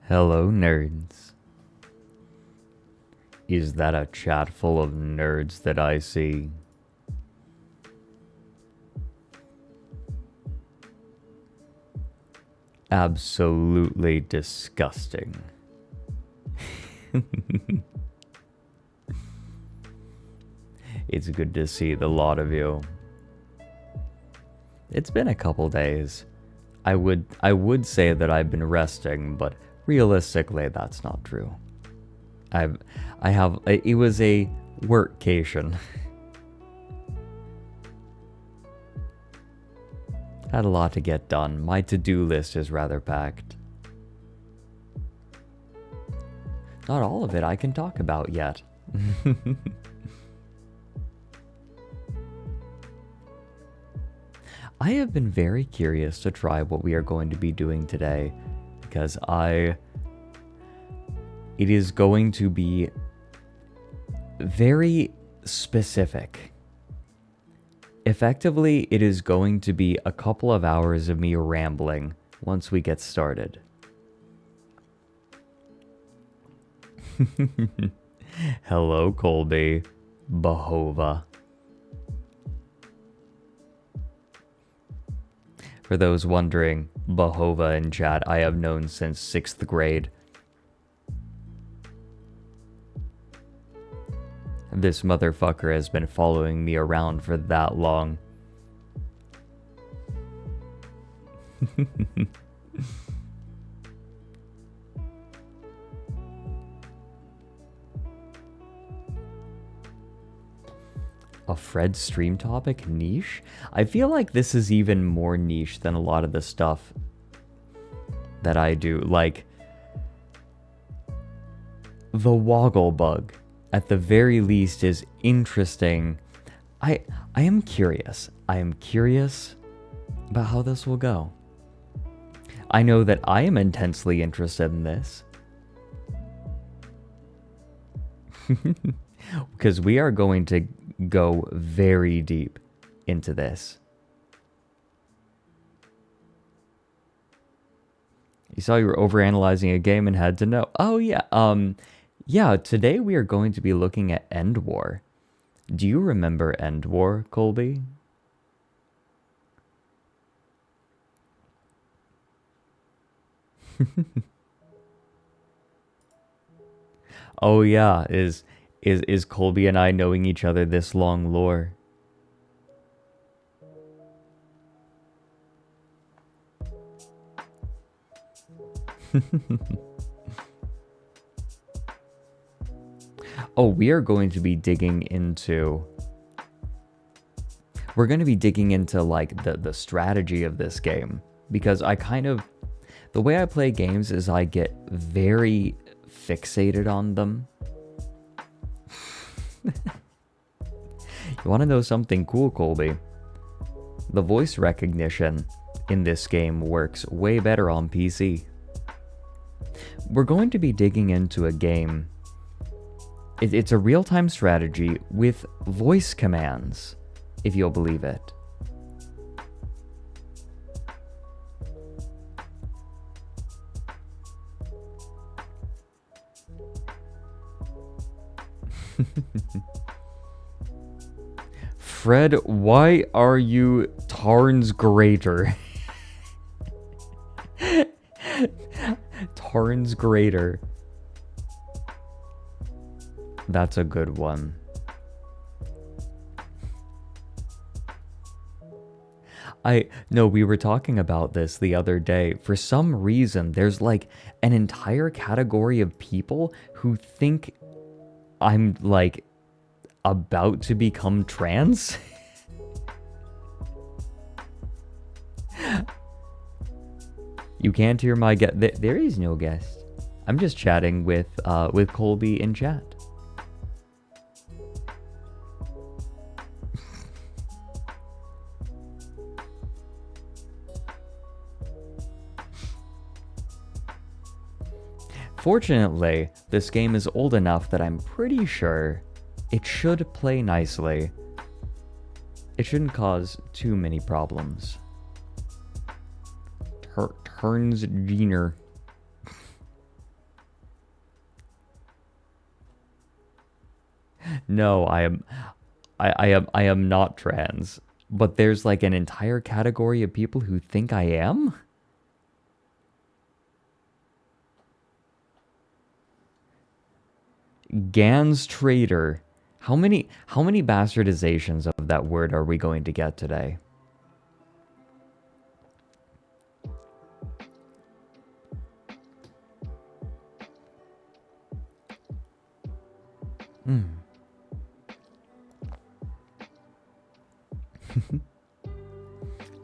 Hello, nerds. Is that a chat full of nerds that I see? Absolutely disgusting. It's good to see the lot of you. It's been a couple days. I would say that I've been resting, but realistically that's not true. It was a workcation. Had a lot to get done. My to-do list is rather packed. Not all of it I can talk about yet. I have been very curious to try what we are going to be doing today, because it is going to be very specific. Effectively, it is going to be a couple of hours of me rambling once we get started. Hello, Colby. Bahova. For those wondering, Bahova in chat I have known since 6th grade. This motherfucker has been following me around for that long. A Fred stream topic? Niche? I feel like this is even more niche than a lot of the stuff that I do. Like, the woggle bug, at the very least, is interesting. I am curious. I am curious about how this will go. I know that I am intensely interested in this. Because we are going to go very deep into this. You saw you were overanalyzing a game and had to know. Oh yeah, yeah, today we are going to be looking at End War. Do you remember End War, Colby? Oh yeah, is Colby and I knowing each other this long lore? Oh, we are going to be digging into... We're going to be digging into, like, the strategy of this game. Because I kind of... The way I play games is I get very fixated on them. You want to know something cool, Colby? The voice recognition in this game works way better on PC. We're going to be digging into a game. It's a real-time strategy with voice commands, if you'll believe it. Fred, why are you Tarn's greater? Tarn's greater. That's a good one. No, we were talking about this the other day. For some reason, there's like an entire category of people who think I'm like about to become trans. You can't hear my guest. There is no guest. I'm just chatting with Colby in chat. Fortunately, this game is old enough that I'm pretty sure it should play nicely. It shouldn't cause too many problems. Turns Jeaner. No, I am not trans. But there's like an entire category of people who think I am? Gans Trader. How many bastardizations of that word are we going to get today?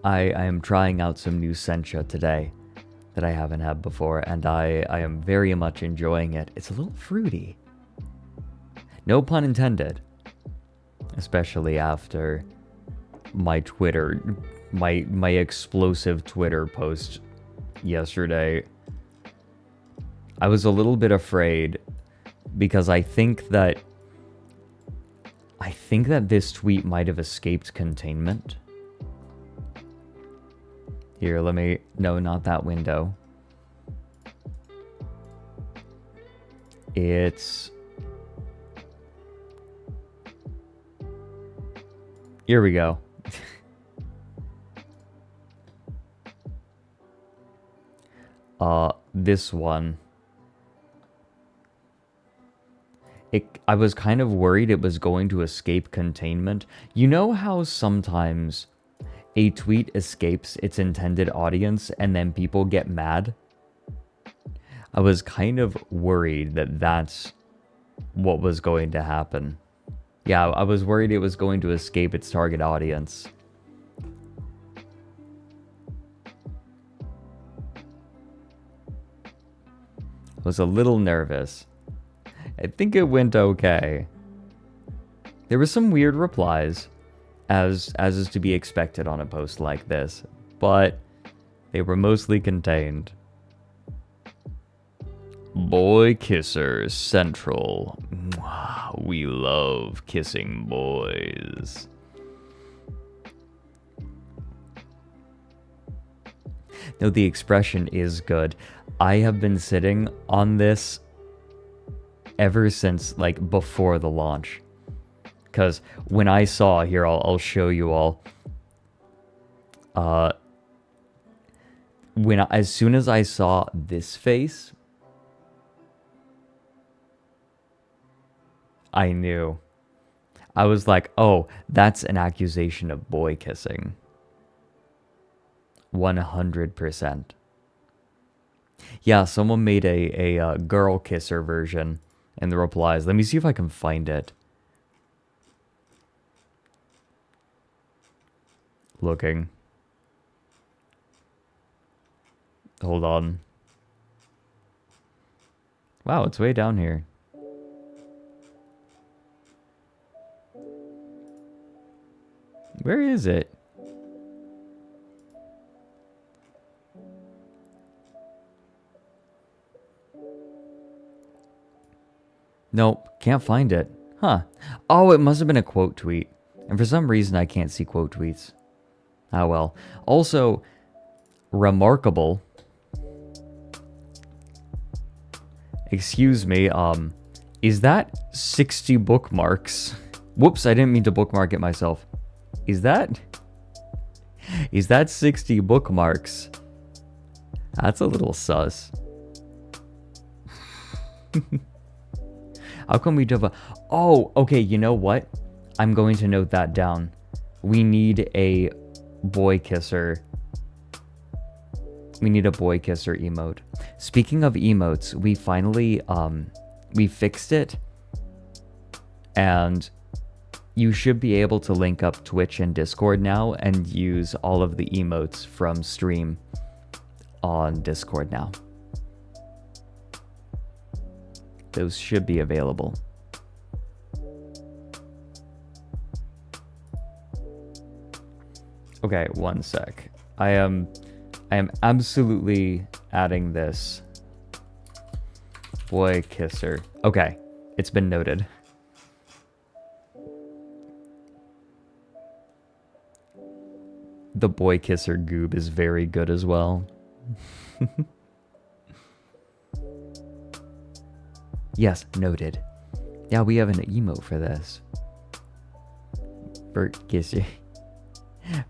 I am trying out some new sencha today that I haven't had before, and I am very much enjoying it. It's a little fruity. No pun intended. Especially after my Twitter, my explosive Twitter post yesterday. I was a little bit afraid because I think that this tweet might have escaped containment. Here, let me... No, not that window. It's... Here we go. This one. I was kind of worried it was going to escape containment. You know how sometimes a tweet escapes its intended audience and then people get mad? I was kind of worried that that's what was going to happen. Yeah, I was worried it was going to escape its target audience. I was a little nervous. I think it went okay. There were some weird replies, as is to be expected on a post like this, but they were mostly contained. Boy Kissers Central. Mwah, we love kissing boys. No, the expression is good. I have been sitting on this ever since, like, before the launch. Because when I saw, here, I'll show you all. As soon as I saw this face, I knew. I was like, oh, that's an accusation of boy kissing. 100%. Yeah, someone made a girl kisser version in the replies. Let me see if I can find it. Looking. Hold on. Wow, it's way down here. Where is it? Nope, can't find it. Huh. Oh, it must have been a quote tweet. And for some reason, I can't see quote tweets. Ah, well. Also, remarkable. Excuse me, is that 60 bookmarks? Whoops, I didn't mean to bookmark it myself. Is that 60 bookmarks? That's a little sus. How come we do a... Oh, okay, you know what? I'm going to note that down. We need a boy kisser. We need a boy kisser emote. Speaking of emotes, we finally, we fixed it. And you should be able to link up Twitch and Discord now and use all of the emotes from stream on Discord now. Those should be available. Okay, one sec. I am absolutely adding this. Boy kisser. Okay, it's been noted. The boy kisser goob is very good as well. Yes, noted. Yeah, we have an emote for this. Bert Kissy.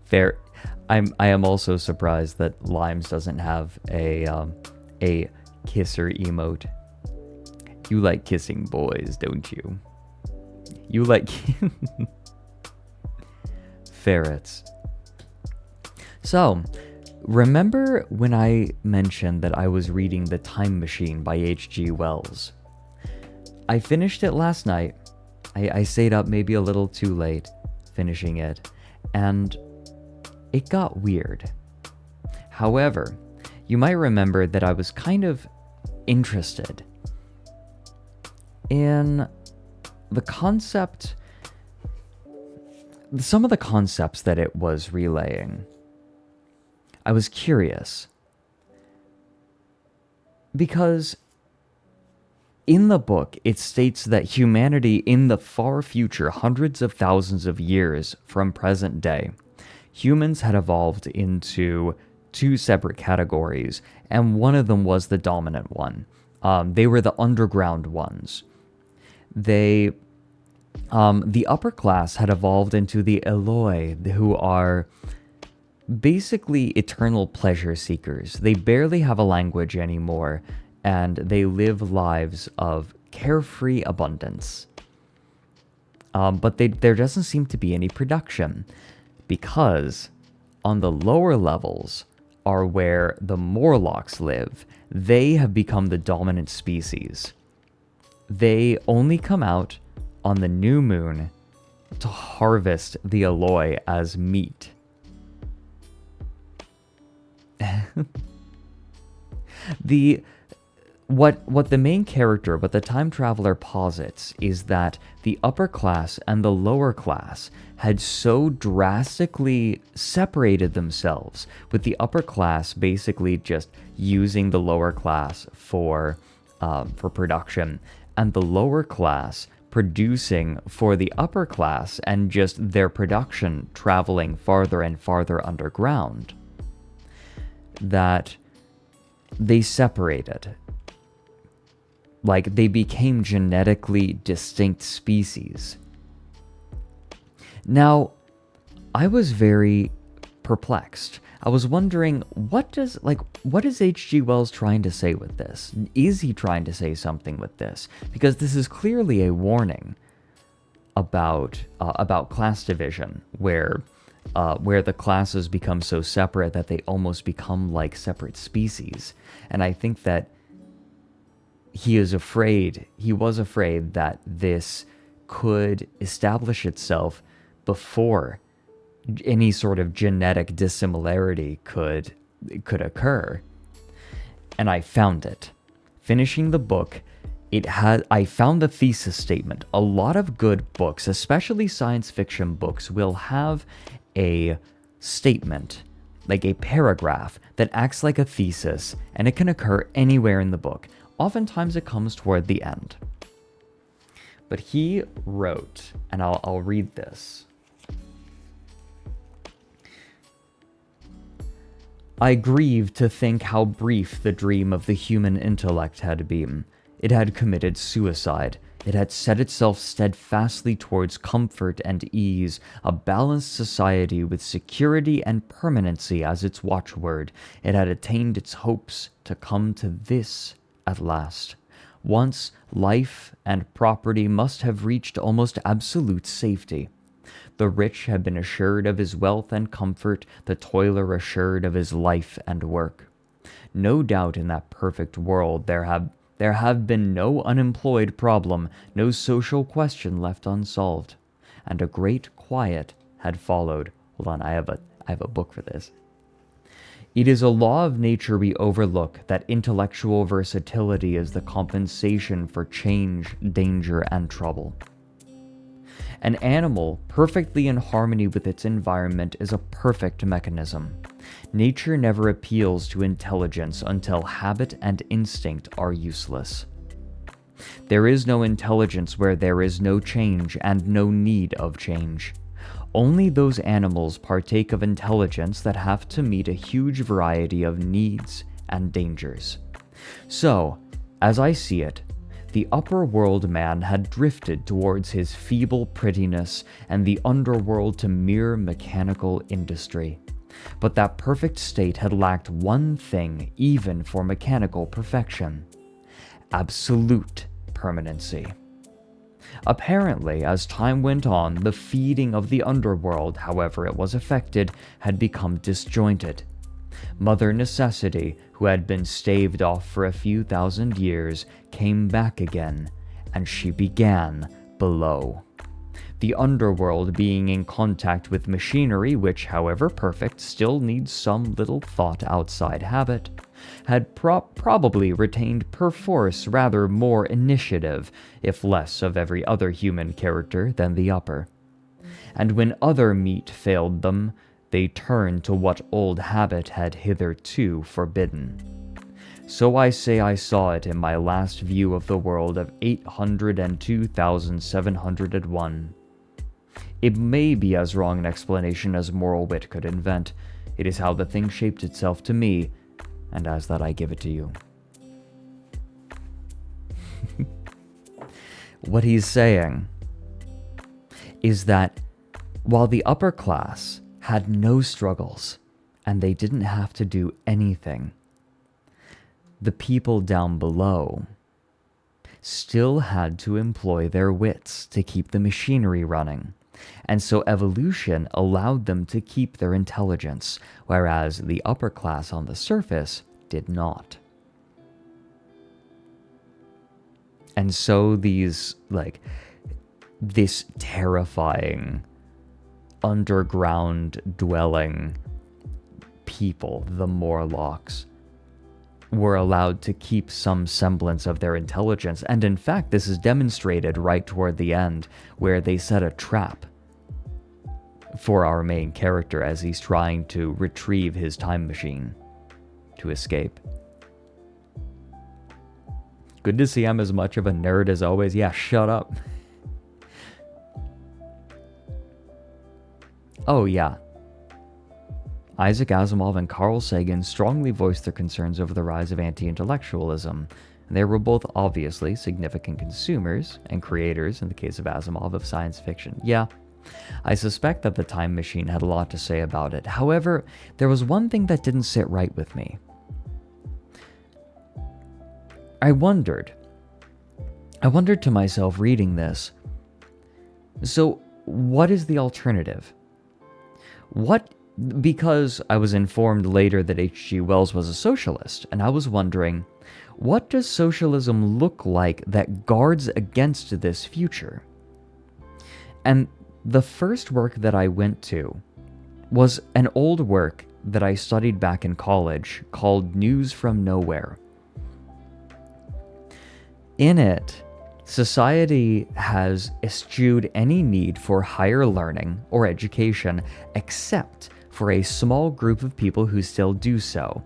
Fair. I am also surprised that Limes doesn't have a kisser emote. You like kissing boys, don't you? You like ferrets. So, remember when I mentioned that I was reading The Time Machine by H.G. Wells? I finished it last night. I stayed up maybe a little too late finishing it, and it got weird. However, you might remember that I was kind of interested in the concept, some of the concepts that it was relaying. I was curious because in the book, it states that humanity in the far future, hundreds of thousands of years from present day, humans had evolved into two separate categories, and one of them was the dominant one. They were the underground ones. The upper class had evolved into the Eloi, who are basically eternal pleasure seekers. They barely have a language anymore, and they live lives of carefree abundance. But there doesn't seem to be any production, because on the lower levels are where the Morlocks live. They have become the dominant species. They only come out on the new moon to harvest the Eloi as meat. What the main character, what the time traveler posits, is that the upper class and the lower class had so drastically separated themselves, with the upper class basically just using the lower class for production, and the lower class producing for the upper class, and just their production traveling farther and farther underground, that they separated. Like, they became genetically distinct species. Now, I was very perplexed. I was wondering, what is H.G. Wells trying to say with this? Is he trying to say something with this? Because this is clearly a warning about class division, where the classes become so separate that they almost become like separate species. And I think that he was afraid that this could establish itself before any sort of genetic dissimilarity could occur. And I found it. Finishing the book, I found the thesis statement. A lot of good books, especially science fiction books, will have a statement, like a paragraph, that acts like a thesis, and it can occur anywhere in the book. Oftentimes it comes toward the end. But he wrote, and I'll read this. I grieve to think how brief the dream of the human intellect had been. It had committed suicide. It had set itself steadfastly towards comfort and ease, a balanced society with security and permanency as its watchword. It had attained its hopes to come to this at last. Once, life and property must have reached almost absolute safety. The rich had been assured of his wealth and comfort, the toiler assured of his life and work. No doubt in that perfect world there have been no unemployed problem, no social question left unsolved, and a great quiet had followed. Hold on, I have a book for this. It is a law of nature we overlook that intellectual versatility is the compensation for change, danger, and trouble. An animal perfectly in harmony with its environment is a perfect mechanism. Nature never appeals to intelligence until habit and instinct are useless. There is no intelligence where there is no change and no need of change. Only those animals partake of intelligence that have to meet a huge variety of needs and dangers. So, as I see it, the upper world man had drifted towards his feeble prettiness and the underworld to mere mechanical industry. But that perfect state had lacked one thing even for mechanical perfection: absolute permanency. Apparently, as time went on, the feeding of the underworld, however it was affected, had become disjointed. Mother Necessity, who had been staved off for a few thousand years, came back again, and she began below. The underworld being in contact with machinery, which, however perfect, still needs some little thought outside habit, had probably retained perforce rather more initiative, if less of every other human character than the upper. And when other meat failed them, they turned to what old habit had hitherto forbidden. So I say I saw it in my last view of the world of 802,701. It may be as wrong an explanation as moral wit could invent. It is how the thing shaped itself to me, and as that I give it to you. What he's saying is that while the upper class had no struggles, and they didn't have to do anything, the people down below still had to employ their wits to keep the machinery running. And so evolution allowed them to keep their intelligence, whereas the upper class on the surface did not. And so this terrifying underground dwelling people, the Morlocks, were allowed to keep some semblance of their intelligence. And in fact, this is demonstrated right toward the end, where they set a trap for our main character as he's trying to retrieve his time machine to escape. Good to see I'm as much of a nerd as always. Yeah, shut up. Oh yeah. Isaac Asimov and Carl Sagan strongly voiced their concerns over the rise of anti-intellectualism. They were both obviously significant consumers and creators, in the case of Asimov, of science fiction. Yeah, I suspect that the Time Machine had a lot to say about it. However, there was one thing that didn't sit right with me. I wondered to myself reading this, so what is the alternative? Because I was informed later that H.G. Wells was a socialist, and I was wondering, what does socialism look like that guards against this future? And the first work that I went to was an old work that I studied back in college called News from Nowhere. In it, society has eschewed any need for higher learning or education except for a small group of people who still do so.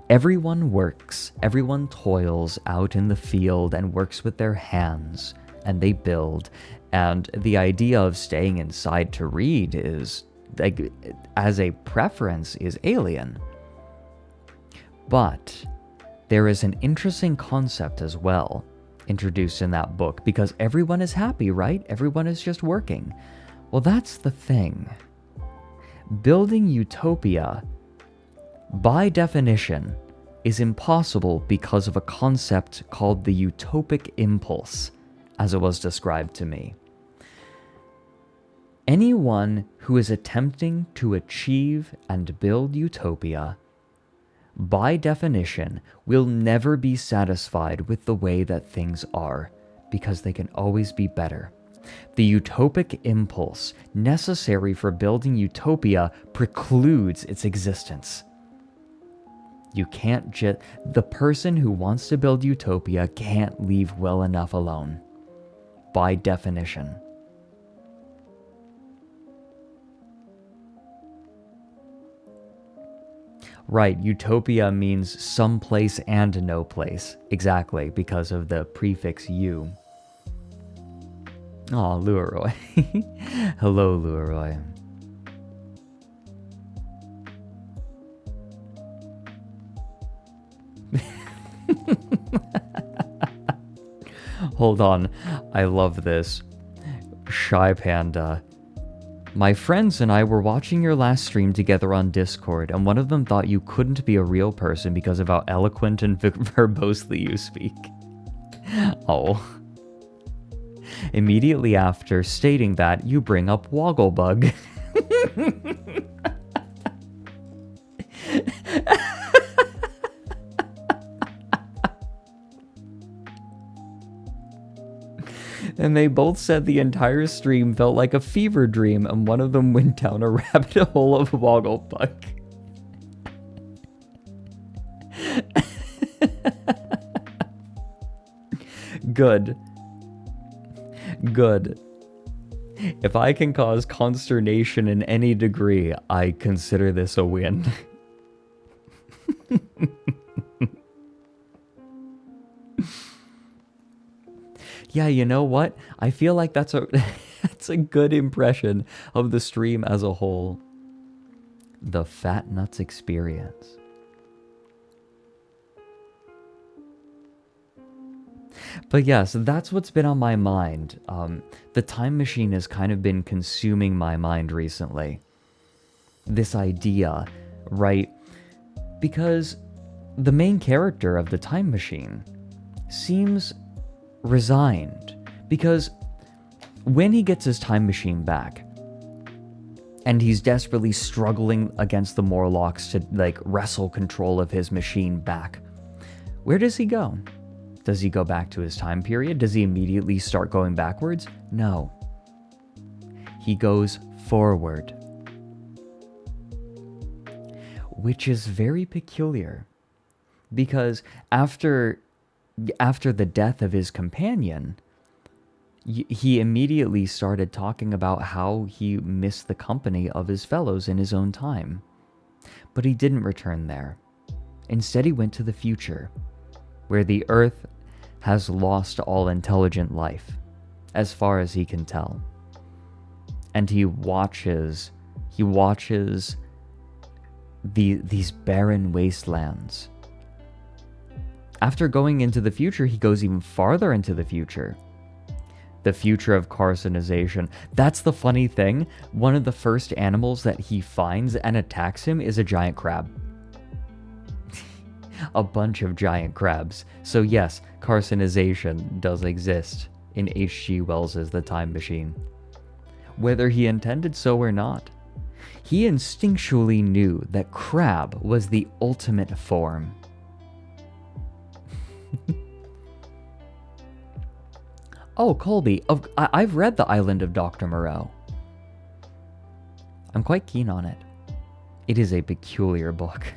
Everyone works, everyone toils out in the field and works with their hands, and they build. And the idea of staying inside to read is, like, as a preference, is alien. But there is an interesting concept as well introduced in that book, because everyone is happy, right? Everyone is just working. Well, that's the thing. Building utopia, by definition, is impossible because of a concept called the utopic impulse, as it was described to me. Anyone who is attempting to achieve and build utopia, by definition, will never be satisfied with the way that things are, because they can always be better. The utopic impulse necessary for building utopia precludes its existence. You can't the person who wants to build utopia can't leave well enough alone, by definition. Right, utopia means some place and no place. Exactly, because of the prefix U. Aw, Luaroy. Hello, Luaroy. Hold on, I love this. Shy Panda. My friends and I were watching your last stream together on Discord, and one of them thought you couldn't be a real person because of how eloquent and verbosely you speak. Oh, Immediately after stating that, you bring up Wogglebug. And they both said the entire stream felt like a fever dream, and one of them went down a rabbit hole of Wogglebug. Good. Good. If I can cause consternation in any degree, I consider this a win. Yeah, you know what? I feel like that's a that's a good impression of the stream as a whole. The Fat Nuts experience. But yes, that's what's been on my mind. The time machine has kind of been consuming my mind recently. This idea, right? Because the main character of the time machine seems resigned. Because when he gets his time machine back, and he's desperately struggling against the Morlocks to, like, wrestle control of his machine back, where does he go? Does he go back to his time period? Does he immediately start going backwards? No. He goes forward. Which is very peculiar. Because after the death of his companion, he immediately started talking about how he missed the company of his fellows in his own time. But he didn't return there. Instead, he went to the future, where the Earth has lost all intelligent life, as far as he can tell. And he watches these barren wastelands. After going into the future, he goes even farther into the future. The future of carcinization. That's the funny thing. One of the first animals that he finds and attacks him is a giant crab. A bunch of giant crabs. So yes, carcinization does exist in H.G. Wells's The Time Machine. Whether he intended so or not, he instinctually knew that crab was the ultimate form. Oh, Colby, I've read The Island of Dr. Moreau. I'm quite keen on it. It is a peculiar book.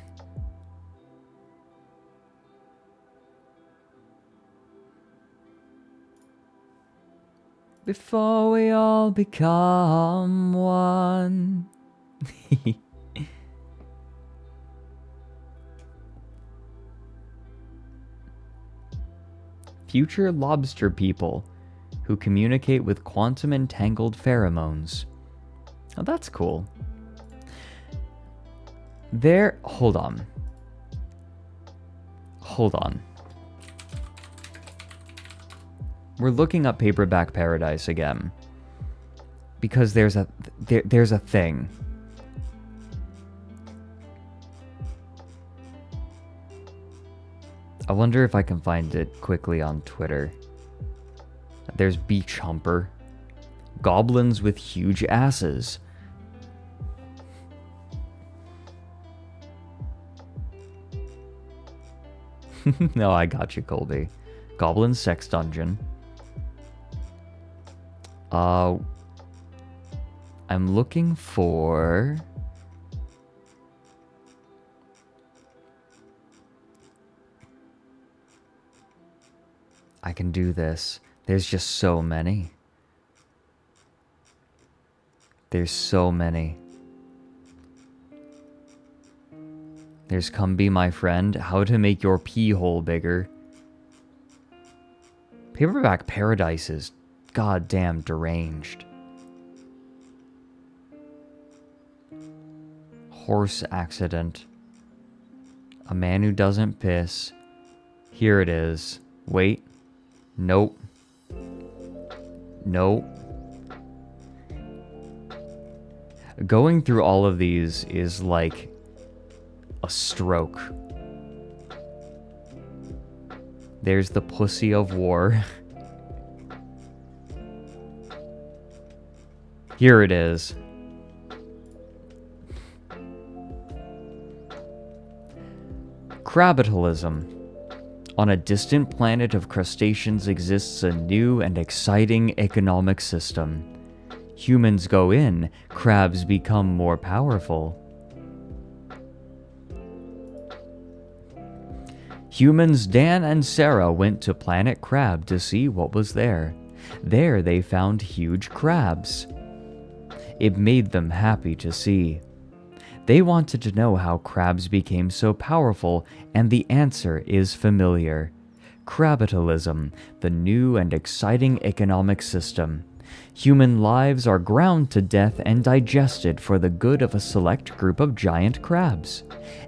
Before we all become one. Future lobster people who communicate with quantum entangled pheromones. Oh, that's cool. Hold on. We're looking up Paperback Paradise again. Because there's a thing. I wonder if I can find it quickly on Twitter. There's Beach Humper. Goblins with huge asses. No, I got you, Colby. Goblin Sex Dungeon. I'm looking for... I can do this. There's just so many. There's so many. There's Come Be My Friend. How to Make Your Pee Hole Bigger. Paperback Paradise is goddamn deranged. Horse accident. A man who doesn't piss. Here it is. Wait. Nope. Nope. Going through all of these is like a stroke. There's the Pussy of War. Here it is. Crabitalism. On a distant planet of crustaceans exists a new and exciting economic system. Humans go in, crabs become more powerful. Humans Dan and Sarah went to Planet Crab to see what was there. There they found huge crabs. It made them happy to see. They wanted to know how crabs became so powerful, and the answer is familiar. Crabitalism, the new and exciting economic system. Human lives are ground to death and digested for the good of a select group of giant crabs.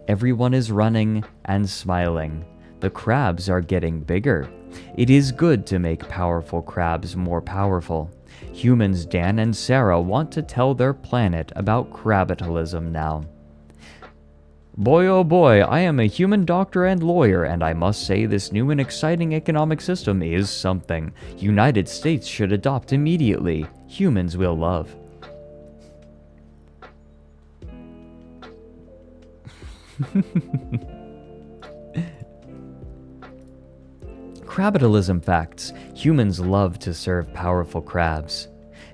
Everyone is running and smiling. The crabs are getting bigger. It is good to make powerful crabs more powerful. Humans Dan and Sarah want to tell their planet about crabitalism now. Boy oh boy, I am a human doctor and lawyer, and I must say this new and exciting economic system is something. United States should adopt immediately. Humans will love. Crabitalism facts. Humans love to serve powerful crabs.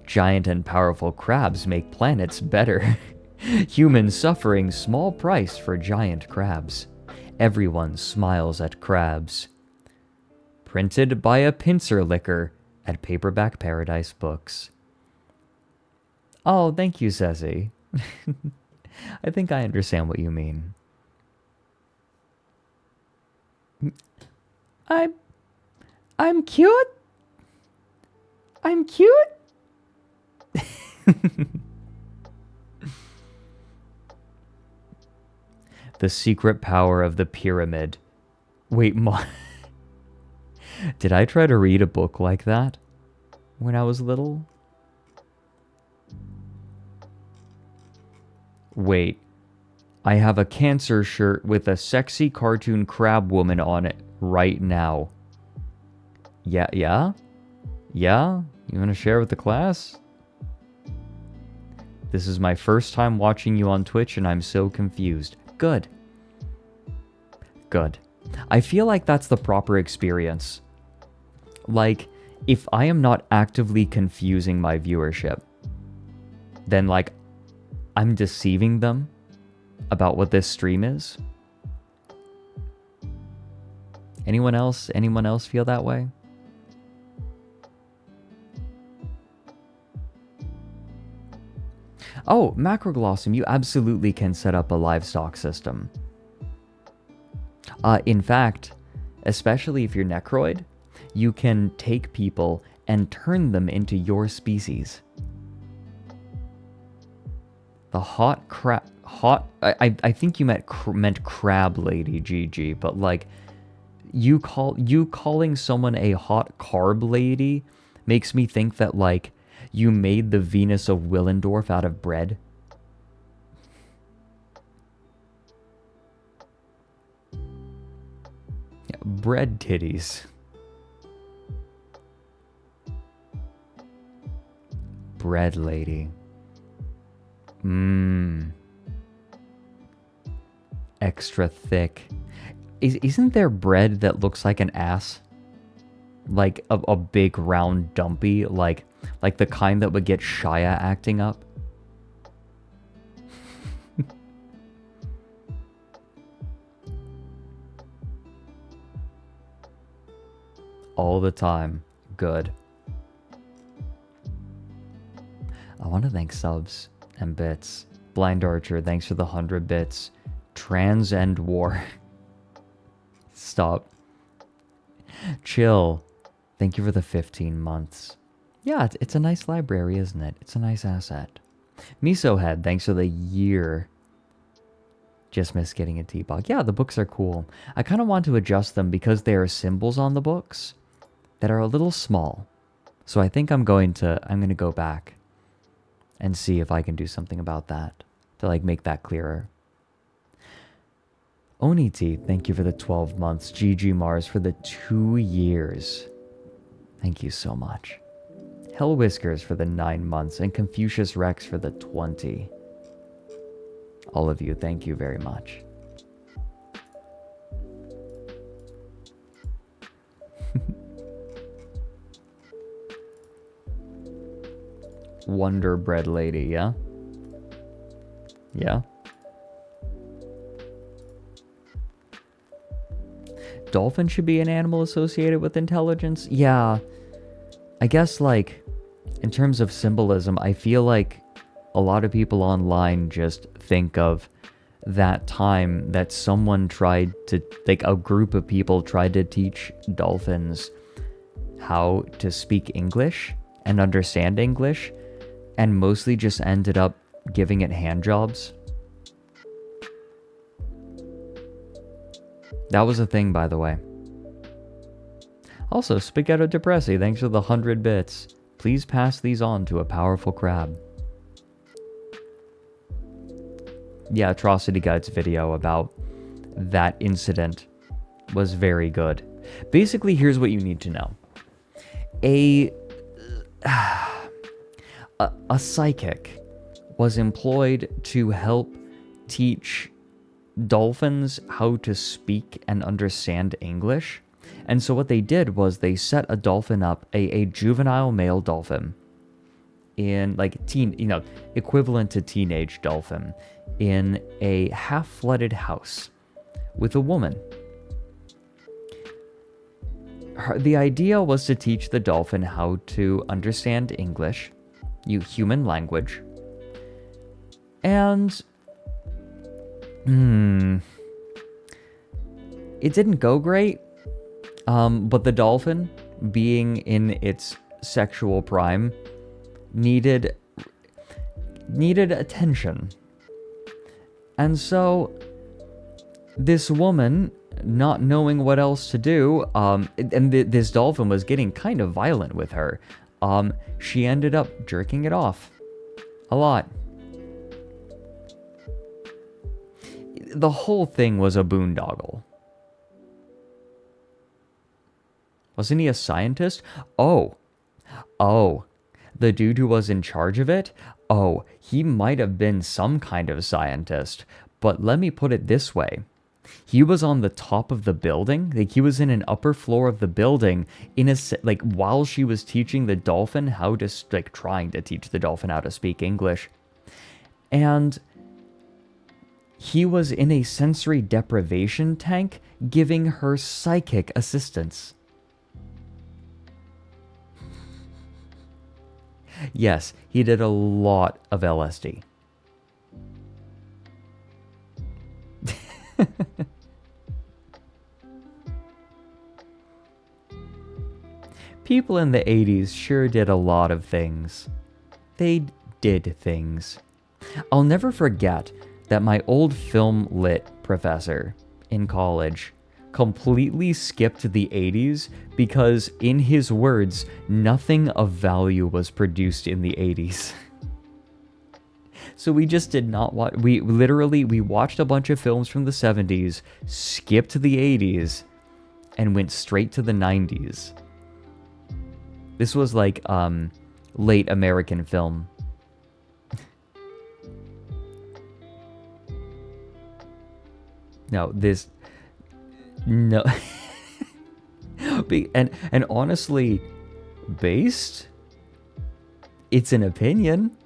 Giant and powerful crabs make planets better. Humans suffering small price for giant crabs. Everyone smiles at crabs. Printed by a pincer licker at Paperback Paradise Books. Oh, thank you, Ceci. I think I understand what you mean. I'm cute. I'm cute. The secret power of the pyramid. Wait, did I try to read a book like that when I was little? Wait, I have a cancer shirt with a sexy cartoon crab woman on it right now. Yeah? You want to share with the class? This is my first time watching you on Twitch and I'm so confused. Good. I feel like that's the proper experience. Like, if I am not actively confusing my viewership, then like, I'm deceiving them about what this stream is. Anyone else feel that way? Oh, Macroglossum, you absolutely can set up a livestock system. In fact, especially if you're Necroid, you can take people and turn them into your species. The I think you meant crab lady, GG, but like, you calling someone a hot carb lady makes me think that like, you made the Venus of Willendorf out of bread. Yeah, bread titties. Bread lady. Extra thick. Isn't there bread that looks like an ass? Like a big round dumpy, like the kind that would get Shia acting up? All the time. Good. I want to thank subs and bits. Blind Archer, thanks for the 100 bits. Trans End War. Stop. Chill. Thank you for the 15 months. Yeah, it's a nice library, isn't it? It's a nice asset. Miso Head, thanks for the year. Just missed getting a T-Bog. Yeah, the books are cool. I kind of want to adjust them because there are symbols on the books that are a little small. So I think I'm going to go back and see if I can do something about that to like make that clearer. Oniti, thank you for the 12 months. GG Mars for the 2 years. Thank you so much. Hell Whiskers for the 9 months, and Confucius Rex for the 20. All of you, thank you very much. Wonder Bread Lady, yeah? Yeah? Dolphin should be an animal associated with intelligence? Yeah. I guess, like, in terms of symbolism, I feel like a lot of people online just think of that time that someone tried to, like, a group of people tried to teach dolphins how to speak English and understand English, and mostly just ended up giving it hand jobs. That was a thing, by the way. Also, Spaghetto Depressi, thanks for the 100 bits. Please pass these on to a powerful crab. Yeah, Atrocity Guide's video about that incident was very good. Basically, here's what you need to know. A psychic was employed to help teach dolphins how to speak and understand English. And so what they did was they set a dolphin up, a juvenile male dolphin, in like equivalent to teenage dolphin, in a half-flooded house with a woman. The idea was to teach the dolphin how to understand English, human language, and it didn't go great, but the dolphin, being in its sexual prime, needed attention. And so this woman, not knowing what else to do, this dolphin was getting kind of violent with her, she ended up jerking it off a lot. The whole thing was a boondoggle. Wasn't he a scientist? Oh, the dude who was in charge of it? Oh, he might have been some kind of scientist. But let me put it this way. He was on the top of the building. Like, he was in an upper floor of the building while she was teaching the dolphin how to, trying to teach the dolphin how to speak English. And he was in a sensory deprivation tank giving her psychic assistance. Yes, he did a lot of LSD. People in the 80s sure did a lot of things. They did things. I'll never forget that my old film lit professor in college completely skipped the 80s because, in his words, nothing of value was produced in the 80s. So we just did not watch. We watched a bunch of films from the 70s, skipped the 80s, and went straight to the 90s. This was like late American film. No. And honestly, based, it's an opinion.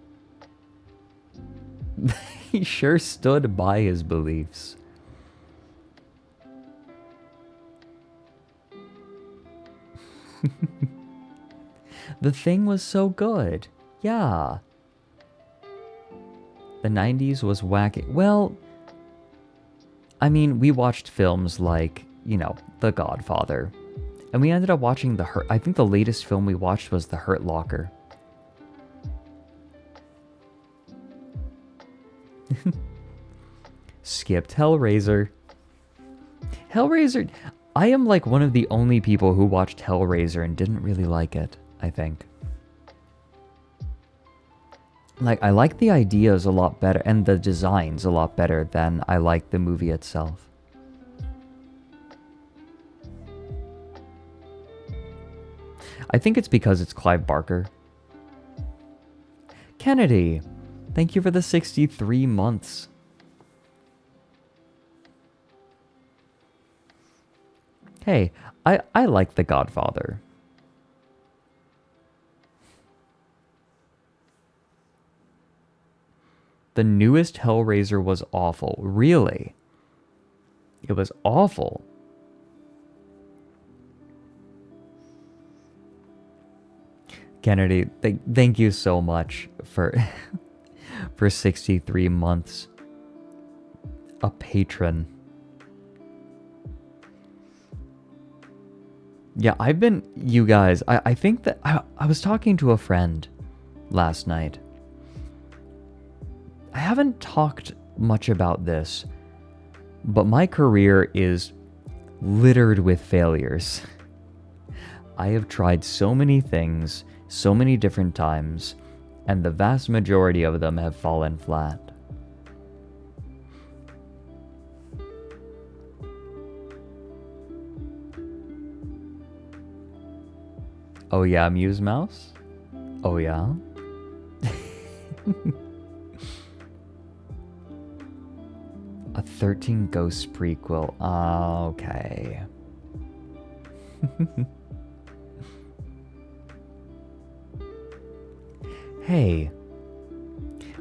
He sure stood by his beliefs. The Thing was so good. Yeah. The 90s was wacky. Well, I mean, we watched films like, The Godfather. And we ended up watching I think the latest film we watched was The Hurt Locker. Skipped Hellraiser. Hellraiser, I am like one of the only people who watched Hellraiser and didn't really like it, I think. Like, I like the ideas a lot better and the designs a lot better than I like the movie itself. I think it's because it's Clive Barker. Kennedy, thank you for the 63 months. Hey, I like The Godfather. The newest Hellraiser was awful. Really? It was awful. Kennedy, thank you so much for for 63 months. A patron. Yeah, you guys, I think that I was talking to a friend last night. I haven't talked much about this, but my career is littered with failures. I have tried so many things, so many different times, and the vast majority of them have fallen flat. Oh yeah, Muse Mouse? Oh yeah? A 13 Ghosts prequel. Okay. Hey,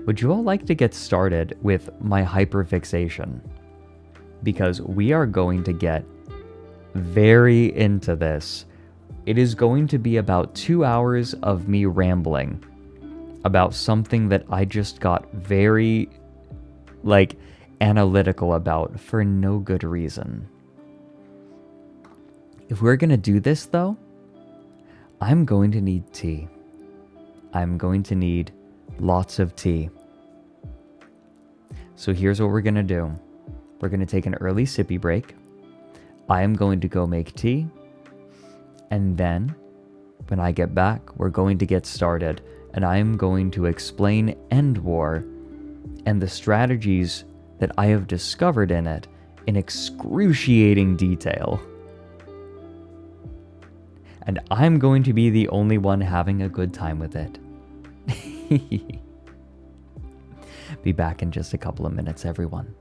would you all like to get started with my hyperfixation? Because we are going to get very into this. It is going to be about 2 hours of me rambling about something that I just got very, analytical about for no good reason. If we're gonna do this though, I'm going to need tea. I'm going to need lots of tea. So here's what we're gonna do. We're gonna take an early sippy break. I am going to go make tea. And then, when I get back, we're going to get started. And I am going to explain End War and the strategies that I have discovered in it in excruciating detail. And I'm going to be the only one having a good time with it. Be back in just a couple of minutes, everyone.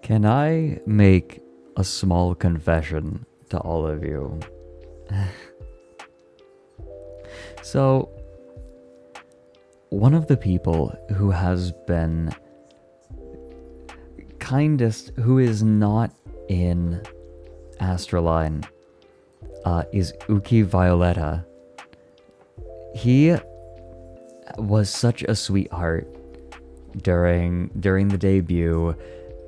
Can I make a small confession to all of you? So, one of the people who has been kindest, who is not in ASTRALINE, is Uki Violetta. He was such a sweetheart during the debut,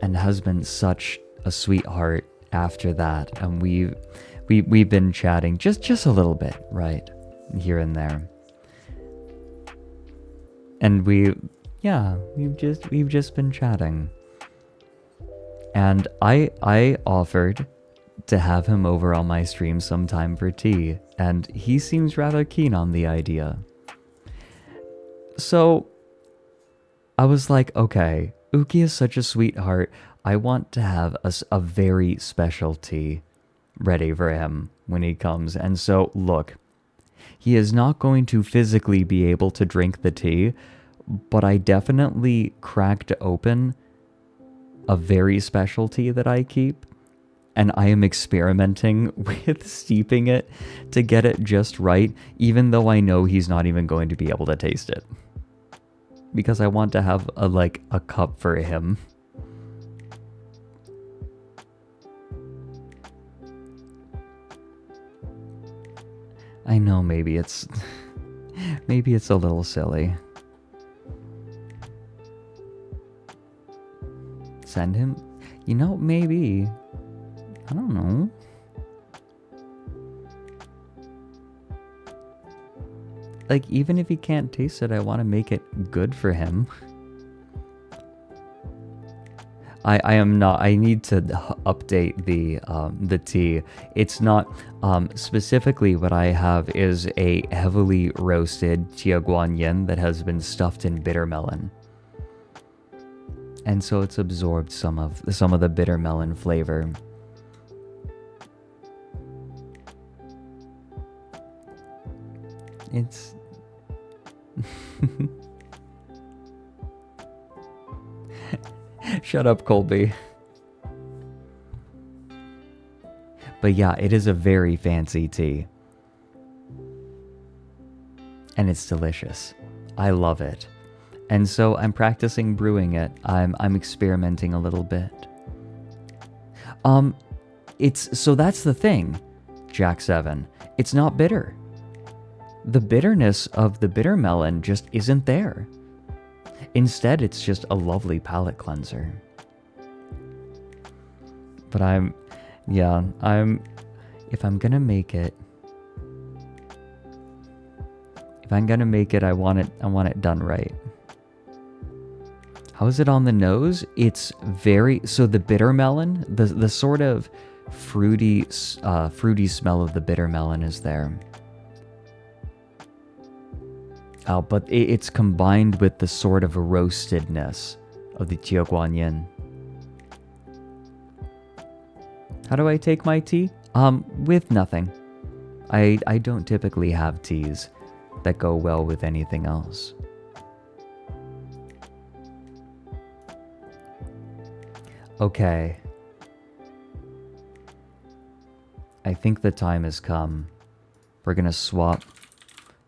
and has been such a sweetheart after that. And we've been chatting just a little bit, right, here and there. And we've just been chatting. And I offered to have him over on my stream sometime for tea, and he seems rather keen on the idea. So I was like, okay, Uki is such a sweetheart. I want to have a very special tea ready for him when he comes. And so, look, he is not going to physically be able to drink the tea, but I definitely cracked open a very special tea that I keep, and I am experimenting with steeping it to get it just right, even though I know he's not even going to be able to taste it. Because I want to have a cup for him. I know maybe it's a little silly. Send him? You know, maybe. I don't know. Like, even if he can't taste it, I want to make it good for him. I am not. I need to update the tea. It's not specifically what I have is a heavily roasted jiaguanyin that has been stuffed in bitter melon, and so it's absorbed some of the bitter melon flavor. It's shut up, Colby. But yeah, it is a very fancy tea. And it's delicious. I love it. And so I'm practicing brewing it. I'm experimenting a little bit. So that's the thing, Jack 7. It's not bitter. The bitterness of the bitter melon just isn't there. Instead, it's just a lovely palate cleanser. But if I'm gonna make it, I want it done right. How is it on the nose? It's so the bitter melon, the sort of fruity smell of the bitter melon is there. But it's combined with the sort of roastedness of the jiaguanyin. How do I take my tea? With nothing. I don't typically have teas that go well with anything else. Okay. I think the time has come. We're gonna swap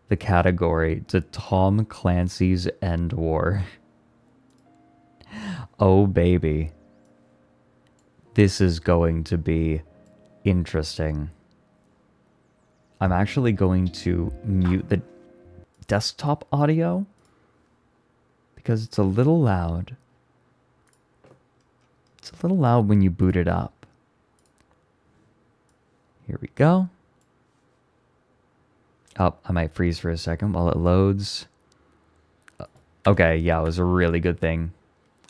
the category to Tom Clancy's End War. Oh baby. This is going to be interesting. I'm actually going to mute the desktop audio because it's a little loud. It's a little loud when you boot it up. Here we go. Oh, I might freeze for a second while it loads. Okay, yeah, it was a really good thing.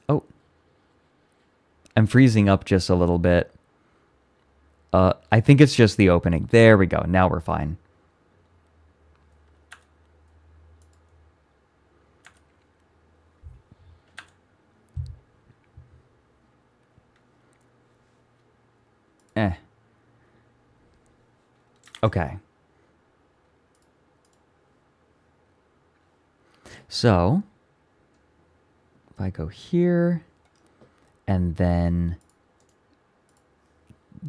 Oh. I'm freezing up just a little bit. I think it's just the opening. There we go. Now we're fine. Okay. So, if I go here, and then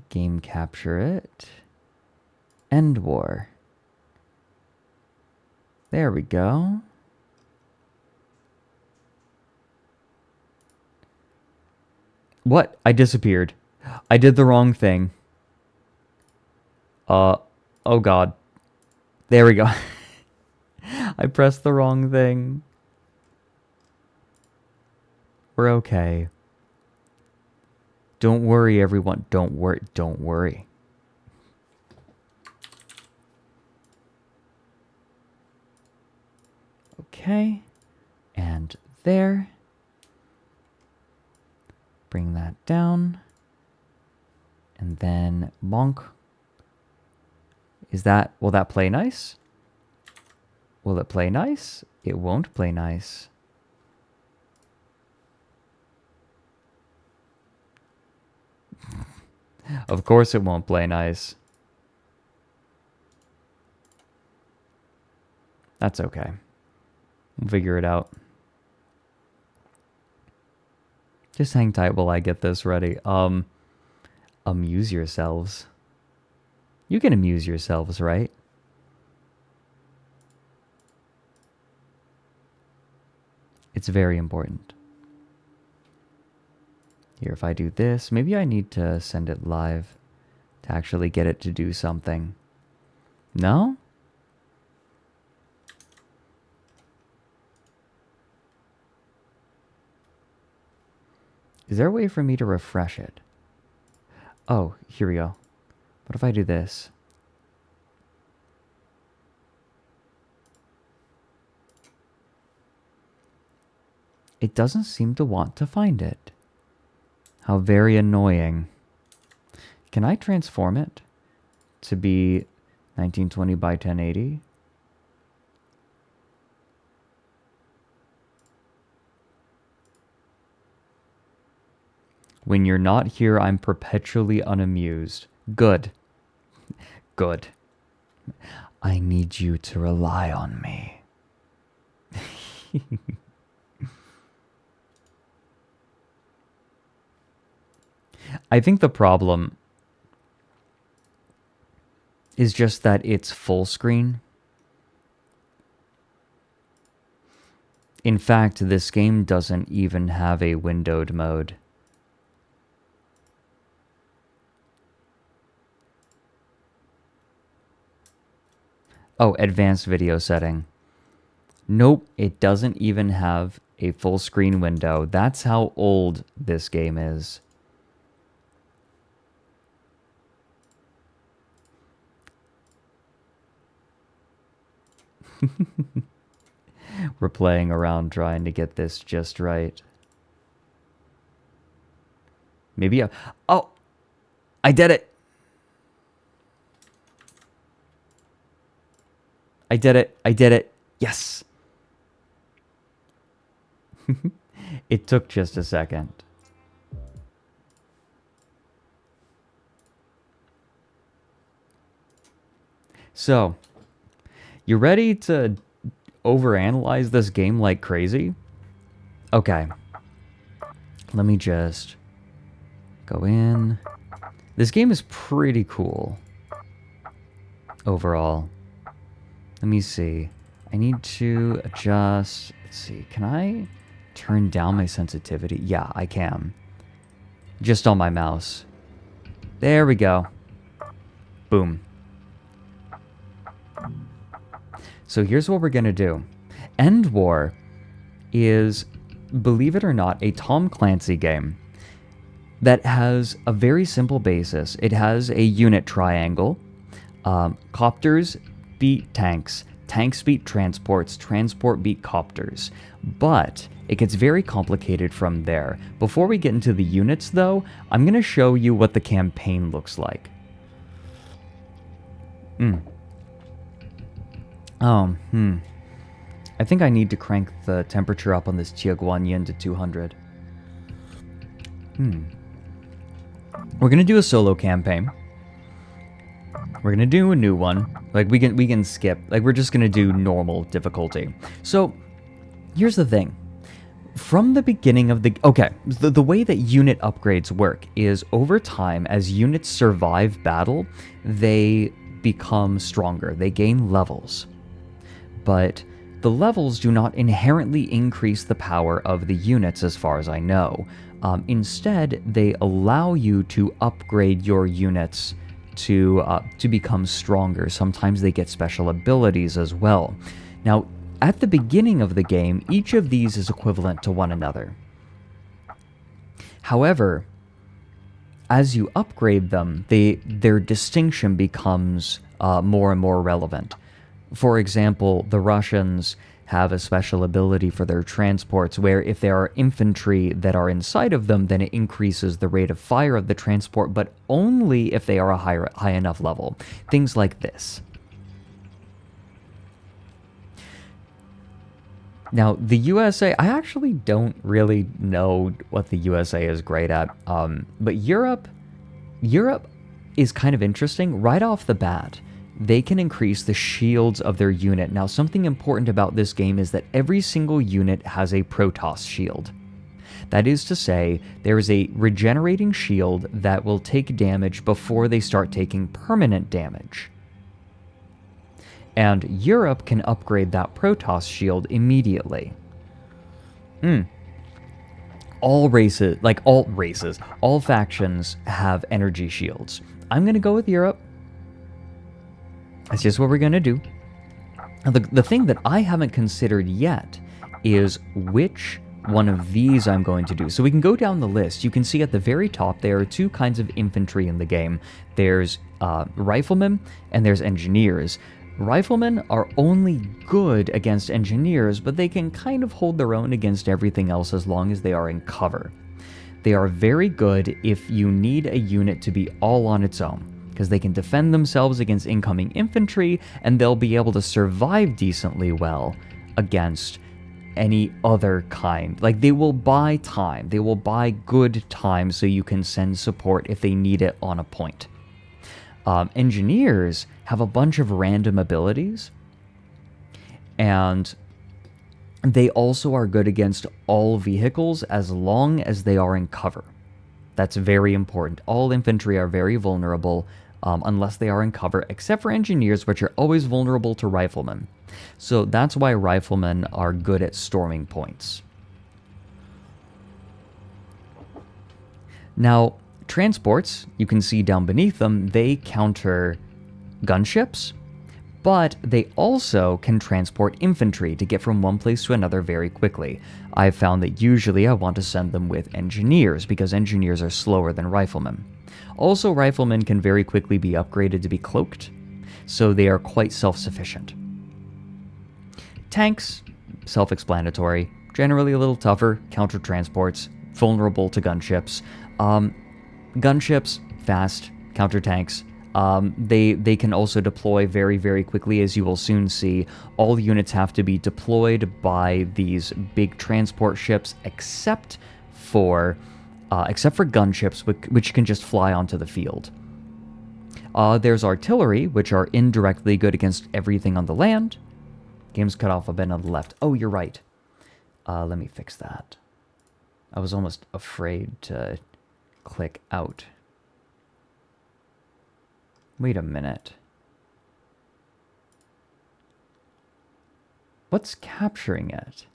game capture it, End War. There we go. What? I disappeared. I did the wrong thing. Oh god. There we go. I pressed the wrong thing. We're okay. Don't worry, everyone. Don't worry. Don't worry. Okay. And there. Bring that down. And then bonk. Will that play nice? Will it play nice? It won't play nice. Of course it won't play nice. That's okay. We'll figure it out. Just hang tight while I get this ready. Amuse yourselves. You can amuse yourselves, right? It's very important. Here, if I do this, maybe I need to send it live to actually get it to do something. No? Is there a way for me to refresh it? Oh, here we go. What if I do this? It doesn't seem to want to find it. How very annoying. Can I transform it to be 1920 by 1080? When you're not here, I'm perpetually unamused. Good. Good. I need you to rely on me. I think the problem is just that it's full screen. In fact, this game doesn't even have a windowed mode. Oh, advanced video setting. Nope, it doesn't even have a full screen window. That's how old this game is. We're playing around trying to get this just right. Maybe oh, I did it. I did it. I did it. Yes. It took just a second. So, you ready to overanalyze this game like crazy? Okay. Let me just go in. This game is pretty cool overall. Let me see. I need to adjust. Let's see. Can I turn down my sensitivity? Yeah, I can. Just on my mouse. There we go. Boom. So here's what we're going to do. End War is, believe it or not, a Tom Clancy game that has a very simple basis. It has a unit triangle. Copters beat tanks. Tanks beat transports. Transport beat copters. But it gets very complicated from there. Before we get into the units, though, I'm going to show you what the campaign looks like. I think I need to crank the temperature up on this Tiaguanyin to 200. We're gonna do a solo campaign. We're gonna do a new one. Like we can skip. Like we're just gonna do normal difficulty. So here's the thing. From the beginning of the way that unit upgrades work is over time, as units survive battle, they become stronger. They gain levels. But the levels do not inherently increase the power of the units as far as I know. Instead, they allow you to upgrade your units to become stronger. Sometimes they get special abilities as well. Now, at the beginning of the game, each of these is equivalent to one another. However, as you upgrade them, their distinction becomes more and more relevant. For example, the Russians have a special ability for their transports where if there are infantry that are inside of them, then it increases the rate of fire of the transport, but only if they are a high enough level. Things like this. Now, the USA, I actually don't really know what the USA is great at, but Europe is kind of interesting right off the bat. They can increase the shields of their unit. Now, something important about this game is that every single unit has a Protoss shield. That is to say, there is a regenerating shield that will take damage before they start taking permanent damage. And Europe can upgrade that Protoss shield immediately. All factions have energy shields. I'm going to go with Europe. That's just what we're going to do. The thing that I haven't considered yet is which one of these I'm going to do. So we can go down the list. You can see at the very top there are two kinds of infantry in the game. There's riflemen and there's engineers. Riflemen are only good against engineers, but they can kind of hold their own against everything else as long as they are in cover. They are very good if you need a unit to be all on its own, because they can defend themselves against incoming infantry, and they'll be able to survive decently well against any other kind. Like, they will buy time. They will buy good time so you can send support if they need it on a point. Engineers have a bunch of random abilities, and they also are good against all vehicles as long as they are in cover. That's very important. All infantry are very vulnerable unless they are in cover, except for engineers, which are always vulnerable to riflemen. So that's why riflemen are good at storming points. Now, transports, you can see down beneath them, they counter gunships, but they also can transport infantry to get from one place to another very quickly. I've found that usually I want to send them with engineers, because engineers are slower than riflemen. Also, riflemen can very quickly be upgraded to be cloaked, so they are quite self-sufficient. Tanks, self-explanatory, generally a little tougher, counter transports, vulnerable to gunships. Gunships, fast, counter tanks. They can also deploy very, very quickly, as you will soon see. All units have to be deployed by these big transport ships, except for gunships, which can just fly onto the field. There's artillery, which are indirectly good against everything on the land. Game's cut off a bit on the left. Oh, you're right. Let me fix that. I was almost afraid to click out. Wait a minute. What's capturing it?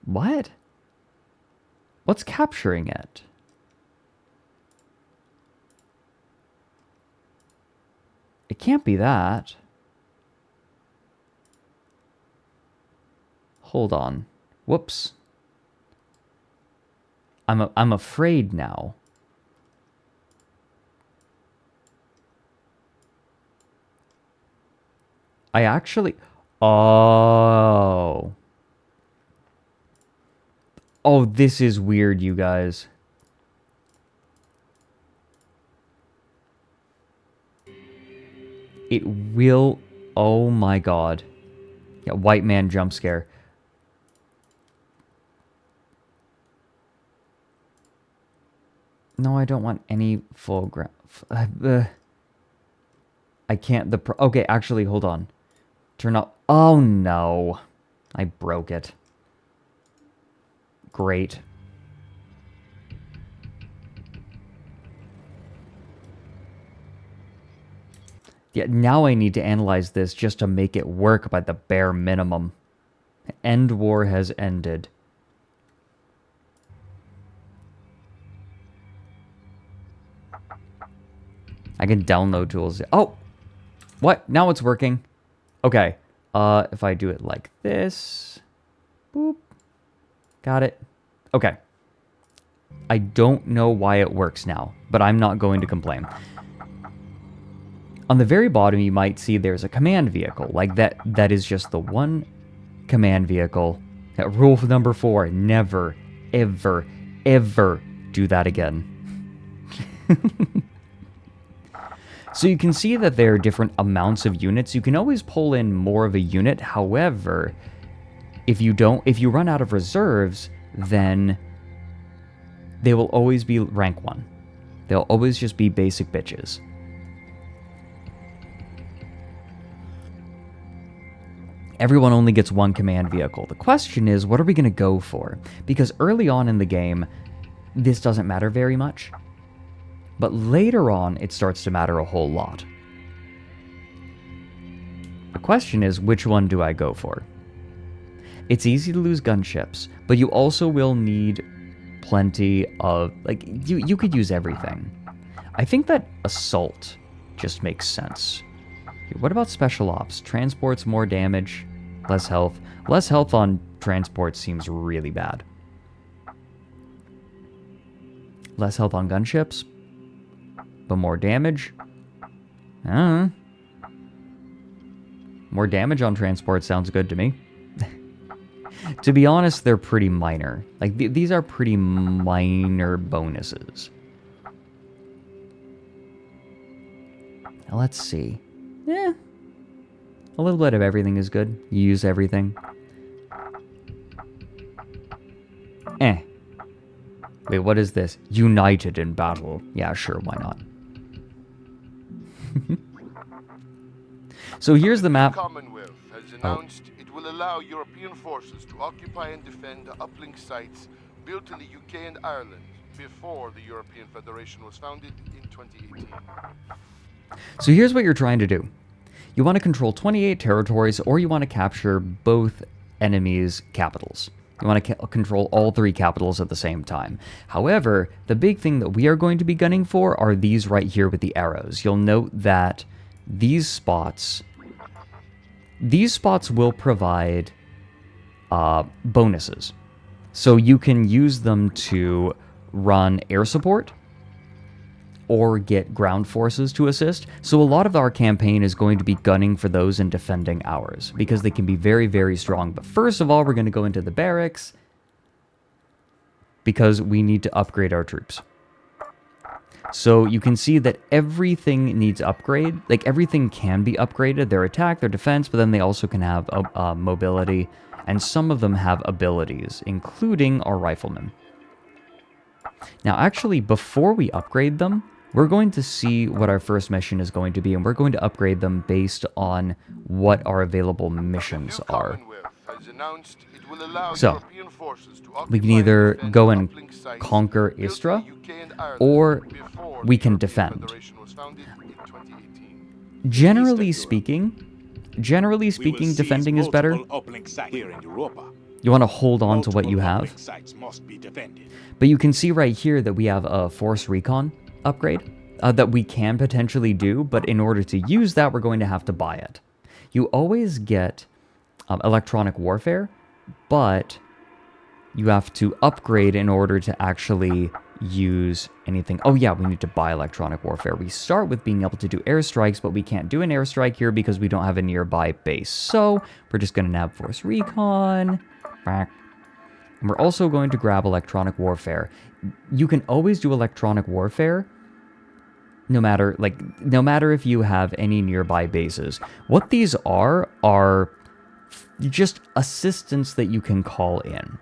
What? What's capturing it? It can't be that. Hold on. Whoops. I'm afraid now. I actually... Oh. Oh, this is weird, you guys. It will... Oh my god. Yeah, white man jump scare. No, I don't want any full ground. I can't... Okay, actually, hold on. Turn up... Oh, no. I broke it. Great. Yeah, now I need to analyze this just to make it work by the bare minimum. End war has ended. I can download tools. Oh! What? Now it's working. Okay. If I do it like this. Boop. Got it. Okay. I don't know why it works now, but I'm not going to complain. On the very bottom, you might see there's a command vehicle. Like that is just the one command vehicle. Rule number 4, never, ever, ever do that again. So you can see that there are different amounts of units. You can always pull in more of a unit. However, if you run out of reserves, then they will always be rank 1. They'll always just be basic bitches. Everyone only gets one command vehicle. The question is, what are we going to go for? Because early on in the game, this doesn't matter very much. But later on, it starts to matter a whole lot. The question is, which one do I go for? It's easy to lose gunships, but you also will need plenty of... Like, you could use everything. I think that assault just makes sense. What about special ops? Transports more damage, less health. Less health on transport seems really bad. Less health on gunships, but more damage? I don't know. More damage on transport sounds good to me. To be honest, they're pretty minor. Like, these are pretty minor bonuses. Now, let's see. Yeah. A little bit of everything is good. You use everything. Wait, what is this? United in battle. Yeah, sure, why not? So here's the map. The Commonwealth has announced it will allow European forces to occupy and defend the uplink sites built in the UK and Ireland before the European Federation was founded in 2018. So here's what you're trying to do. You want to control 28 territories, or you want to capture both enemies' capitals. You want to control all 3 capitals at the same time. However, the big thing that we are going to be gunning for are these right here with the arrows. You'll note that these spots will provide bonuses. So you can use them to run air support or get ground forces to assist. So a lot of our campaign is going to be gunning for those and defending ours, because they can be very, very strong. But first of all, we're going to go into the barracks, because we need to upgrade our troops. So you can see that everything needs upgrade. Like, everything can be upgraded. Their attack, their defense, but then they also can have mobility. And some of them have abilities, including our riflemen. Now, actually, before we upgrade them, we're going to see what our first mission is going to be, and we're going to upgrade them based on what our available missions are. So, we can either go and conquer Istra, or we can defend. Generally speaking, defending is better. You want to hold on to what you have. But you can see right here that we have a Force Recon upgrade that we can potentially do, but in order to use that, we're going to have to buy it. You always get electronic warfare, but you have to upgrade in order to actually use anything. Oh yeah, we need to buy electronic warfare. We start with being able to do airstrikes, but we can't do an airstrike here because we don't have a nearby base. So we're just going to nab Force Recon. And we're also going to grab electronic warfare. You can always do electronic warfare no matter if you have any nearby bases. What these are just assistants that you can call in.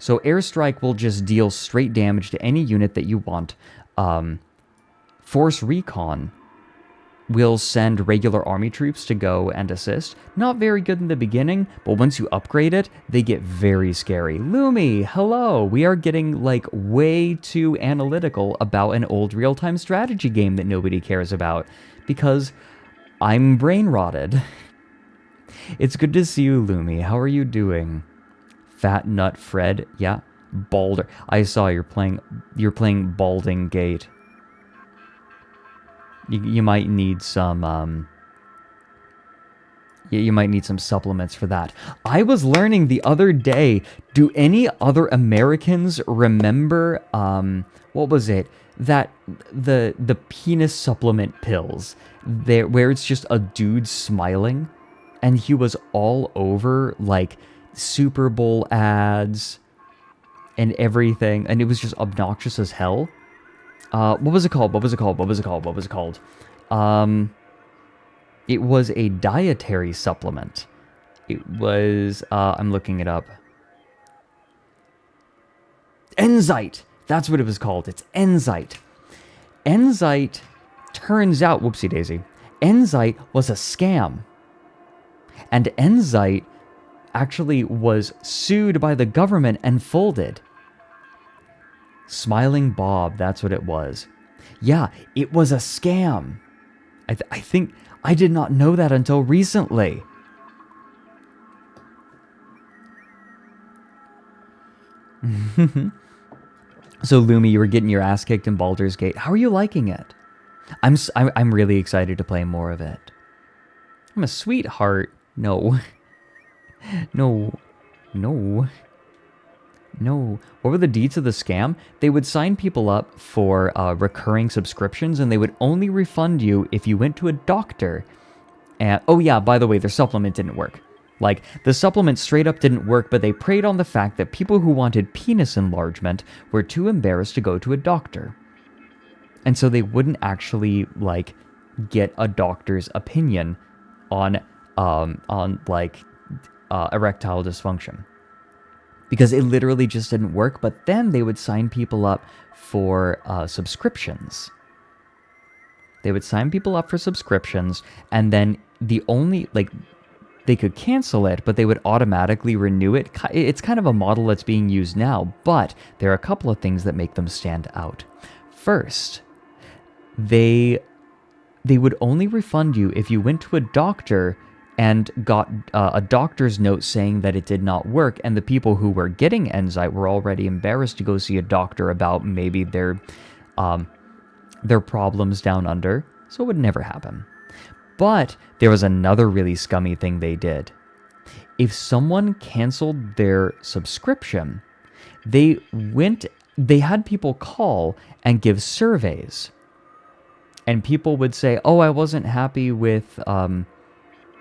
So airstrike will just deal straight damage to any unit that you want. Force Recon will send regular army troops to go and assist. Not very good in the beginning, but once you upgrade it, they get very scary. Lumi, hello! We are getting, like, way too analytical about an old real-time strategy game that nobody cares about, because I'm brain-rotted. It's good to see you, Lumi. How are you doing? Fat Nut Fred, yeah. Balder. I saw you're playing Balding Gate. You might need some you might need some supplements for that. I was learning the other day, do any other Americans remember what was it? That the penis supplement pills there where it's just a dude smiling and he was all over like Super Bowl ads and everything, and it was just obnoxious as hell. What was it called? It was a dietary supplement. It was, I'm looking it up. Enzyte! That's what it was called. It's Enzyte. Enzyte, turns out, whoopsie daisy, Enzyte was a scam. And Enzyte actually was sued by the government and folded. Smiling Bob, that's what it was. Yeah, it was a scam. I think I did not know that until recently. So Lumi, you were getting your ass kicked in Baldur's Gate. How are you liking it? I'm really excited to play more of it. I'm a sweetheart. No. No. What were the deeds of the scam? They would sign people up for recurring subscriptions, and they would only refund you if you went to a doctor. And oh yeah, by the way, their supplement didn't work. Like, the supplement straight up didn't work, but they preyed on the fact that people who wanted penis enlargement were too embarrassed to go to a doctor. And so they wouldn't actually, like, get a doctor's opinion on erectile dysfunction. Because it literally just didn't work, but then they would sign people up for subscriptions. They would sign people up for subscriptions, and then they could cancel it, but they would automatically renew it. It's kind of a model that's being used now, but there are a couple of things that make them stand out. First, they would only refund you if you went to a doctor and got a doctor's note saying that it did not work, and the people who were getting Enzyte were already embarrassed to go see a doctor about maybe their problems down under, so it would never happen. But there was another really scummy thing they did. If someone canceled their subscription, they had people call and give surveys. And people would say, "Oh, I wasn't happy with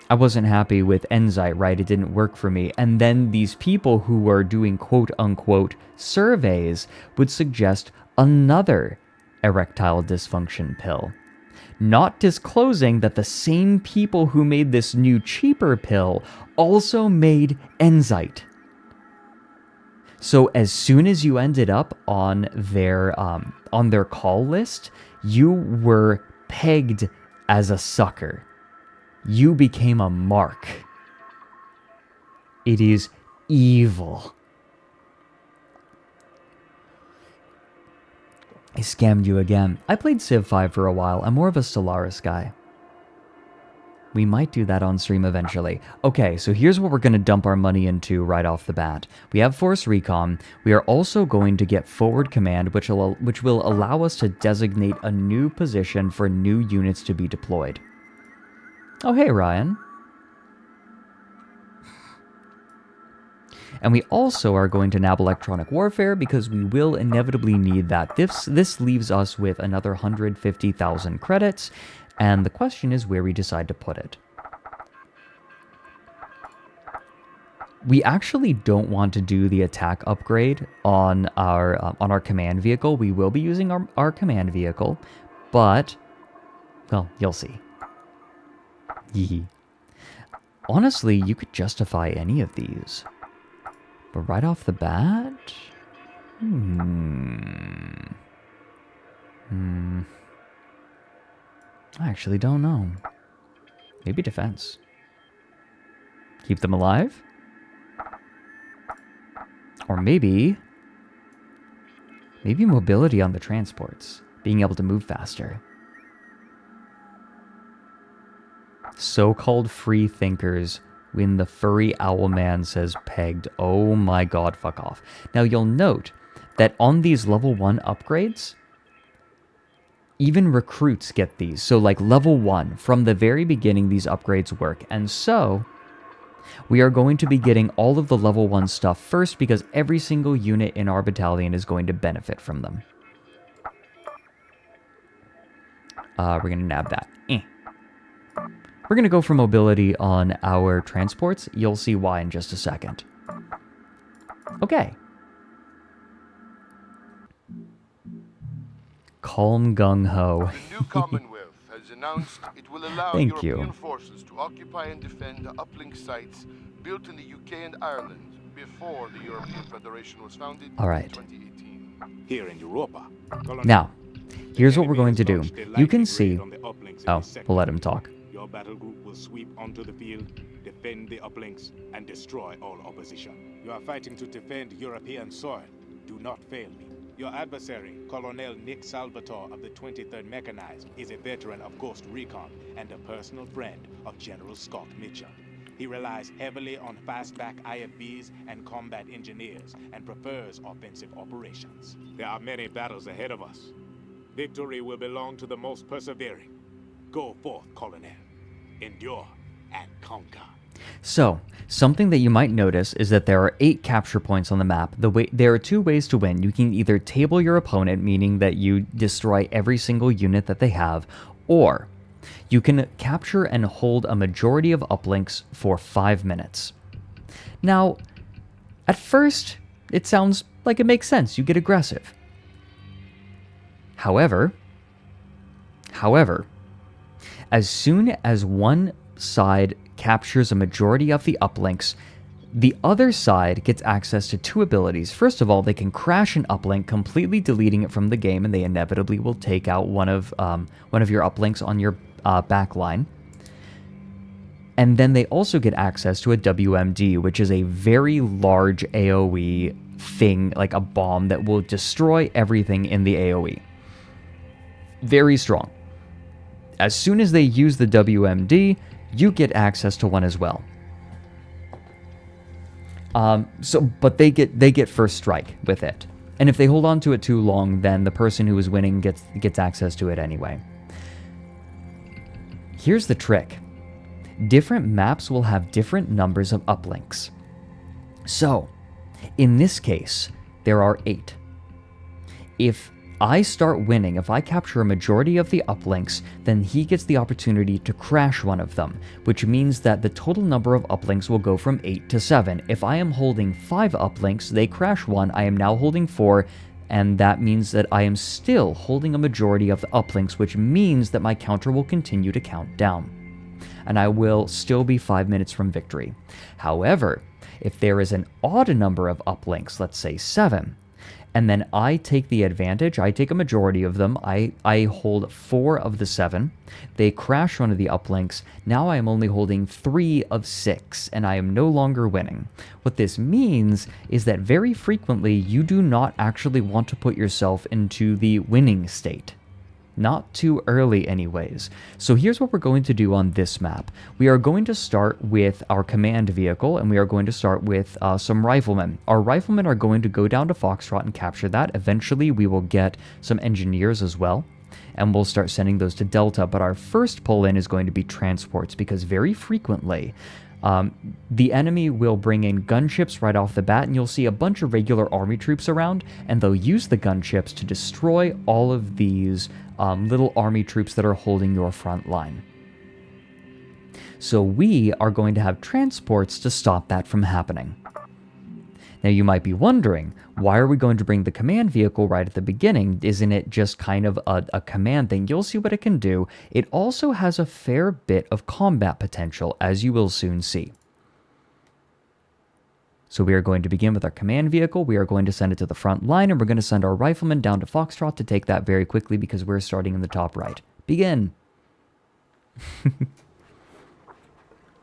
Enzyte, right? It didn't work for me." And then these people who were doing quote-unquote surveys would suggest another erectile dysfunction pill, not disclosing that the same people who made this new cheaper pill also made Enzyte. So as soon as you ended up on their call list, you were pegged as a sucker. You became a mark. It is evil. I scammed you again. I played Civ 5 for a while. I'm more of a Stellaris guy. We might do that on stream eventually. Okay, so here's what we're going to dump our money into right off the bat. We have Force Recon. We are also going to get Forward Command, which will allow us to designate a new position for new units to be deployed. Oh, hey, Ryan. And we also are going to nab Electronic Warfare because we will inevitably need that. This leaves us with another 150,000 credits, and the question is where we decide to put it. We actually don't want to do the attack upgrade on our command vehicle. We will be using our command vehicle, but, well, you'll see. Yee. Honestly, you could justify any of these. But right off the bat... I actually don't know. Maybe defense. Keep them alive? Or maybe mobility on the transports. Being able to move faster. So-called free thinkers when the furry owl man says pegged. Oh my god, fuck off. Now you'll note that on these level 1 upgrades, even recruits get these. So like level 1, from the very beginning these upgrades work. And so, we are going to be getting all of the level 1 stuff first because every single unit in our battalion is going to benefit from them. We're going to nab that. We're going to go for mobility on our transports. You'll see why in just a second. Okay. Calm gung-ho. The new Commonwealth has announced it will allow Thank European you. forces to occupy and defend the uplink sites built in the UK and Ireland before the European Federation was founded in 2018. Here in Europa. Now, here's what we're going to do. You can see... Oh, we'll let him talk. Your battle group will sweep onto the field, defend the uplinks, and destroy all opposition. You are fighting to defend European soil. Do not fail me. Your adversary, Colonel Nick Salvatore of the 23rd Mechanized, is a veteran of Ghost Recon and a personal friend of General Scott Mitchell. He relies heavily on fastback IFVs and combat engineers and prefers offensive operations. There are many battles ahead of us. Victory will belong to the most persevering. Go forth, Colonel. Endure and conquer. So, something that you might notice is that there are 8 capture points on the map. There are 2 ways to win. You can either table your opponent, meaning that you destroy every single unit that they have, or you can capture and hold a majority of uplinks for 5 minutes. Now, at first, it sounds like it makes sense. You get aggressive. However, as soon as one side captures a majority of the uplinks, the other side gets access to 2 abilities. First of all, they can crash an uplink, completely deleting it from the game, and they inevitably will take out one of your uplinks on your back line. And then they also get access to a WMD, which is a very large AoE thing, like a bomb that will destroy everything in the AoE. Very strong. As soon as they use the WMD, you get access to one as well. But they get first strike with it, and if they hold on to it too long, then the person who is winning gets access to it anyway. Here's the trick: different maps will have different numbers of uplinks. So, in this case, there are 8. If I start winning, if I capture a majority of the uplinks, then he gets the opportunity to crash one of them, which means that the total number of uplinks will go from 8 to 7. If I am holding 5 uplinks, they crash one, I am now holding 4, and that means that I am still holding a majority of the uplinks, which means that my counter will continue to count down, and I will still be 5 minutes from victory. However, if there is an odd number of uplinks, let's say 7, and then I take the advantage, I take a majority of them, I hold 4 of the 7, they crash one of the uplinks, now I am only holding 3 of 6, and I am no longer winning. What this means is that very frequently you do not actually want to put yourself into the winning state. Not too early anyways. So here's what we're going to do on this map. We are going to start with our command vehicle, and we are going to start with some riflemen. Our riflemen are going to go down to Foxtrot and capture that. Eventually we will get some engineers as well, and we'll start sending those to Delta. But our first pull-in is going to be transports, because very frequently the enemy will bring in gunships right off the bat, and you'll see a bunch of regular army troops around, and they'll use the gunships to destroy all of these little army troops that are holding your front line. So we are going to have transports to stop that from happening. Now you might be wondering, why are we going to bring the command vehicle right at the beginning? Isn't it just kind of a command thing? You'll see what it can do. It also has a fair bit of combat potential, as you will soon see. So we are going to begin with our command vehicle, we are going to send it to the front line, and we're going to send our riflemen down to Foxtrot to take that very quickly because we're starting in the top right. Begin!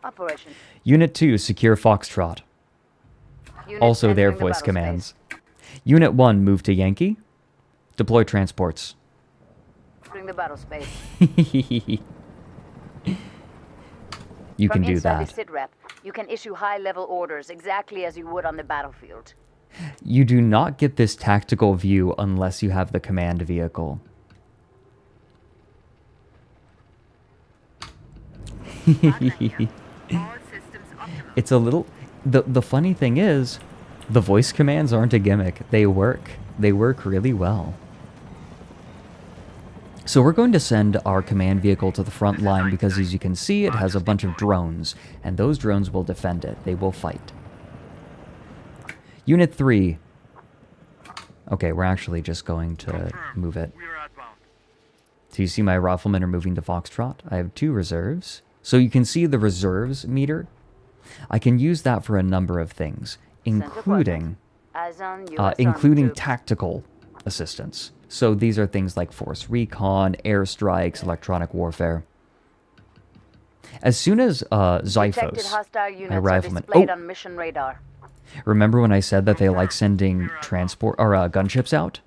Operation. Unit 2, secure Foxtrot. Unit Also their entering the voice battle commands. Unit 1, move to Yankee. Deploy transports. space. Bring the battle space. You From can do inside that. the sit rep, you can issue high-level orders exactly as you would on the battlefield. You do not get this tactical view unless you have the command vehicle. It's a little... The funny thing is, the voice commands aren't a gimmick. They work. They work really well. So we're going to send our command vehicle to the front line because, as you can see, it has a bunch of drones, and those drones will defend it. They will fight. Unit 3. Okay, we're actually just going to move it. So you see my riflemen are moving to Foxtrot. I have 2 reserves. So you can see the reserves meter. I can use that for a number of things, including tactical assistance. So these are things like force recon, airstrikes, electronic warfare. As soon as Xiphos, my rifleman... On mission radar. Remember when I said that they like sending transport or gunships out?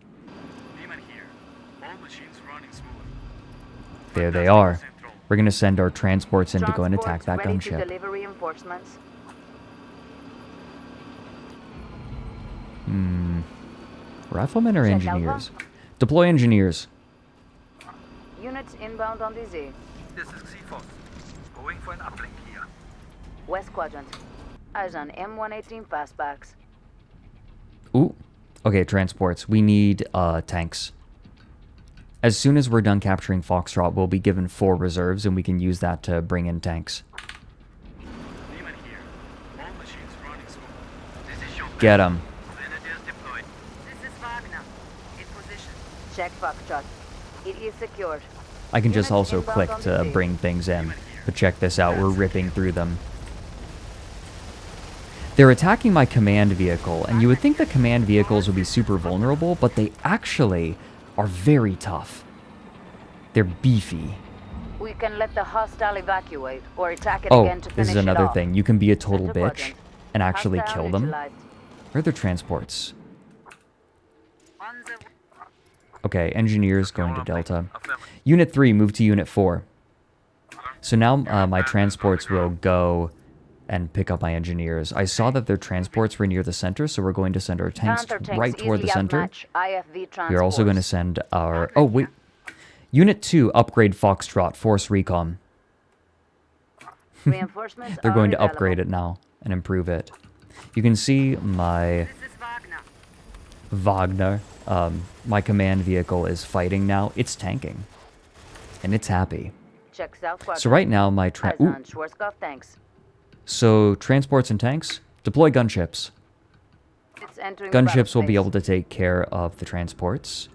There they are. We're going to send our transports in to go and attack that Ready to gunship. deliver reinforcements. Riflemen or Check engineers? Deploy engineers. Units inbound on the Z. This is Xiphos. Going for an uplink here. West Quadrant. Eyes on M118 fastbacks. Ooh. Okay, transports. We need tanks. As soon as we're done capturing Foxtrot, we'll be given 4 reserves, and we can use that to bring in tanks. Demon here. All machines running smooth. This is your Get them. Grenadiers deployed. This is Wagner. In position. Check Foxtrot. It is secured. I can just Units also inbound click on to the Z. bring things in. But check this out, we're ripping through them. They're attacking my command vehicle, and you would think the command vehicles would be super vulnerable, but they actually are very tough. They're beefy. We can let the hostile evacuate or attack it Oh, again to finish this is it another off. thing. You can be a total Center bitch quadrant. and actually Hostile kill them. neutralized. Where are their transports? On the Okay, engineers going to Delta. Unit 3, move to Unit 4. So now my transports will go and pick up my engineers. I saw that their transports were near the center, so we're going to send our tanks counter-tanks right toward the easily center. outmatch IFV We are also going to transports. send our... Oh, wait. Unit 2, upgrade Foxtrot, Force Recon. Reinforcements They're are going to available. upgrade it now and improve it. You can see my This is Wagner, Wagner. my command vehicle is fighting now. It's tanking. And it's happy. Check south quadrant. So right now my... Eyes Ooh, on Schwarzkopf tanks. so transports and tanks, deploy gunships. It's entering the Gunships will be battle able to take care of the transports.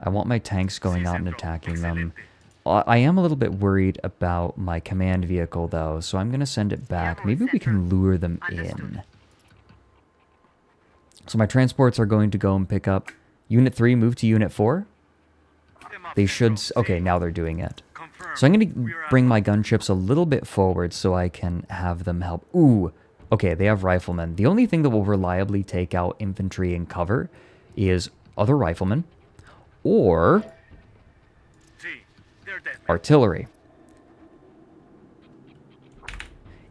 I want my tanks going out and attacking them. I am a little bit worried about my command vehicle, though, so I'm going to send it back. Maybe we can lure them in. So my transports are going to go and pick up Unit 3, move to Unit 4. They should... Okay, now they're doing it. So I'm going to bring my gunships a little bit forward so I can have them help. Ooh, okay, they have riflemen. The only thing that will reliably take out infantry and cover is other riflemen or artillery.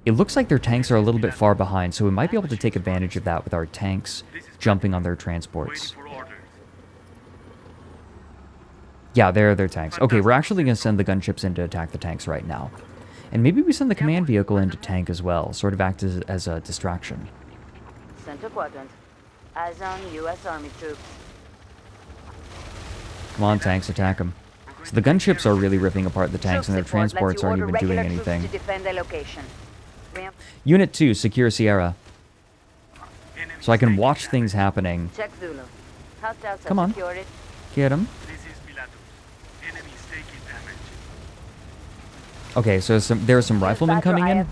It looks like their tanks are a little bit far behind, so we might be able to take advantage of that with our tanks jumping on their transports. Yeah, there are their tanks. Okay, we're actually going to send the gunships in to attack the tanks right now. And maybe we send the command vehicle in to tank as well, sort of act as a distraction. Center quadrant. Eyes on U.S. Army troops. Come on, tanks, attack them. So the gunships are really ripping apart the tanks, and their transports aren't even doing anything. To defend their location. Unit 2, secure Sierra. So I can watch things happening. Check Zulu. Hostiles Come on. secured it. Get them. Okay, so there are some riflemen coming in.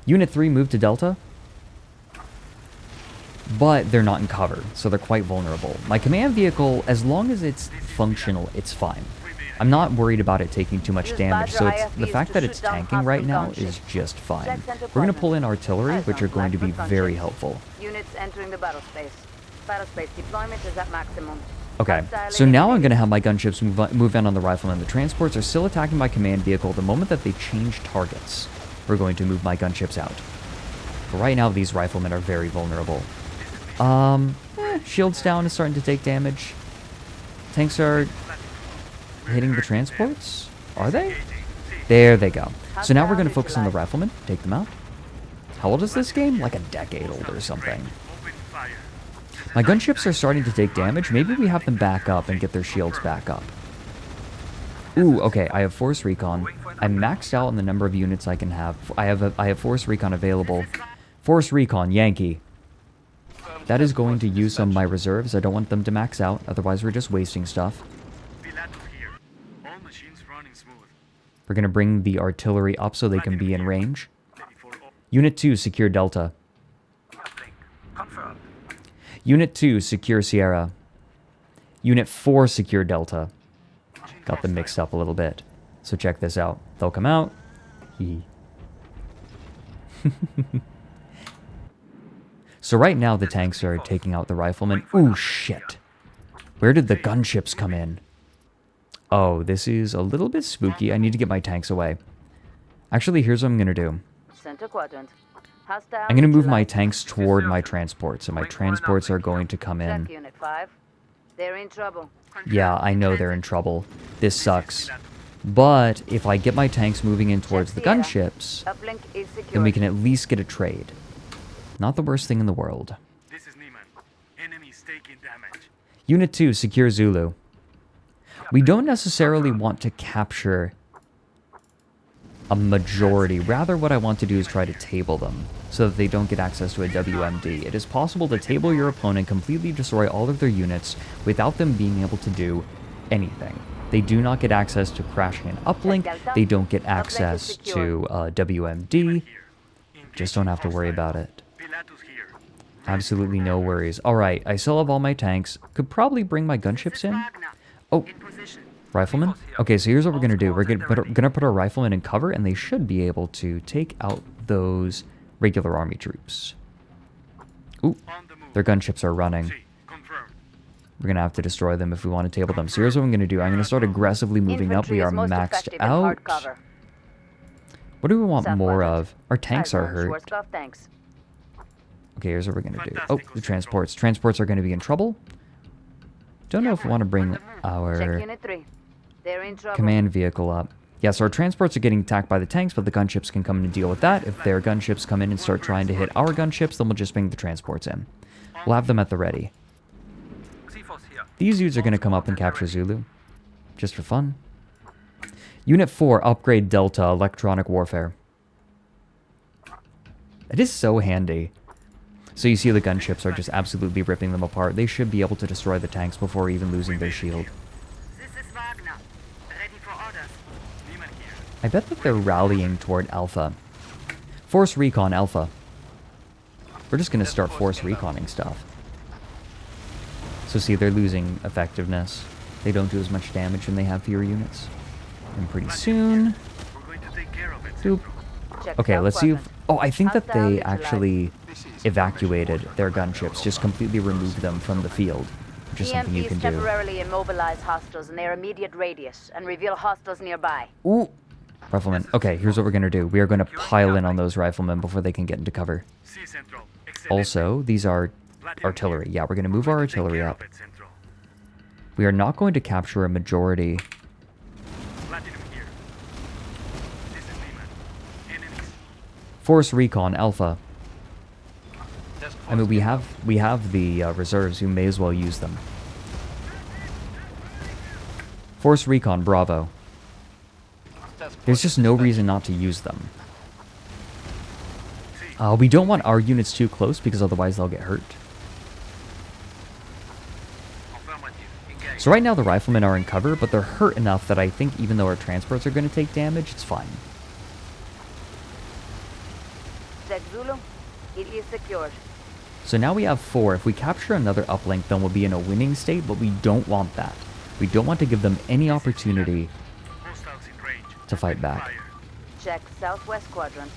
Unit 3 moved to Delta. But they're not in cover, so they're quite vulnerable. My command vehicle, as long as it's functional, it's fine. I'm not worried about it taking too much damage, so the fact that it's tanking right now is just fine. We're going to pull in artillery, which are going to be very helpful. Units entering the battle space. Battle space deployment is at maximum. Okay, so now I'm going to have my gunships move in on the riflemen. The transports are still attacking my command vehicle. The moment that they change targets, we're going to move my gunships out. But right now, these riflemen are very vulnerable. Shields down is starting to take damage. Tanks are hitting the transports? Are they? There they go. So now we're going to focus on the riflemen, take them out. How old is this game? Like a decade old or something. My gunships are starting to take damage. Maybe we have them back up and get their shields back up. Ooh, okay, I have Force Recon. I'm maxed out on the number of units I can have. I have Force Recon available. Force Recon, Yankee. That is going to use some of my reserves. I don't want them to max out, otherwise we're just wasting stuff. We're going to bring the artillery up so they can be in range. Unit 2, secure Delta. Unit 2, secure Sierra. Unit 4, secure Delta. Got them mixed up a little bit. So check this out. They'll come out. So right now the tanks are taking out the riflemen. Ooh, shit. Where did the gunships come in? Oh, this is a little bit spooky. I need to get my tanks away. Actually, here's what I'm going to do. Center quadrant. I'm going to move my tanks toward my transports, so my transports are going to come in. Check Unit 5. They're in trouble. Yeah, I know they're in trouble. This sucks. But if I get my tanks moving in towards the gunships, then we can at least get a trade. Not the worst thing in the world. Unit 2, secure Zulu. We don't necessarily want to capture a majority. Rather, what I want to do is try to table them so that they don't get access to a WMD. It is possible to table your opponent, completely destroy all of their units without them being able to do anything. They do not get access to crashing an uplink. They don't get access to WMD. Just don't have to worry about it. Absolutely no worries. Alright, I still have all my tanks. Could probably bring my gunships in. Oh, riflemen? Okay, so here's what we're going to do. We're going to put our riflemen in cover, and they should be able to take out those regular army troops. Ooh, their gunships are running. We're going to have to destroy them if we want to table them. So here's what I'm going to do. I'm going to start aggressively moving up. We are maxed out. What do we want more of? Our tanks are hurt. Okay, here's what we're going to do. Oh, the transports. Transports are going to be in trouble. Don't know if we want to bring our command vehicle up. Yeah, so our transports are getting attacked by the tanks, but the gunships can come in and deal with that. If their gunships come in and start trying to hit our gunships, then we'll just bring the transports in. We'll have them at the ready. These dudes are going to come up and capture Zulu. Just for fun. Unit 4, upgrade Delta, electronic warfare. It is so handy. So you see the gunships are just absolutely ripping them apart. They should be able to destroy the tanks before even losing their shield. I bet that they're rallying toward Alpha. Force Recon Alpha. We're just going to start Force Reconning stuff. So see, they're losing effectiveness. They don't do as much damage and they have fewer units. And pretty soon... We're going to take care of it, Boop. Check Okay, south let's see if... quadrant. Oh, I think that Hostile they neutralized. actually evacuated their gunships. Just completely removed them from the field. Which is something you can EMPs do. temporarily immobilize hostiles in their immediate radius and reveal hostiles nearby. Ooh! Riflemen. Okay, here's what we're going to do. We are going to pile in on those riflemen before they can get into cover. See, Central. Excellent. Also, these are artillery. Yeah, we're going to move our artillery up. We are not going to capture a majority. Platinum here. This is Lehman. Enemies. Force recon alpha. Task I mean, force we have the reserves. We may as well use them. Force recon bravo. task There's force just no reason not to use them. We don't want our units too close because otherwise they'll get hurt. affirmative. Engage. So right now the riflemen are in cover, but they're hurt enough that I think even though our transports are going to take damage, it's fine. Check Zulu. It is secured. So now we have 4. If we capture another uplink, then we'll be in a winning state, but we don't want that. We don't want to give them any opportunity Hostiles in range. to fight back. Fire. Check southwest quadrant.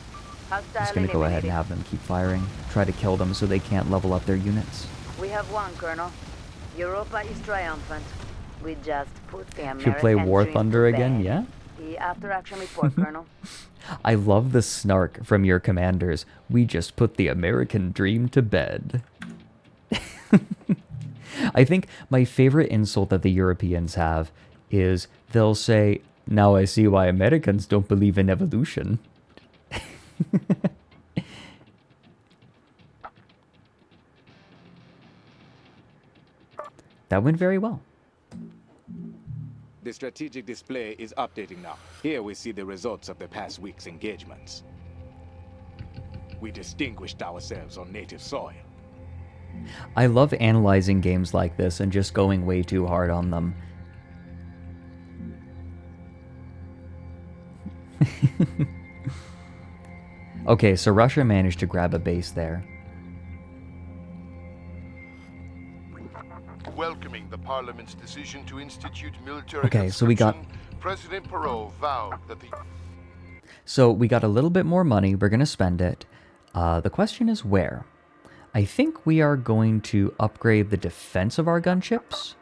Hostile Just going to go ahead and eliminated. have them keep firing. Try to kill them so they can't level up their units. We have one, Colonel. Europa is triumphant. We just put the American Should play War dream Thunder to again, bed. yeah? The after-action report, Colonel. I love the snark from your commanders. We just put the American dream to bed. I think my favorite insult that the Europeans have is they'll say, "Now I see why Americans don't believe in evolution." That went very well. The strategic display is updating now. Here we see the results of the past week's engagements. We distinguished ourselves on native soil. I love analyzing games like this and just going way too hard on them. Okay, so Russia managed to grab a base there. Welcoming the Parliament's decision to institute military Okay, so we got- conscription, President Perot vowed that the So we got a little bit more money. We're going to spend it. The question is where? I think we are going to upgrade the defense of our gunships.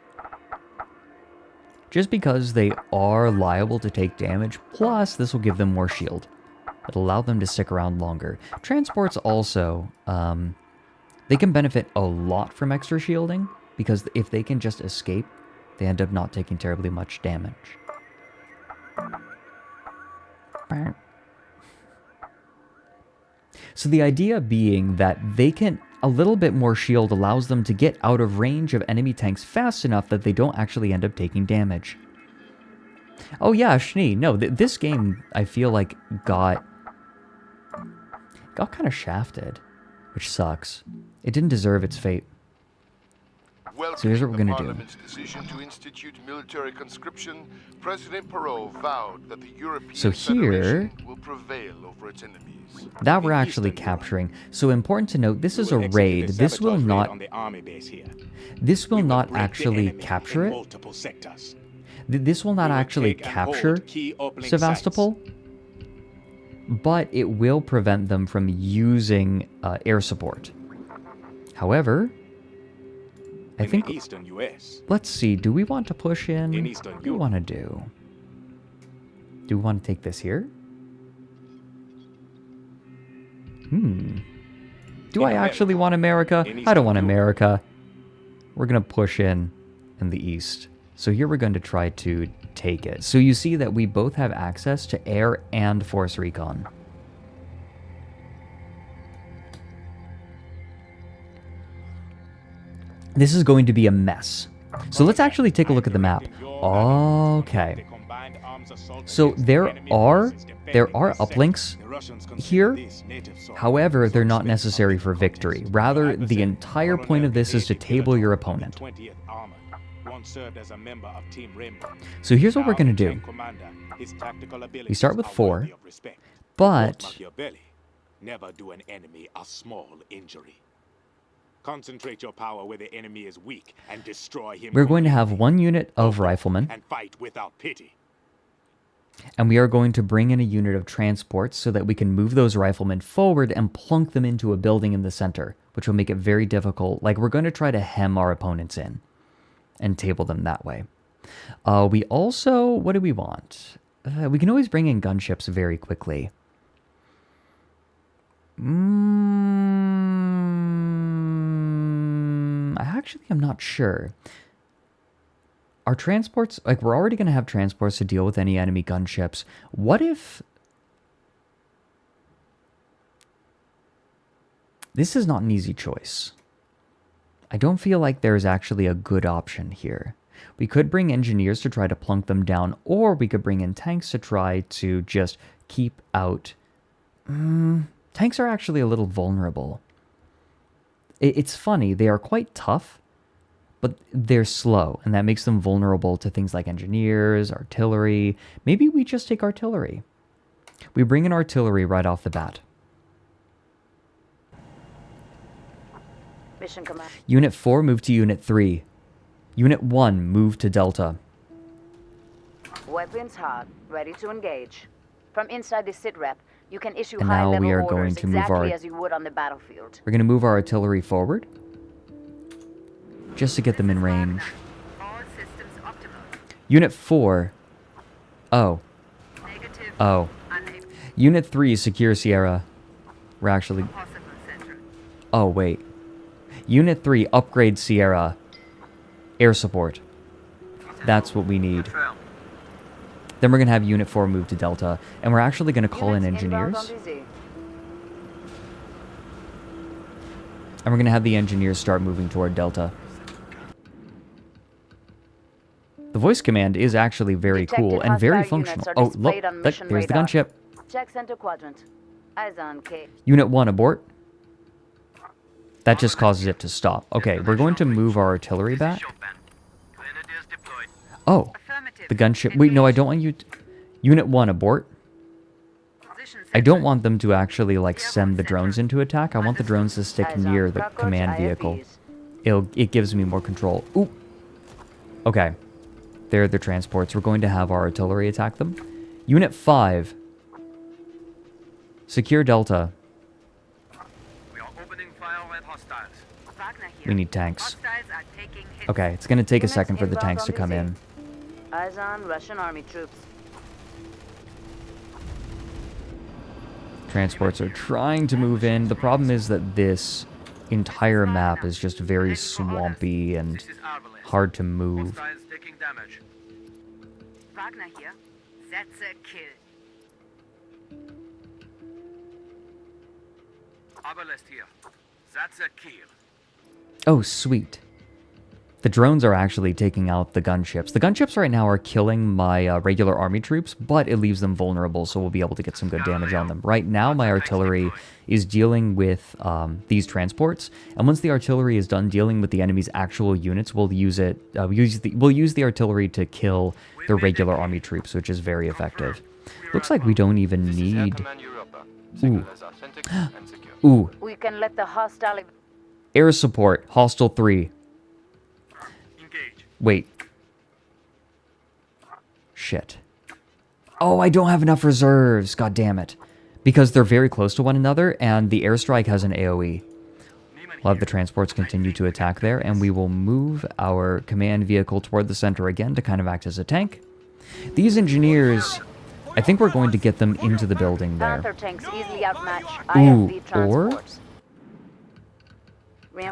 Just because they are liable to take damage. Plus, this will give them more shield. It'll allow them to stick around longer. Transports also, they can benefit a lot from extra shielding. Because if they can just escape, they end up not taking terribly much damage. So the idea being that they can, a little bit more shield allows them to get out of range of enemy tanks fast enough that they don't actually end up taking damage. Oh yeah, Schnee, no, this game I feel like got kind of shafted, which sucks. It didn't deserve its fate. So here's what we're gonna do. Parliament's decision to institute military conscription, President Perot vowed that the European So here- Federation will prevail over its enemies. That we're actually capturing. So important to note, this is a raid. This will not on the army base here. this will We not break the actually enemy capture in it. multiple sectors. This will not We will actually take and hold capture key uplink Sevastopol, but it will prevent them from using air support. However, I in think, the eastern U.S. let's see, do we want to push in? In Eastern What do we want to do? Do we want to take this here? Do I actually want America? I don't want America. We're going to push in the east. So here we're going to try to take it. So you see that we both have access to air and force recon. This is going to be a mess. So let's actually take a look at the map. Okay. So there are uplinks here. However, they're not necessary for victory. Rather, the entire point of this is to table your opponent. So here's what we're going to do. We start with 4, but Never do an enemy a small injury. Concentrate your power where the enemy is weak and destroy him. We're going to have completely. one unit of Go forth riflemen, and fight without pity. and we are going to bring in a unit of transports so that we can move those riflemen forward and plunk them into a building in the center, which will make it very difficult. Like, we're going to try to hem our opponents in and table them that way. We also, what do we want? We can always bring in gunships very quickly. Actually, I'm not sure. Our transports, like, we're already going to have transports to deal with any enemy gunships. What if... This is not an easy choice. I don't feel like there's actually a good option here. We could bring engineers to try to plunk them down, or we could bring in tanks to try to just keep out... tanks are actually a little vulnerable. It's funny, they are quite tough, but they're slow, and that makes them vulnerable to things like engineers, artillery. Maybe we just take artillery. We bring in artillery right off the bat. Mission command. Unit 4, move to Unit 3. Unit 1, move to Delta. Weapons hot, ready to engage. From inside the sit rep, you can issue And now high-level we are orders going to move exactly our... as you would on the battlefield. We're going to move our artillery forward, just to get them in range. All systems optimal. Unit 4. Oh. Negative. Oh. Unable. Unit 3, secure Sierra. We're actually... Possible center. Oh, wait. Unit 3, upgrade Sierra. Air support. That's what we need. Then we're going to have Unit 4 move to Delta. And we're actually going to call in Units inbound engineers. on DZ. And we're going to have the engineers start moving toward Delta. The voice command is actually very Detected cool and very hostile units functional. are Oh, look. displayed on mission There's the radar. gunship. Check center quadrant. Eyes on K. Unit 1, abort. That just causes it to stop. Okay, we're going to move our artillery back. Oh, the gunship. Wait, no, I don't want you to... Unit 1, abort. I don't want them to actually, like, send the drones into attack. I want the drones to stick Eyes on near the cockroach command vehicle. IFVs. It gives me more control. Ooh. Okay. They're the transports. We're going to have our artillery attack them. Unit 5. Secure Delta. We are opening fire with hostiles. Wagner here. We need tanks. Hostiles are taking hits. Okay, it's going to take a Units second for the inbound tanks to on come DZ. in. Eyes on Russian army troops. Transports are trying to move in. The problem is that this entire map is just very swampy and This is Arbalest. hard to move. Hostiles taking damage. Wagner here. That's a kill. Arbalest here. That's a kill. Oh, sweet. The drones are actually taking out the gunships. The gunships right now are killing my regular army troops, but it leaves them vulnerable, so we'll be able to get some good damage on them. Right now, my artillery is dealing with these transports, and once the artillery is done dealing with the enemy's actual units, we'll use it. We'll use the artillery to kill the regular army troops, which is very effective. Looks like we don't even need. Ooh. Ooh. We can let the hostile... Air support. Hostile 3. Engage. Wait. Shit. Oh, I don't have enough reserves. God damn it. Because they're very close to one another, and the airstrike has an AoE. We'll have the transports continue to attack there, and we will move our command vehicle toward the center again to kind of act as a tank. These engineers, I think we're going to get them into the building Panther there. tanks easily outmatch Ooh, IFV or- transports.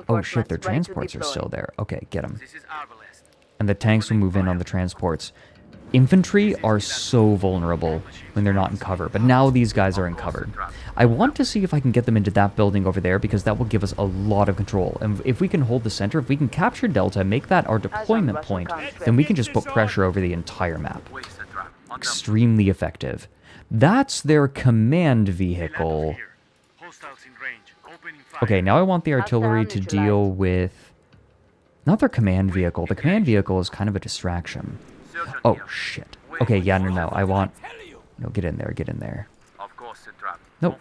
Oh shit, their Reinforcements ready to transports are deploy. still there. Okay, get them. This is Arbalest. And the tanks will move in on the transports. Infantry are so vulnerable when they're not in cover, but now these guys are in cover. I want to see if I can get them into that building over there, because that will give us a lot of control. And if we can hold the center, if we can capture Delta, make that our deployment point, then we can just put pressure over the entire map. Waste the trap. On them. Extremely effective. That's their command vehicle. Here. Hostiles in range. Opening fire. Okay, now I want the artillery to neutralized. deal with... Not their command vehicle. The command vehicle is kind of a distraction. Surgeon Oh, here. shit. Okay, yeah, no, I want... No, get in there, get in there. Of course, the trap. No,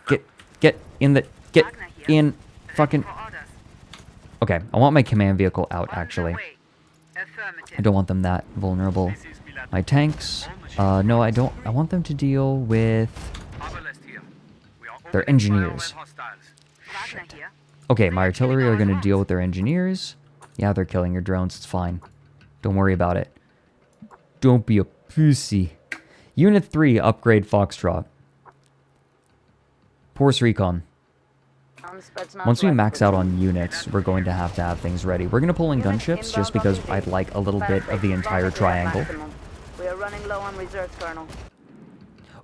get in the... Get Wagner here. in fucking... For orders. Okay, I want my command vehicle out, On the actually. way. Affirmative. I don't want them that vulnerable. This is Pilatus. My tanks, no, I don't. I want them to deal with Avalest here. We are their opening fire on engineers. hostiles. Wagner here. Okay, my artillery are going to deal with their engineers. Yeah, they're killing your drones. It's fine. Don't worry about it. Don't be a pussy. Unit 3, upgrade Foxtrot. Force Recon. Once we max out on units, we're going to have things ready. We're going to pull in gunships just because I'd like a little bit of the entire triangle. We are running low on reserves, Colonel.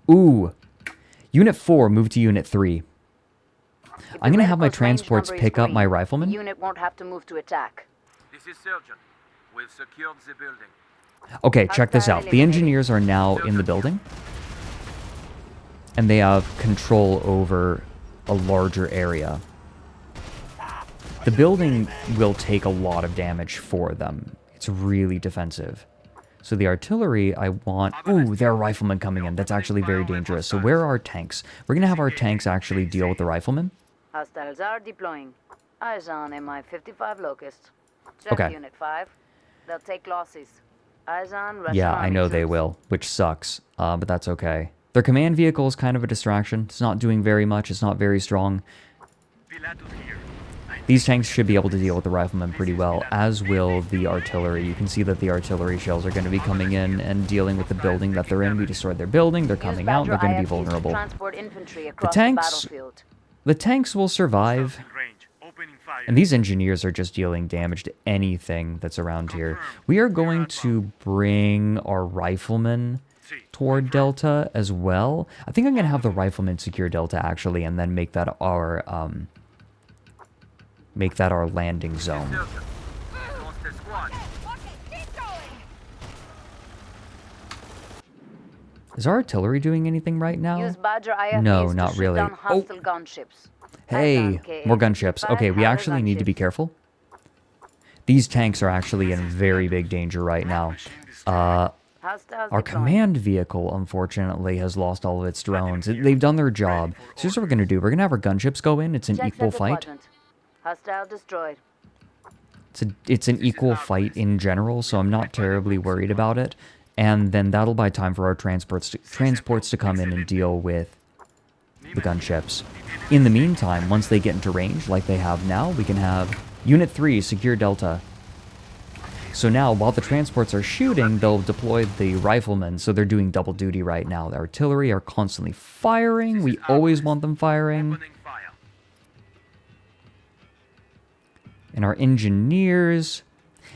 Ooh. Unit 4, move to Unit 3. I'm going to have my transports pick up my riflemen. The unit won't have to move to attack. This is Surgeon. We've secured the building. Okay, check this out. The engineers are now in the building. And they have control over a larger area. The building will take a lot of damage for them. It's really defensive. So the artillery, I want... Ooh, there are riflemen coming in. That's actually very dangerous. So where are our tanks? We're going to have our tanks actually deal with the riflemen. Hostiles are deploying. Eyes on Mi-55 Locust. Check Okay. Unit 5. They'll take losses. Eyes on Russian Yeah, I Army know they troops. will, which sucks. But that's okay. Their command vehicle is kind of a distraction. It's not doing very much. It's not very strong. Pilatus here. These tanks should be able to deal with the riflemen pretty well, as will the artillery. You can see that the artillery shells are going to be coming in and dealing with the building that they're in. We destroyed their building. They're coming out. They're going to be vulnerable. Transport infantry across tanks- the battlefield. The tanks will survive. In range. Opening fire. And these engineers are just dealing damage to anything that's around here. We are going to bring our riflemen toward Delta as well. I think I'm going to have the riflemen secure Delta, actually, and then make that our landing zone. Surgeon. Lost the squad. Is our artillery doing anything right now? Use Badger IFVs No, to not shoot really. down Oh. hostile gunships. Hey, Eyes on more gunships. Okay, we Harder actually need to be gunships. careful. These tanks are actually in very big danger right now. Hostiles Our deploying. command vehicle, unfortunately, has lost all of its drones. They've done their job. So here's what we're going to do. We're going to have our gunships go in. It's an Check equal center fight. quadrant. Hostile destroyed. It's an equal fight in general, so I'm not terribly worried about it. And then that'll buy time for our transports to come in and deal with the gunships. In the meantime, once they get into range, like they have now, we can have Unit 3 secure Delta. So now, while the transports are shooting, they'll deploy the riflemen, so they're doing double duty right now. The artillery are constantly firing. We always want them firing. Opening fire. And our engineers...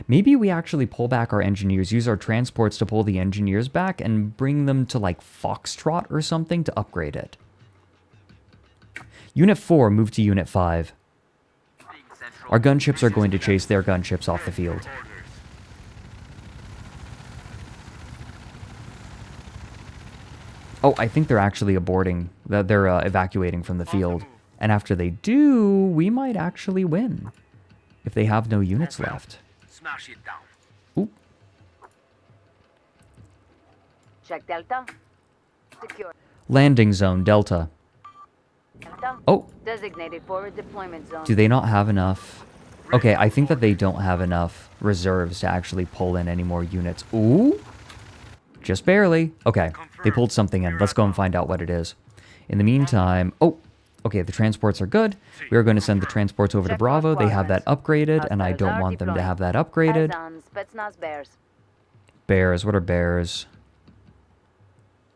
Maybe we actually pull back our engineers, use our transports to pull the engineers back, and bring them to, like, Foxtrot or something to upgrade it. Unit 4, move to Unit 5. Our gunships are going to chase their gunships off the field. Oh, I think they're actually aborting. They're evacuating from the field. And after they do, we might actually win. If they have no units left. Smash it down. Oop. Check Delta. Secure. Landing zone, Delta. Delta. Oh, Designated forward deployment zone. do they not have enough? Okay, I think that they don't have enough reserves to actually pull in any more units. Ooh. Just barely. Okay, they pulled something in. Let's go and find out what it is. In the meantime... Oh, okay, the transports are good. We are going to send the transports over to Check Bravo. mark They have that upgraded, and I Hostiles don't are want them to deploying. have that upgraded. Eyes on Spetsnaz Bears. Bears. What are bears?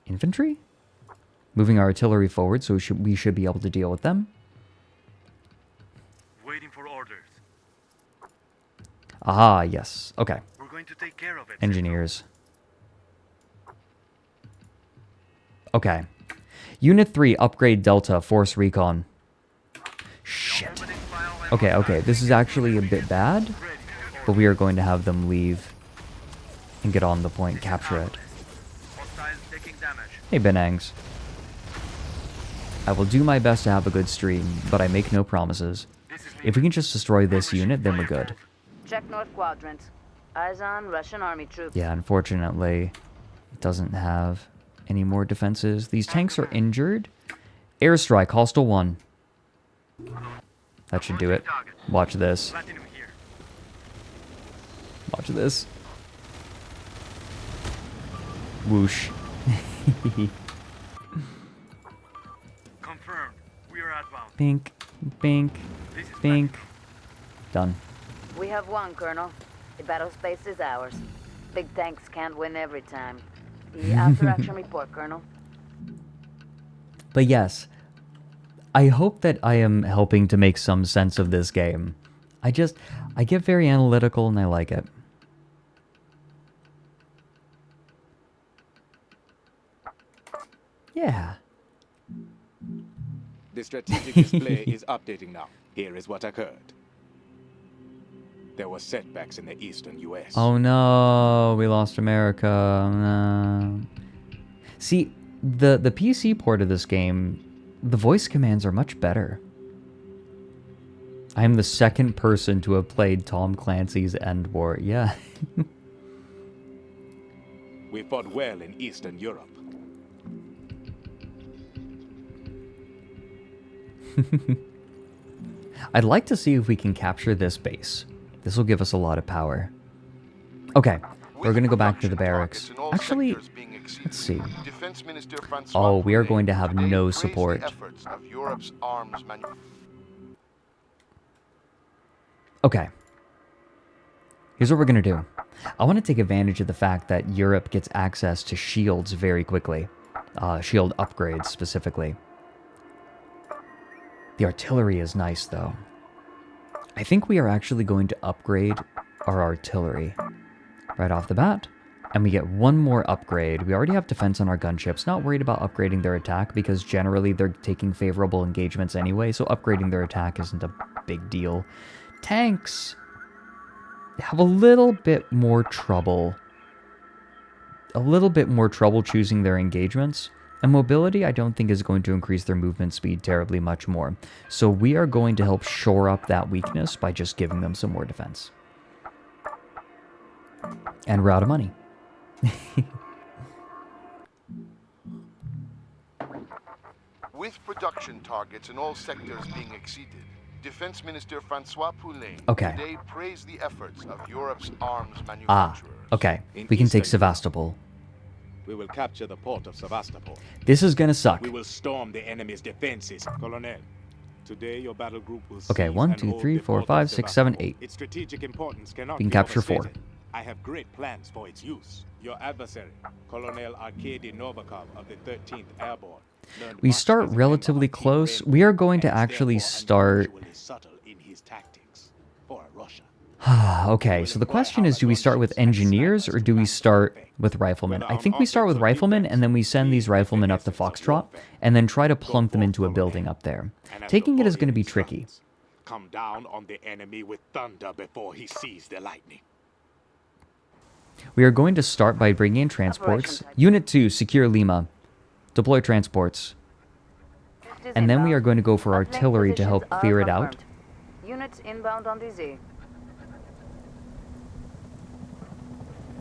Infantry? Moving our artillery forward, so we should be able to deal with them. Waiting for orders. Aha, yes. Okay. We're going to take care of it. Engineers. Okay. Unit 3, upgrade Delta, Force Recon. Shit. Opening fire on Okay, okay, this is actually a bit bad, but we are going to have them leave and get on the point, capture it. hostiles taking damage. Hey, Benangs. I will do my best to have a good stream, but I make no promises. If we can just destroy this unit, then we're good. Check North Quadrant. Eyes on Russian Army troops. Yeah, unfortunately, it doesn't have any more defenses. These tanks are injured. Airstrike, Hostile 1. That should do it. Watch this. Platinum here. Watch this. Whoosh. Confirmed. We are outbound. Bink, bink, This is bink. Done. We have won, Colonel. The battle space is ours. Big tanks can't win every time. The after-action report, Colonel. But yes, I hope that I am helping to make some sense of this game. I get very analytical and I like it. Yeah. The strategic display is updating now. Here is what occurred. There were setbacks in the eastern U.S. Oh no, we lost America. No. See, the PC port of this game, the voice commands are much better. I am the second person to have played Tom Clancy's End War. Yeah. We fought well in Eastern Europe. I'd like to see if we can capture this base. This will give us a lot of power. Okay, we're going to go back to the barracks. Actually, let's see. Oh, we are going to have no support. Okay. Here's what we're going to do. I want to take advantage of the fact that Europe gets access to shields very quickly. Shield upgrades, specifically. The artillery is nice, though. I think we are actually going to upgrade our artillery right off the bat. And we get one more upgrade. We already have defense on our gunships. Not worried about upgrading their attack because generally they're taking favorable engagements anyway. So upgrading their attack isn't a big deal. Tanks have a little bit more trouble. Choosing their engagements. And mobility, I don't think, is going to increase their movement speed terribly much more. So we are going to help shore up that weakness by just giving them some more defense. And we're out of money. With production targets in all sectors being exceeded, Defense Minister Francois Poulain today praised the efforts of Europe's arms manufacturers. Okay. We can take Sevastopol. We will capture the port of Sevastopol. This is gonna suck. We will storm the enemy's defenses, Colonel. Today, your battle group will Okay, 1, 2, 3, 4, 5, 6, 7, 8. Its strategic importance cannot We can be capture 4. overstated. I have great plans for its use. Your adversary, Colonel Arkady Novikov of the 13th Airborne. We start relatively close. We are going to actually start... Okay, so the question is, do we start with engineers or do we start with riflemen? I think we start with riflemen and then we send these riflemen up to Foxtrot and then try to plunk them into a building up there. Taking it is going to be tricky. Come down on the enemy with thunder before he sees the lightning. We are going to start by bringing in transports. Unit 2, secure Lima. Deploy transports. And then we are going to go for artillery to help clear it out. Units inbound on DZ.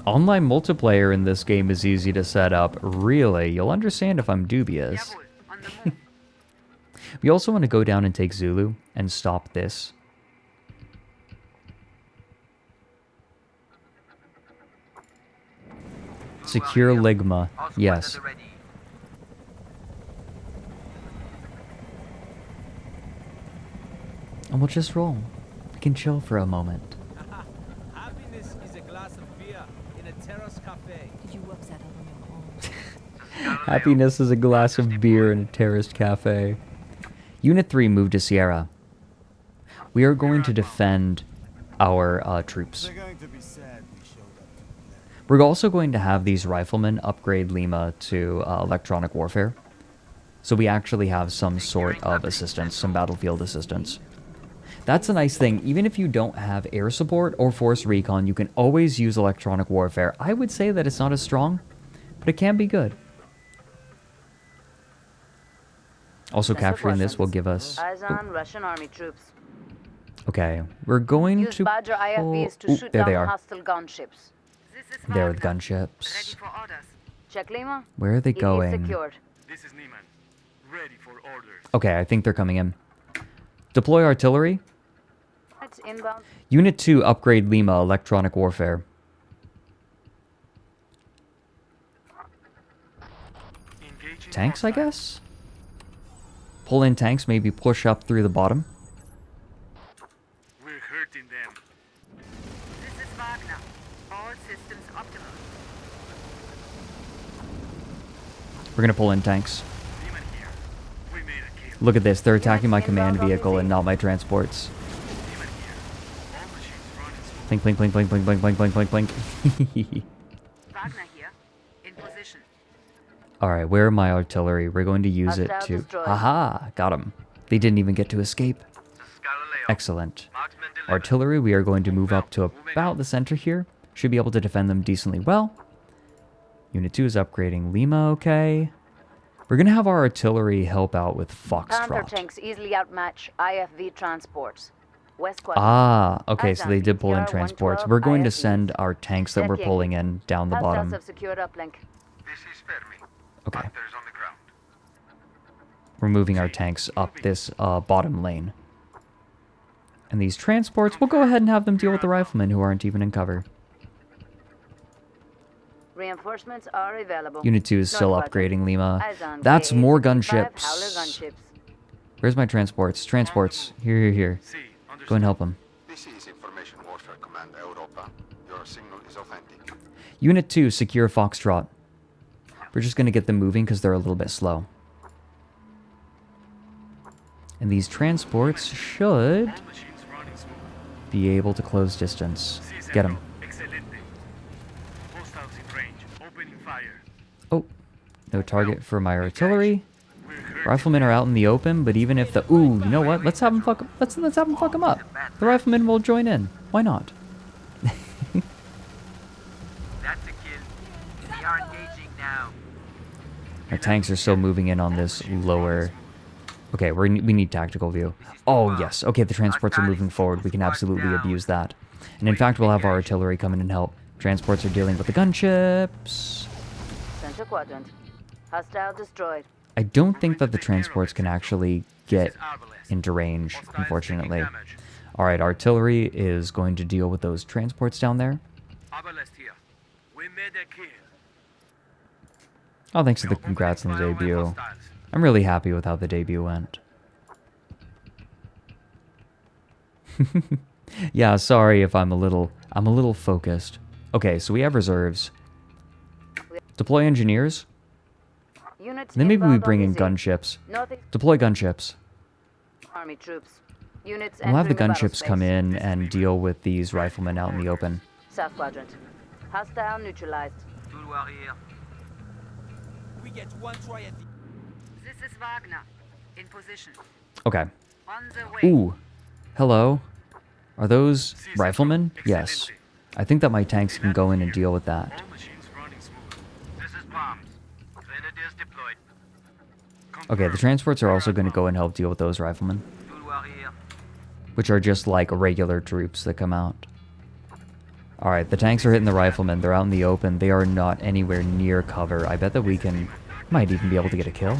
Online multiplayer in this game is easy to set up. Really, you'll understand if I'm dubious. We also want to go down and take Zulu and stop this. Secure Ligma. Yes. And we'll just roll. We can chill for a moment. Happiness is a glass of beer in a terrace cafe. Did you whip that up on your own? Happiness is a glass of beer in a terraced cafe. Unit 3, move to Sierra. We are going to defend our troops. We're also going to have these riflemen upgrade Lima to electronic warfare. So we actually have some sort of assistance, some battlefield assistance. That's a nice thing. Even if you don't have air support or force recon, you can always use electronic warfare. I would say that it's not as strong, but it can be good. Also, capturing this will give us... Eyes on Russian army troops. Okay, we're going Use to... Badger IFVs to shoot there down they are. hostile gunships. There are the gunships. Check Lima. Where are they It is going? secured. This is Neiman. Ready for orders. Okay, I think they're coming in. Deploy artillery. Units inbound. Unit 2, upgrade Lima, electronic warfare. Engaging Tanks, I hostile. guess? Pull in tanks, maybe push up through the bottom. We're hurting them. This is Wagner. All systems optimal. We're gonna pull in tanks. Demon here. We made a kill. Look at this, they're attacking my Units command inbound on vehicle and easy. not my transports. Demon here. All machines running smooth. Blink, blink, blink, blink, blink, blink, blink, blink, blink, blink. Wagner here. In position. Alright, where are my artillery? We're going to use it Hostile to... destroyed. Haha, got him. They didn't even get to escape. This is Galileo. Excellent. Marksman delivered. Artillery, we are going to move up to about the center here. Should be able to defend them decently well. Unit 2 is upgrading Lima, okay. We're going to have our artillery help out with Panther Foxtrot. tanks easily outmatch IFV transports. West Quadrant. Ah, okay, so Eyes they on did pull in BTR transports. 112 We're going to IFVs. send our tanks that we're Checking. pulling in down the Hostiles bottom. have secured uplink. This is Fermi. Okay. Panthers on the ground. We're moving our tanks up this bottom lane. And these transports, we'll go ahead and have them deal with the riflemen who aren't even in cover. Reinforcements are available. Unit 2 is still North Quadrant. upgrading Lima. Eyes on That's KA-65 more Howler gunships. gunships. Where's my transports? Transports. Here, here, here. See, understood. Go and help them. This is Information Warfare Command Europa. Your signal is authentic. Unit 2, secure Foxtrot. We're just going to get them moving because they're a little bit slow. And these transports should All machines running smooth. be able to close distance. Sí, Get them. Centro. Excelente. Hostiles in range. Opening fire. Oh, no target for my artillery. We're hurting. Riflemen are out in the open, but even if the ooh, you know what? Let's have them fuck. Let's have them fuck them up. The riflemen will join in. Why not? That's a kill. We are engaging now. Our tanks are still moving in on this lower. Okay, we need tactical view. Oh yes. Okay, the transports are moving forward. We can absolutely abuse that. And in fact, we'll have our artillery come in and help. Transports are dealing with the gunships. Center Quadrant. Hostile destroyed. I don't think that the transports can actually get into range, unfortunately. Alright, artillery is going to deal with those transports down there. Abalest here. We made a kill. Oh, thanks for the congrats on the debut. I'm really happy with how the debut went. Yeah, sorry if I'm a little focused. Okay, so we have reserves. Deploy engineers. Units Then maybe we inbound bring on in easy. gunships. Northeast Deploy gunships. Army troops. Units We'll have the entering battle gunships come space. in and deal with these riflemen out in the open. South Quadrant. Hostile neutralized. Tout warrior. We get one try at the This is Wagner. In position. Okay. On the way. Ooh. Hello. Are those riflemen? Yes. I think that my tanks can go in and deal with that. All machines running smooth. This is bombs. Grenadiers deployed. Okay, the transports are also going to go and help deal with those riflemen, Tout warrior. which are just like regular troops that come out. Alright, the tanks are hitting the riflemen. They're out in the open. They are not anywhere near cover. I bet that we might even be able to get a kill.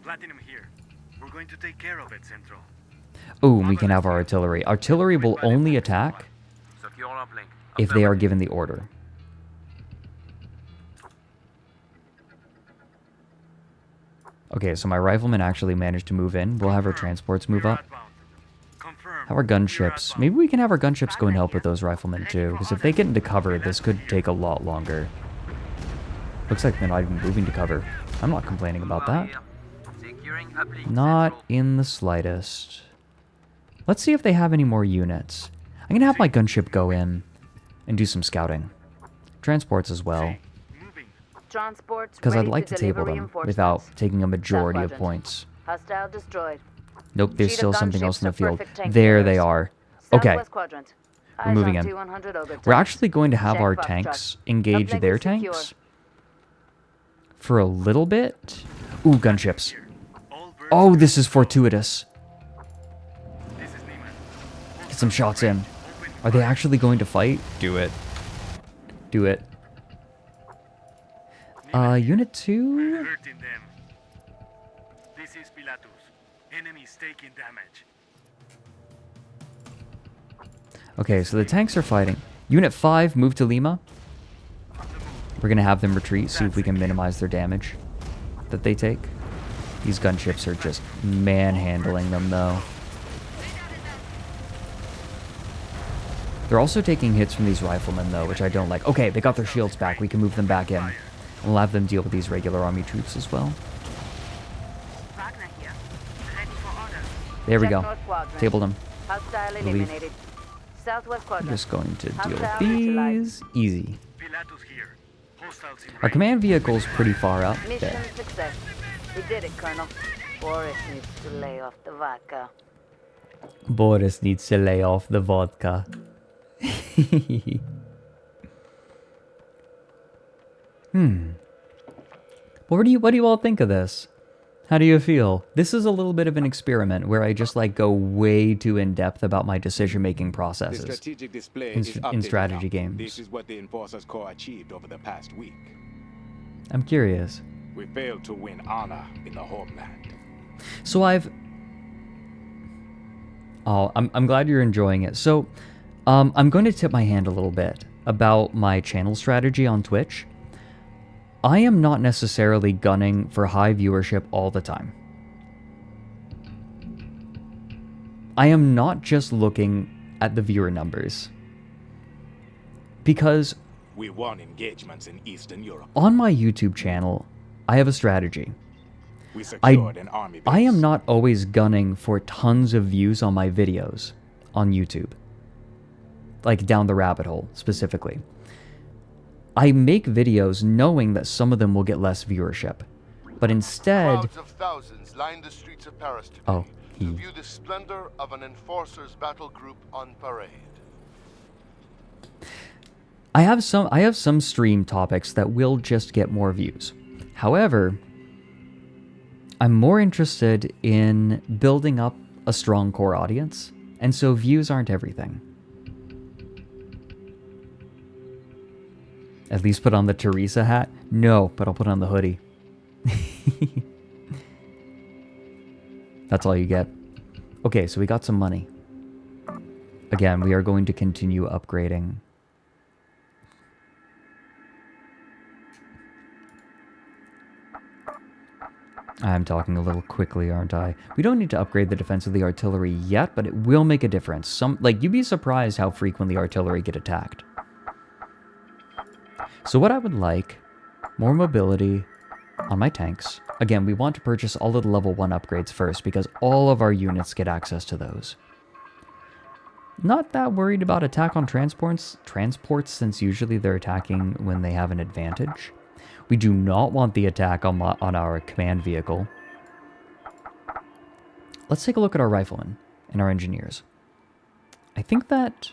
Platinum here. We're going to take care of it, Central. Ooh, and we can have our artillery. Artillery will only attack Secure uplink. if they are given the order. Okay, so my riflemen actually managed to move in. We'll have our transports move up. Have our gunships. Maybe we can have our gunships go and help with those riflemen too, because if they get into cover, this could take a lot longer. Looks like they're not even moving to cover. I'm not complaining about that. Securing uplink. Not Central. in the slightest. Let's see if they have any more units. I'm gonna have my gunship go in and do some scouting. Transports as well, Transports because I'd ready like to deliver table them reinforcements. without taking a majority of Quadrant. points. Hostile destroyed. Nope, there's Cheetah still something else in the gunships are field. perfect tank There they carriers. are. Okay, Southwest Quadrant. we're Eyes moving on in. T100 Ogre We're tanks. actually going to have Check our Foxtrot. tanks engage Uplink their is secure. tanks for a little bit. Ooh, gunships. Oh, this is fortuitous. Get some shots in. Are they actually going to fight? Do it. Do it. Unit 2? Hurting them. This is Pilatus. Enemies taking damage. Okay, so the tanks are fighting. Unit 5, move to Lima. We're going to have them retreat, see if we can minimize their damage that they take. These gunships are just manhandling them, though. They're also taking hits from these riflemen, though, which I don't like. Okay, they got their shields back. We can move them back in. We'll have them deal with these regular army troops as well. Wagner here. Ready for orders. There we Check go. North Quadrant. Tabled them. Hostile Relief. eliminated. Southwest I'm quadrant. just going to deal with Hostile neutralized. these. Easy. Pilatus here. Hostiles in Our range. command vehicle's pretty far up. Mission There. success. We did it, Colonel. Boris needs to lay off the vodka. Boris needs to lay off the vodka. What do you all think of this? How do you feel? This is a little bit of an experiment where I just like go way too in depth about my decision-making The processes. strategic display in is in updated strategy now. games. This is what the Enforcers Corps achieved over the past week. I'm curious. We failed to win honor in the homeland. So I'm glad you're enjoying it. So, I'm going to tip my hand a little bit about my channel strategy on Twitch. I am not necessarily gunning for high viewership all the time. I am not just looking at the viewer numbers. Because We won engagements in Eastern Europe. on my YouTube channel, I have a strategy. We secured an army base. I am not always gunning for tons of views on my videos on YouTube. Like down the rabbit hole, specifically. I make videos knowing that some of them will get less viewership. But instead... Crowds of thousands line the streets of Paris today Oh, to view the splendor of an enforcer's battle group on parade. I have some stream topics that will just get more views. However, I'm more interested in building up a strong core audience, and so views aren't everything. At least put on the Teresa hat? No, but I'll put on the hoodie. That's all you get. Okay, so we got some money. Again, we are going to continue upgrading. I'm talking a little quickly, aren't I? We don't need to upgrade the defense of the artillery yet, but it will make a difference. You'd be surprised how frequently artillery get attacked. So what I would like, more mobility on my tanks. Again, we want to purchase all of the level 1 upgrades first because all of our units get access to those. Not that worried about attack on transports since usually they're attacking when they have an advantage. We do not want the attack on our command vehicle. Let's take a look at our riflemen and our engineers. I think that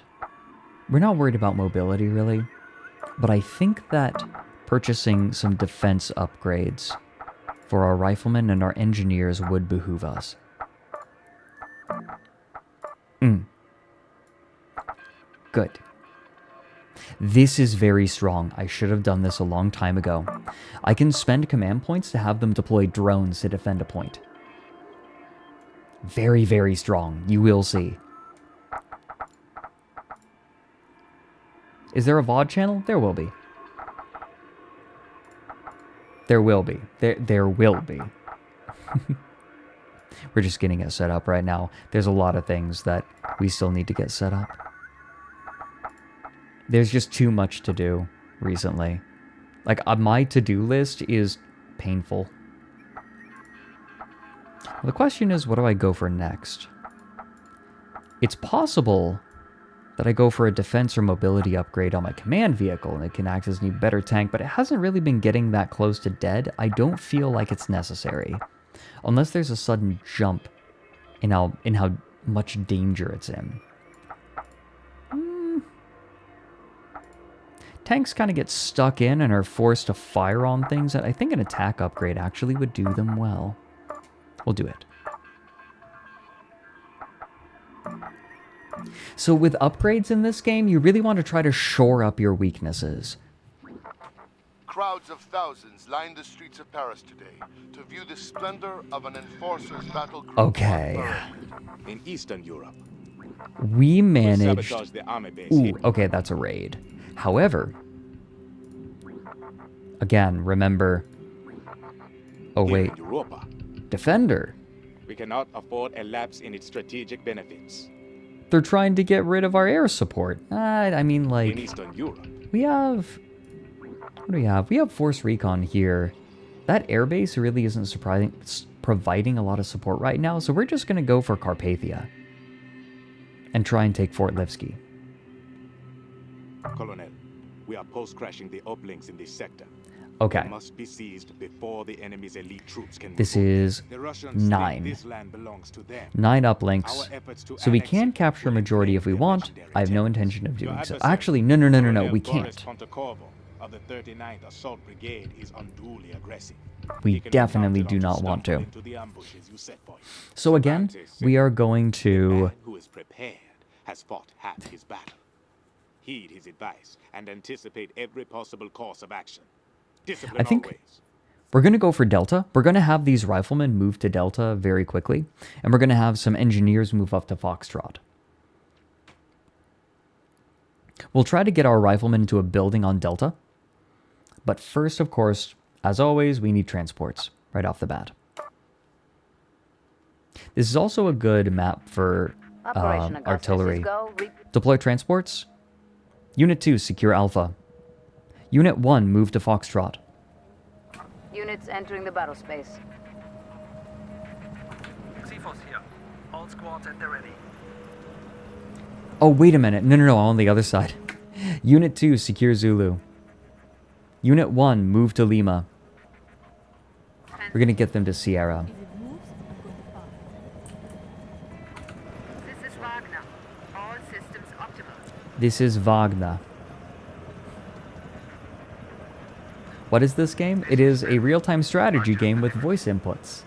we're not worried about mobility really. But I think that purchasing some defense upgrades for our riflemen and our engineers would behoove us. Good. This is very strong. I should have done this a long time ago. I can spend command points to have them deploy drones to defend a point. Very, very strong. You will see. Is there a VOD channel? There will be. There will be. There will be. We're just getting it set up right now. There's a lot of things that we still need to get set up. There's just too much to do recently. Like, my to-do list is painful. The question is, what do I go for next? It's possible that I go for a defense or mobility upgrade on my command vehicle, and it can act as an even better tank, but it hasn't really been getting that close to dead. I don't feel like it's necessary. Unless there's a sudden jump in how much danger it's in. Tanks kind of get stuck in and are forced to fire on things that I think an attack upgrade actually would do them well. We'll do it. So with upgrades in this game, you really want to try to shore up your weaknesses. Crowds of thousands line the streets of Paris today to view the splendor of an enforcer's battle group. Okay. on parade. In Eastern Europe, We managed... Sabotage the army base. Ooh, okay, that's a raid. However, again, remember... Oh, Here in wait. Europa, Defender. we cannot afford a lapse in its strategic benefits. They're trying to get rid of our air support. I mean, In like... Eastern Europe, We have... What do we have? We have Force Recon here. That airbase really isn't providing a lot of support right now, so we're just going to go for Carpathia. And try and take Fort Lipsky. Colonel, we are post-crashing the uplinks in this sector. Okay. They must be seized before the enemy's elite troops can This move on. is The Russians think 9. this land belongs to them. 9 Our uplinks. efforts to So we annex can it capture a will majority if we inflame their want. legendary I have no terrors. intention of Your doing so. adversary, Actually, no, Colonel we Boris can't. Pontecorvo of the 39th Assault Brigade is unduly aggressive. We He can be definitely counted do on not want stumble to. into the ambushes you set for him. So again, we are going The to... man who is prepared has fought half his battle. Heed his advice and anticipate every possible course of action. Discipline I think- always. We're going to go for Delta. We're going to have these riflemen move to Delta very quickly. And we're going to have some engineers move up to Foxtrot. We'll try to get our riflemen into a building on Delta. But first, of course, as always, we need transports right off the bat. This is also a good map for Operation Augustus artillery. is go. Deploy transports. Unit 2, secure Alpha. Unit 1, move to Foxtrot. Units entering the battle space. C-Force here. All squads at the ready. Oh, wait a minute. No, on the other side. Unit 2, secure Zulu. Unit 1, move to Lima. We're going to get them to Sierra. If it moves, I'm going to fire. This is Wagner. All systems optimal. This is Wagner. What is this game? It is a real-time strategy game with voice inputs.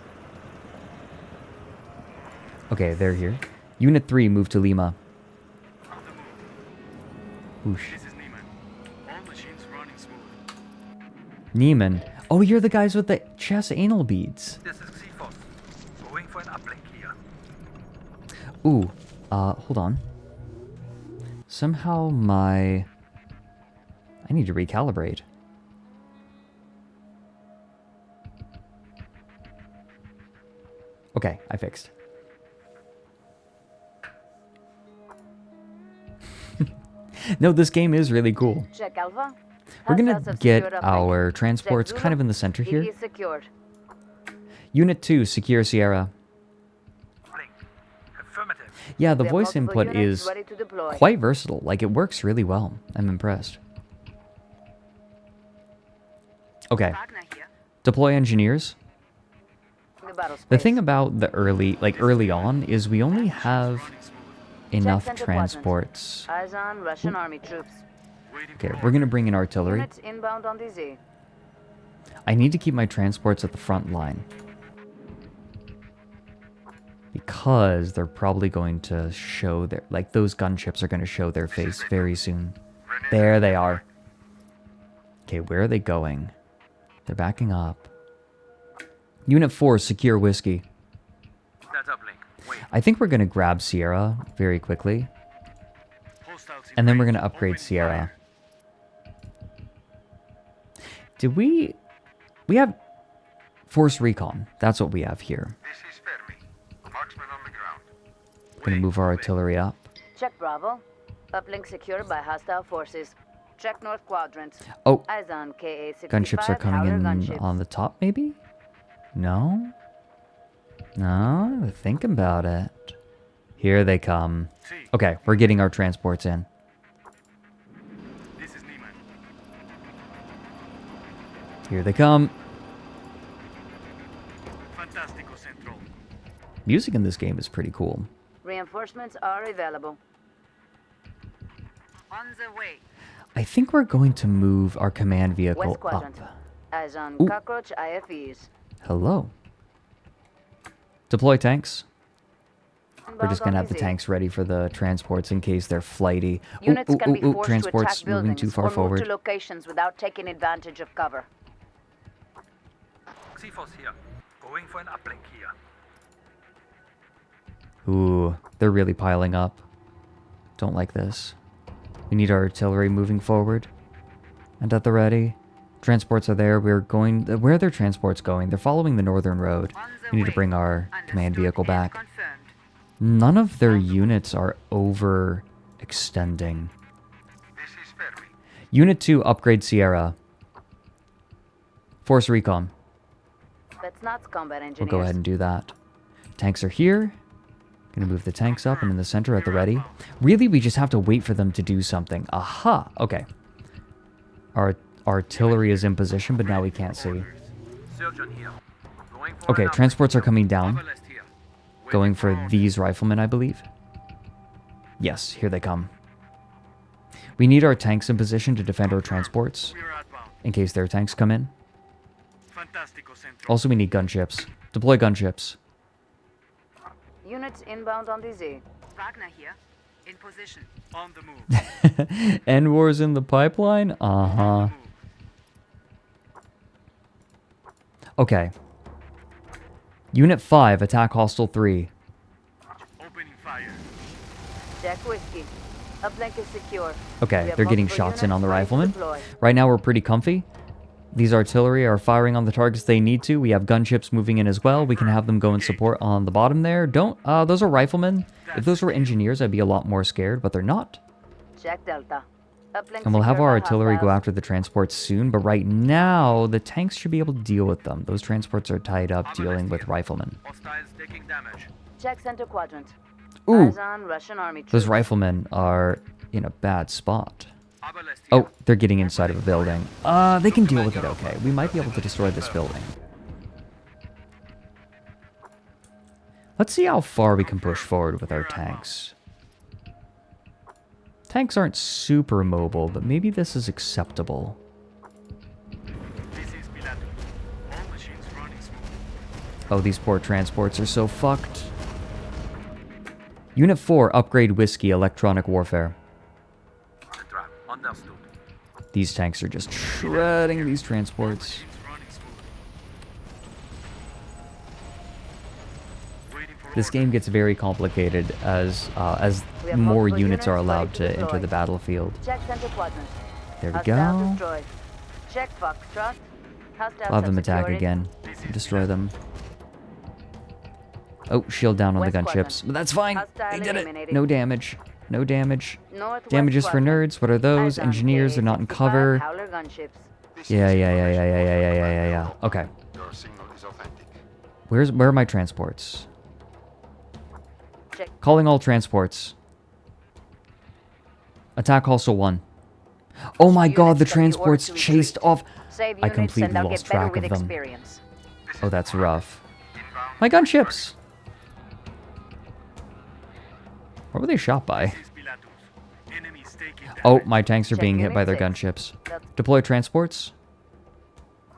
Okay, they're here. Unit 3, move to Lima. On the move. Whoosh. This is Neiman. All machines running smooth. Neiman. Oh, you're the guys with the chest anal beads. This is C-Force. Going for an uplink here. Ooh, hold on. Somehow I need to recalibrate. Okay, I fixed. No, this game is really cool. Check Alpha. We're gonna Hostiles have get secured uplink. our Check transports Zulu. kind of in the center It here. is secured. Unit 2, secure Sierra. Blink. Affirmative. Yeah, the We have voice multiple input units is ready to deploy. quite versatile. Like, it works really well. I'm impressed. Okay, Wagner here. deploy engineers. The battle space. The thing about the early on is we only have Running smooth. enough center quadrant. transports. Eyes on Russian army troops. Waiting Okay, for we're gonna bring in artillery. Units inbound on DZ. I need to keep my transports at the front line. Because they're probably going to show their... Like, those gunships are going to show their face very soon. There they are. Okay, where are they going? They're backing up. Unit 4, secure Whiskey. That's uplink. Wait. I think we're going to grab Sierra very quickly. Hostiles in And then we're range. going to upgrade Open Sierra. fire. Did we... We have Force Recon. That's what we have here. This is Fermi. Marksman on the ground. Going to move our artillery up. Check Bravo. Uplink secured by hostile forces. Check North Quadrant. Oh, Eyes on KA-65 gunships are coming Howler in gunships. on the top, maybe? No? No? Think about it. Here they come. C. Okay, we're getting our transports in. This is Neiman. Here they come. Fantastico Central. Music in this game is pretty cool. Reinforcements are available. On the way. I think we're going to move our command vehicle West Quadrant. up. Eyes on Ooh. Cockroach IFEs. Hello. Deploy tanks. We're Inbound just going to on have the DZ. tanks ready for the transports in case they're flighty. Units can be forced to transports attack moving buildings too far or move forward. to locations without taking advantage of cover. C-Force here. Going for an uplink here. Ooh, they're really piling up. Don't like this. We need our artillery moving forward. And at the ready. Transports are there. We're going... Where are their transports going? They're following the northern road. We need to bring our command vehicle back. None of their units are overextending. Unit 2, upgrade Sierra. Force recon. That's not combat engineers. We'll go ahead and do that. Tanks are here. Gonna move the tanks up and in the center at the ready. Really, we just have to wait for them to do something. Aha! Okay. Our artillery is in position, but now we can't see. Okay, transports are coming down. Going for these riflemen, I believe. Yes, here they come. We need our tanks in position to defend our transports, in case their tanks come in. Also, we need gunships. Deploy gunships. Units inbound on the Z. Wagner here. In position. On the move. End wars in the pipeline? Uh-huh. Okay. Unit 5, attack hostile 3. Opening fire. Jack Whiskey. Uplink is secure. Okay, they're getting shots in on the riflemen. Deploy. Right now we're pretty comfy. These artillery are firing on the targets they need to. We have gunships moving in as well. We can have them go and support on the bottom there. Those are riflemen. If those were engineers, I'd be a lot more scared, but they're not. Jack Delta. Uplink And we'll have secure our by artillery go hostiles. after the transports soon, but right now, the tanks should be able to deal with them. Those transports are tied up dealing with riflemen. Hostiles taking damage. Check center quadrant. Ooh, Eyes on Russian army those troops. riflemen are in a bad spot. Oh, they're getting inside of a building. They can deal with it okay. We might be able to destroy this building. Let's see how far we can push forward with our tanks. Tanks aren't super mobile, but maybe this is acceptable. This is Pilato. All machines running smooth. Oh, these poor transports are so fucked. Unit 4, upgrade Whiskey, electronic warfare. Understood. These tanks are just shredding these transports. Machines running smooth. Waiting for This game gets very complicated as We have more multiple units are units allowed ready to to enter deploy. the battlefield. Check center quadrant. There we Hostile go. destroyed. Check Foxtrot. Hostiles I'll have them attack secured. again. Destroy them. Oh, shield down on the West gunships. But that's fine. Hostile They did it. eliminated. No damage. No damage. Northwest Damages for quadrant. nerds. What are those? Eyes on Engineers are not in K-65 cover. Howler gunships. Yeah. Okay. Your signal is authentic. Where are my transports? Check. Calling all transports. Attack hostile 1. Oh my god, the Units shall be ordered transports to chased retreat. off. Save I units completely and they'll lost get better track with of them. experience. Oh, that's rough. My gunships! What were they shot by? This is Pilatus. Enemies taking damage. Oh, my tanks are Check being hit unit by their 6. gunships. That's Deploy transports.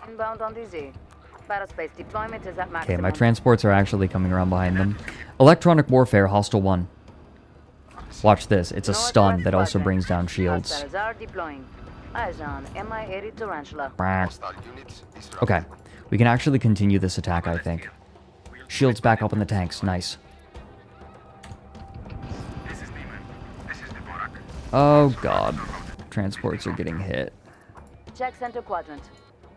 inbound on the Z. Battlespace deployment is at Okay, maximum. my transports are actually coming around behind them. Electronic warfare, hostile 1. Watch this. It's a stun Northwest that also quadrant. brings down shields. Hostiles are deploying. Eyes on Mi-80 Tarantula. Brah. Hostile units disrupted. Okay, we can actually continue this attack, I think. Shields back up on the tanks. Nice. This is Neiman. This is the Borak. Oh god. Transports are getting hit. Check center quadrant.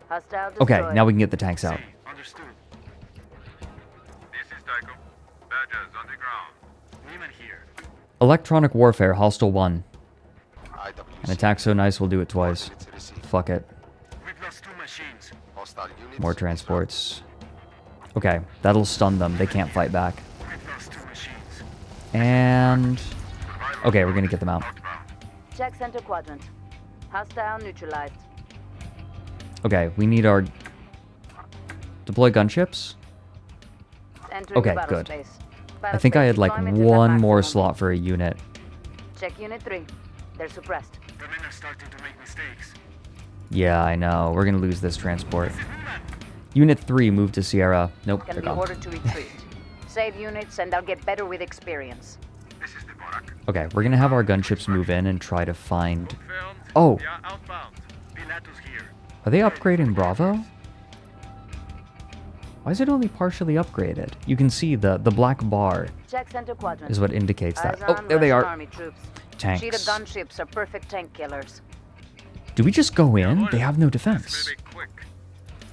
Hostile Okay, destroyed. now we can get the tanks out. Understood. This is Tycho. Badgers on the ground. Neiman here. Electronic warfare, hostile 1. IWC. An attack so nice we'll do it twice. Units received. Fuck it. We've lost 2 machines. Hostile units More transports. Okay, that'll stun them. They can't fight back. We've lost 2 machines. And... okay, we're gonna get them out. Check center quadrant. Hostile neutralized. Okay, we need our... deploy gunships? Entering Okay, battle good. space. I think I had like Deployment is at one more maximum. slot for a unit. Check unit 3. They're suppressed. The men are starting to make mistakes. Yeah, I know. We're gonna lose this transport. Unit 3, move to Sierra. Nope, Can they're be gone. ordered to retreat. Save units and they'll get better with experience. This is the Borak. Okay, we're gonna have our gunships move in and try to find... Confirmed. Oh. They are outbound. Pilatus here. Are they upgrading Bravo? Why is it only partially upgraded? You can see the black bar Check center quadrant. is what indicates that. Eyes Oh, on there they Russian are. Army troops. tanks. Cheetah gunships are perfect tank killers. Do we just go in? They have no defense. Maybe quick.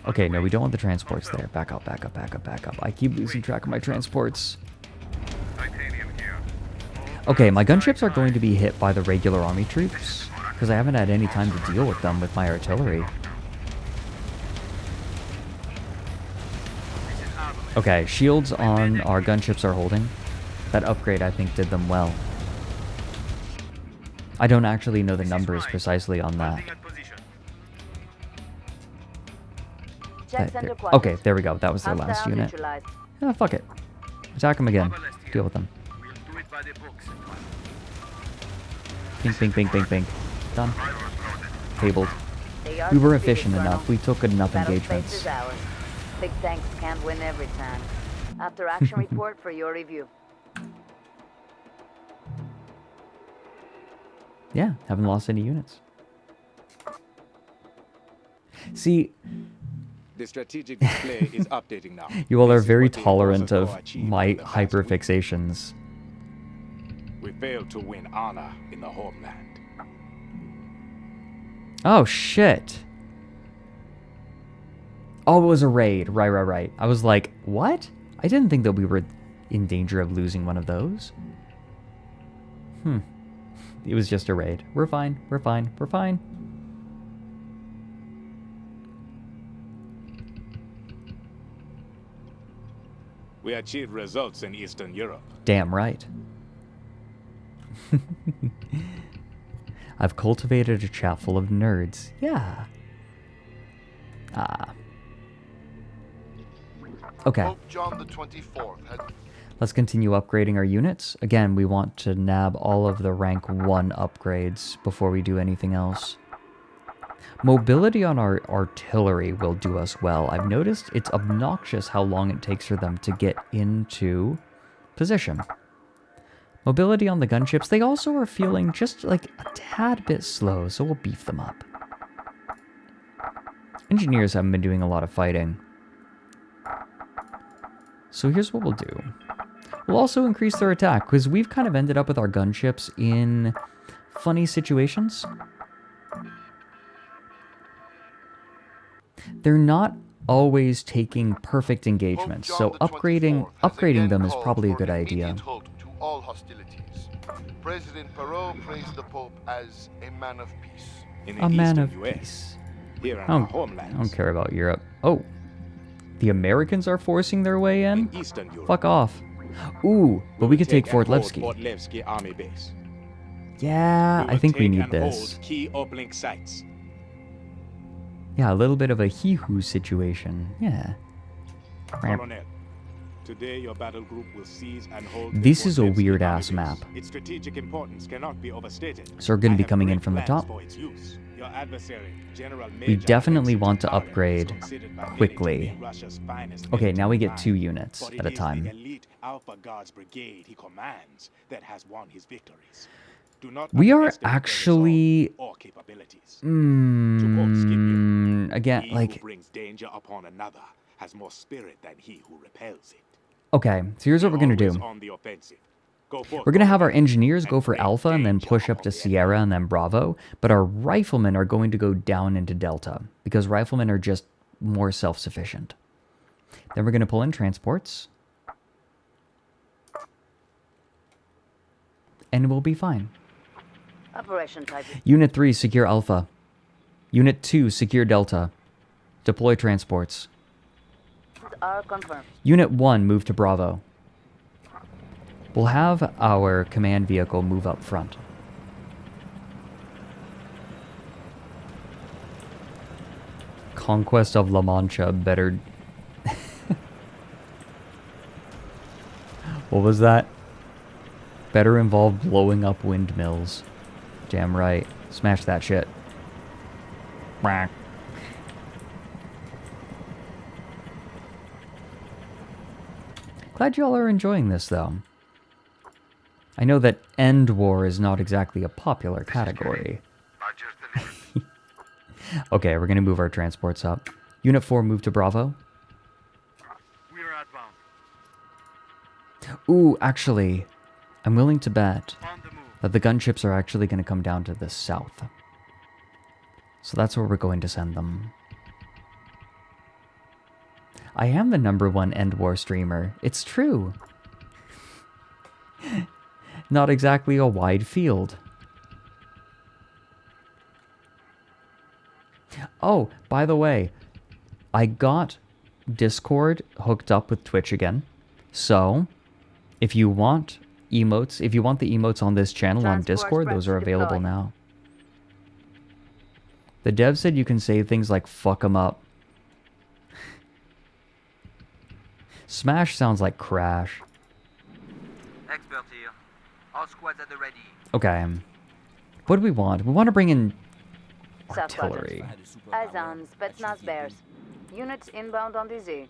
Okay, no, we don't want the transports there. Back up, back up, back up, back up. I keep losing track of my transports. Titanium here. Okay, my gunships are going to be hit by the regular army troops, because I haven't had any time to deal with them with my artillery. Okay, shields on our gunships are holding. That upgrade, I think, did them well. I don't actually know the numbers precisely on that. Okay, there we go. That was their last unit. Ah, fuck it. Attack them again. Deal with them. Pink, pink, pink, pink, pink. Done. Tabled. We were efficient enough. We took good enough engagements. Big tanks can't win every time. After action report for your review. Yeah, haven't lost any units. See, The strategic display is updating now. you all are This is very what the tolerant Forces of Corps achieved my in the past week. hyperfixations. We failed to win honor in the homeland. Oh, shit. Oh, it was a raid. Right, right, right. I was like, what? I didn't think that we were in danger of losing one of those. It was just a raid. We're fine. We're fine. We're fine. We achieved results in Eastern Europe. Damn right. I've cultivated a chat full of nerds. Yeah. Ah. Okay. Pope John the 24th had Let's continue upgrading our units. Again, we want to nab all of the rank 1 upgrades before we do anything else. Mobility on our artillery will do us well. I've noticed it's obnoxious how long it takes for them to get into position. Mobility on the gunships, they also are feeling just like a tad bit slow, so we'll beef them up. Engineers haven't been doing a lot of fighting. So here's what we'll do. We'll also increase their attack, because we've kind of ended up with our gunships in funny situations. They're not always taking perfect engagements, so upgrading them is probably a good idea. halt to all hostilities. President Perot praised the Pope as a man of peace. In the A man Eastern of US, peace. here in I our don't homelands. care about Europe. Oh, the Americans are forcing their way in? In Eastern Europe. Fuck off. Ooh, but we could take Fort and hold Levski. Fort Levski Army Base. Yeah, We I will think we take need and this. hold key uplink sites. Yeah, a little bit of a hee-hoo situation. Yeah. Colonel, today your battle group will seize and hold the This Fort is a Levski weird-ass Army base. map. Its strategic importance cannot be overstated. So we're gonna I be have coming in great from the plans top. for its use. Your adversary, General We Major definitely Alexei want to Tatarin, is upgrade considered by many to quickly. be Russia's finest Okay, now we get military 2 mind. units But at a it is time. the elite Alpha Guards Brigade he commands that has won his victories. Do not We are underestimate their actually... resolve or capabilities. To quote Scipio, again, he like... who brings danger upon another has more spirit than he who repels it. Okay, so here's what we're gonna Always do. on the offensive. Go forth, We're gonna have our Colonel, engineers go and for bring Alpha and then danger push up upon to the Sierra and then Bravo, but our riflemen are going to go down into Delta, because riflemen are just more self-sufficient. Then we're gonna pull in transports. And we'll be fine. Operation type. Unit 3, secure Alpha. Unit 2, secure Delta. Deploy transports. Are confirmed. Unit 1, move to Bravo. We'll have our command vehicle move up front. Conquest of La Mancha better... What was that? Better involve blowing up windmills. Damn right. Smash that shit. Quack. Glad y'all are enjoying this, though. I know that end war is not exactly a popular category. Okay, we're gonna move our transports up. Unit 4, move to Bravo. We are outbound. Ooh, actually, I'm willing to bet On the move. that the gunships are actually going to come down to the south. So that's where we're going to send them. I am the #1 End War streamer. It's true. Not exactly a wide field. Oh, by the way, I got Discord hooked up with Twitch again. So, if you want emotes, if you want the emotes on this channel on Discord, those are available now. The dev said you can say things like fuck 'em up. Smash sounds like crash. Expert here. All squads at the ready. Okay. What do we want? We want to bring in South artillery. Eyes on Spetsnaz Bears. Units inbound on the Z.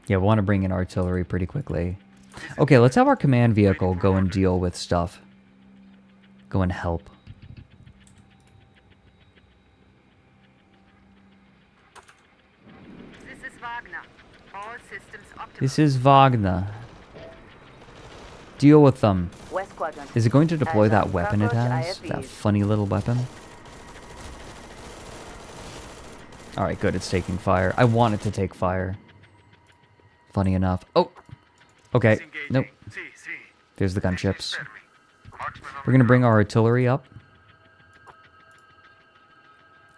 Yeah, we want to bring in artillery pretty quickly. Okay, let's have our command vehicle go and deal with stuff. Go and help. This is Wagner. All systems optimal. This is Wagner. Deal with them. West Quadrant. Is it going to deploy Eyes that on weapon it cockroach has? That IFVs. funny little weapon? Alright, good. It's taking fire. I want it to take fire. Funny enough. Oh! Okay. Nope. There's the gunships. We're going to bring our artillery up.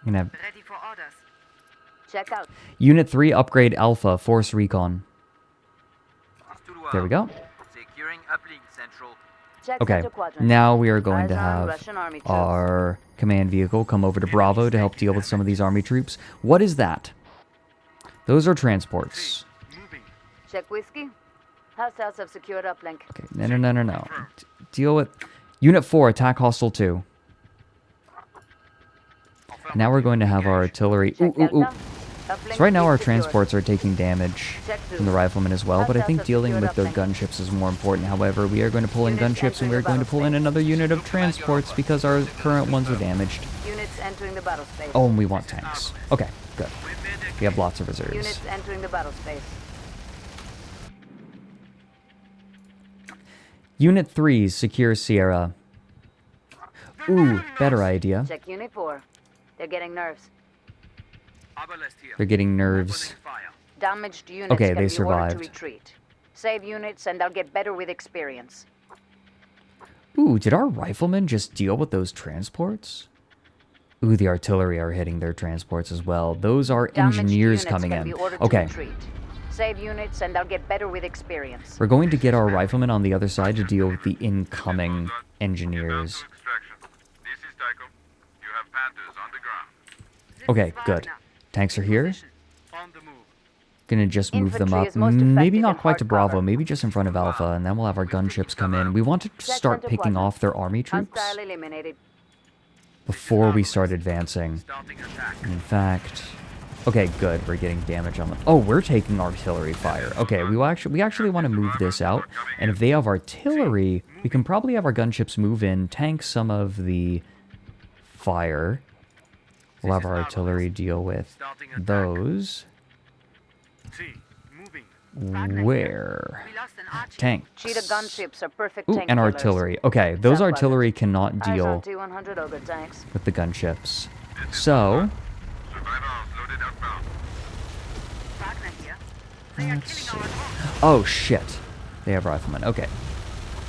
I'm going to have Ready for orders. Check out. Unit 3 upgrade Alpha Force Recon. There we go. Securing uplink central. Check Okay, Center Quadrant. now we are going Eyes to on have Russian army troops. our command vehicle come over to Bravo to help deal with some of these army troops. What is that? Those are transports. Check whiskey. Hostiles have secured uplink. Okay, no. Deal with... Unit 4, attack hostile 2. Now we're going to have our artillery... Check Delta. Uplink So right now is our secured. transports are taking damage Check from the riflemen as well, but I think dealing with their gunships is more important. However, we are going to pull in gunships and we are going to pull in another unit of transports because our current ones are damaged. Units entering the battle space. Oh, and we want tanks. Okay, good. We have lots of reserves. Units entering the battle space. Unit 3, secure Sierra. Ooh, better idea. Check Unit 4. They're getting nerves. They're getting nerves. Damaged units Okay, can they be ordered survived. to retreat. Save units and they'll get better with experience. Ooh, did our riflemen just deal with those transports? Ooh, the artillery are hitting their transports as well. Those are Damaged engineers units coming can in. be ordered to Okay, retreat. Save units and they'll get better with experience. we're going to get our riflemen on the other side to deal with the incoming engineers. This is Tycho. You have Panthers on the ground. This Okay, is good. Wagner. Tanks are here. On the move. Gonna just move them Infantry up. is most Maybe effective not in quite to hard Bravo, cover. maybe just in front of Alpha, and then we'll have our gunships come in. We want to start Center picking quadrant. off their army troops Hostile eliminated. before we start advancing. Starting attack. In fact, okay, good. We're getting damage on them. Oh, we're taking artillery fire. Okay, we actually want to move this out, and if they have artillery, we can probably have our gunships move in, tank some of the fire. We'll have our artillery deal with those. T. Moving. Where? We lost an archer. Tanks. Cheetah gunships are perfect Ooh, tank and killers. artillery. Okay, those South artillery quadrant. cannot Eyes on deal T-100 Ogre tanks. with the gunships. So, Survivors loaded outbound. Wagner here. They are killing our drones. oh shit. They have riflemen. Okay.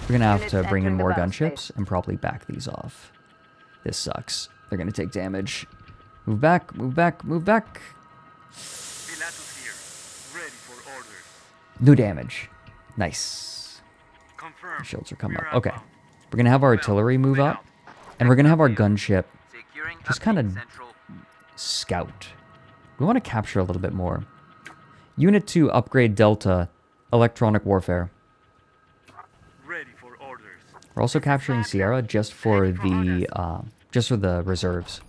We're gonna have Units to bring in entering the more battle gunships space. and probably back these off. This sucks. They're gonna take damage. Move back, move back, move back. Pilatus here. Ready for orders. No damage. Nice. Confirm. Shields are coming We're up. Okay. outbound. We're gonna have our artillery move up. And we're gonna have our gunship Securing just uplink kind of central. scout. We want to capture a little bit more. Unit 2 upgrade Delta electronic warfare. Ready for orders. We're also capturing Sierra just for the reserves.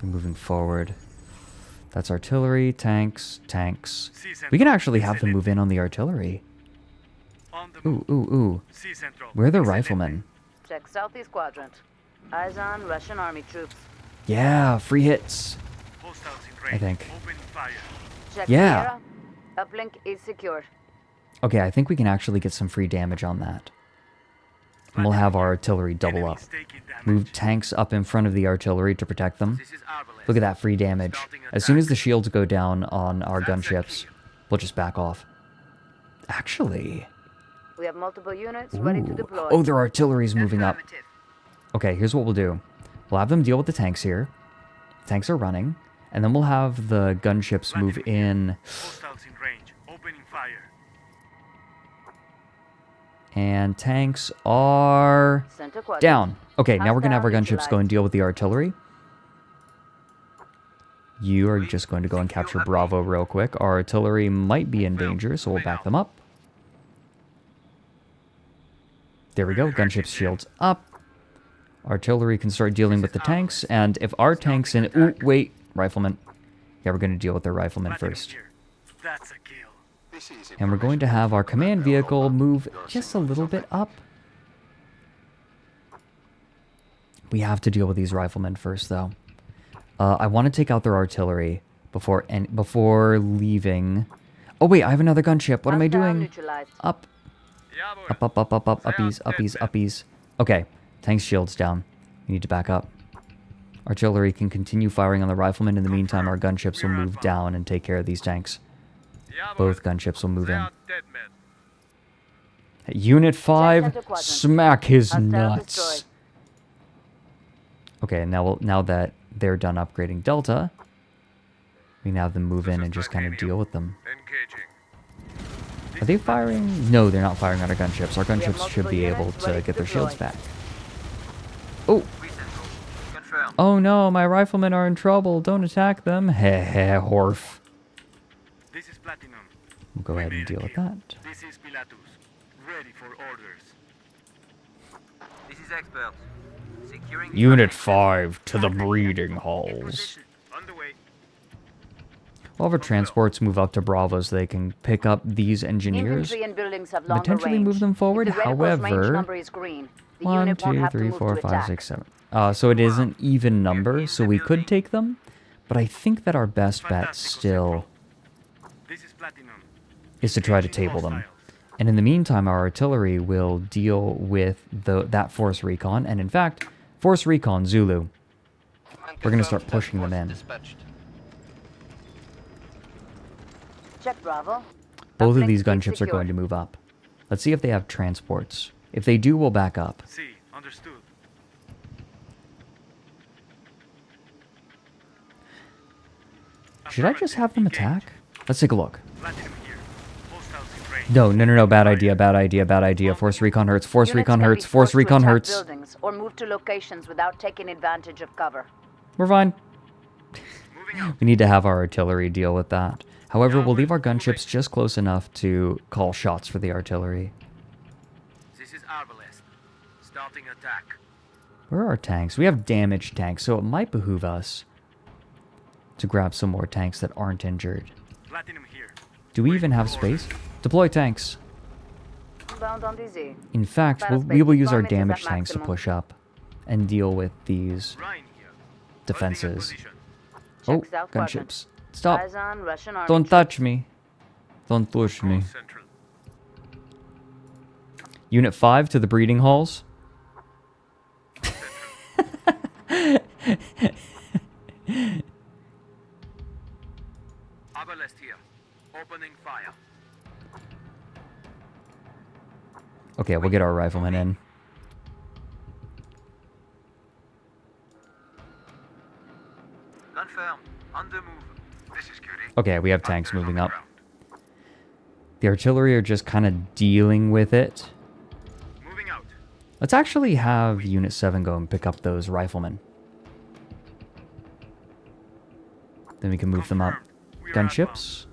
We're moving forward. That's artillery, tanks. We can actually have them move in on the artillery. On the move. Ooh. C Central. Where are the Excellent. riflemen? Check Southeast Quadrant. Eyes on Russian army troops. Yeah, free hits. Hostiles in range. I think. Opening fire. Check Yeah. Sierra. Uplink is secured. Okay, I think we can actually get some free damage on that. And we'll have our artillery double up. Move tanks up in front of the artillery to protect them. Look at that free damage. As soon as the shields go down on our gunships, we'll just back off. Actually... We have multiple units ready to deploy. Oh, their artillery's moving up. Okay, here's what we'll do. We'll have them deal with the tanks here. Tanks are running. And then we'll have the gunships move in. Hostiles in range. Opening fire. And tanks are down. Okay, now we're going to have our gunships go and deal with the artillery. You are just going to go and capture Bravo real quick. Our artillery might be in danger, so we'll back them up. There we go, gunship shields up. Artillery can start dealing with the tanks, and if our tanks in... Ooh, wait, riflemen. Yeah, we're going to deal with their riflemen first. That's a kill. And we're going to have our command vehicle move just a little bit up. We have to deal with these riflemen first, though. I want to take out their artillery before leaving. Oh, wait, I have another gunship. What am I doing? Up. Up, up, up, up, up, uppies, uppies, uppies. Okay, tanks shields down. We need to back up. Artillery can continue firing on the riflemen. In the meantime, our gunships will move down and take care of these tanks. Both gunships will move in. Unit 5, smack his nuts. Okay, now that they're done upgrading Delta, we can have them move in and just kind of deal with them. Are they firing? No, they're not firing on our gunships. Our gunships should be able to get their shields back. Oh! Oh no, my riflemen are in trouble. Don't attack them. Heh heh, Horf. This is Platinum. We'll go ahead and deal with that. This is Pilatus. Ready for orders. This is Expert. Securing Unit 5 to the breeding halls. Underway. We'll have our transports move up to Bravo so they can pick up these engineers. Infantry and buildings have longer Potentially range. move them forward. If the Red Cross range However, number is green, the 1, unit won't 2, have to 3, move 4, to 5, attack. 6, 7. So it is an even number, so we could take them. But I think that our best bet still This is Platinum. is to try to table them. And in the meantime, our artillery will deal with that force recon. And in fact, force recon Zulu. We're going to start pushing them in. Check Bravo. Both of these Uplink gunships are secured. going to move up. Let's see if they have transports. If they do, we'll back up. See, understood. Should I just have them attack? Let's take a look. Platinum here. Hostiles in range. No, bad idea, bad idea, bad idea. Force recon hurts, force Units recon can be hurts, force forced to recon attack hurts. buildings or move to locations without taking advantage of cover. We're fine. Moving out. We need to have our artillery deal with that. However, we'll leave our gunships just close enough to call shots for the artillery. This is Arbalest. Starting attack. Where are our tanks? We have damaged tanks, so it might behoove us to grab some more tanks that aren't injured. Platinum here. Do we even have space? Deploy tanks. Bound on DZ. In fact, Battlespace we will use our deployment is at damaged tanks to maximum. push up and deal with these Ryan here. defenses. Holding a position. Oh, Check South quadrant. gunships. Stop. Eyes on Russian army Don't troops. touch me. Don't push me. Central. Unit 5 to the breeding halls. Arbalest here. Opening fire. Okay, we'll get our riflemen in. Confirm. On the move. This is Curie. Okay, we have tanks moving up. The artillery are just kind of dealing with it. Moving out. Let's actually have Unit 7 go and pick up those riflemen. Then we can move them up. Confirmed. We are Gunships?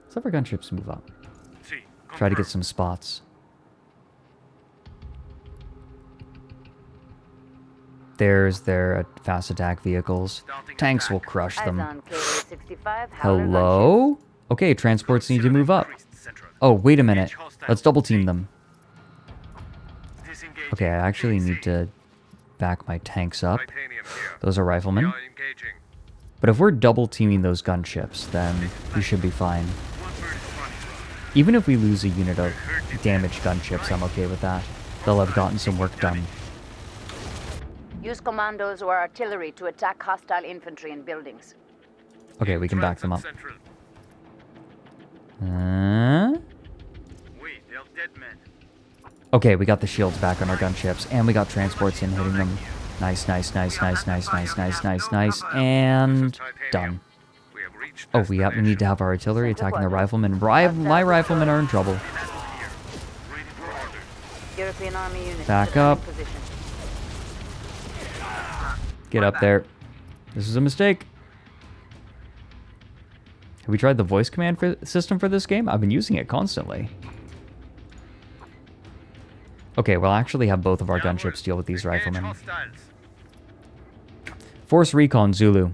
Let's have our gunships move up. outbound. See. Try to get Confirmed. some spots. There's their fast attack vehicles. Tanks will crush Eyes them. on KA-65. Howler Hello? Okay, transports need to move up. Oh, wait a minute. Let's double team them. Disengaging. Okay, I actually need to back my tanks up. Titanium here. Those are We riflemen. are engaging. But if we're double teaming those gunships, then we should be fine. One bird is running. Even if we lose a unit of damaged gunships, I'm okay with that. They'll have gotten some work done. Use commandos or artillery to attack hostile infantry in buildings. Okay, we can back them up. Central. Wait, they're dead men. Okay, we got the shields back on our gunships, and we got transports in hitting them. Nice, nice, nice, nice, nice, nice, nice, nice, nice, and done. We have reached Oh, we need to have our artillery attacking the riflemen. My riflemen are in trouble. ready for orders. European Army units Back defending up. position. Get up there. This is a mistake. Have we tried the voice command system for this game? I've been using it constantly. Okay, we'll actually have both of our gunships deal with these Engage riflemen. hostiles. Force Recon Zulu.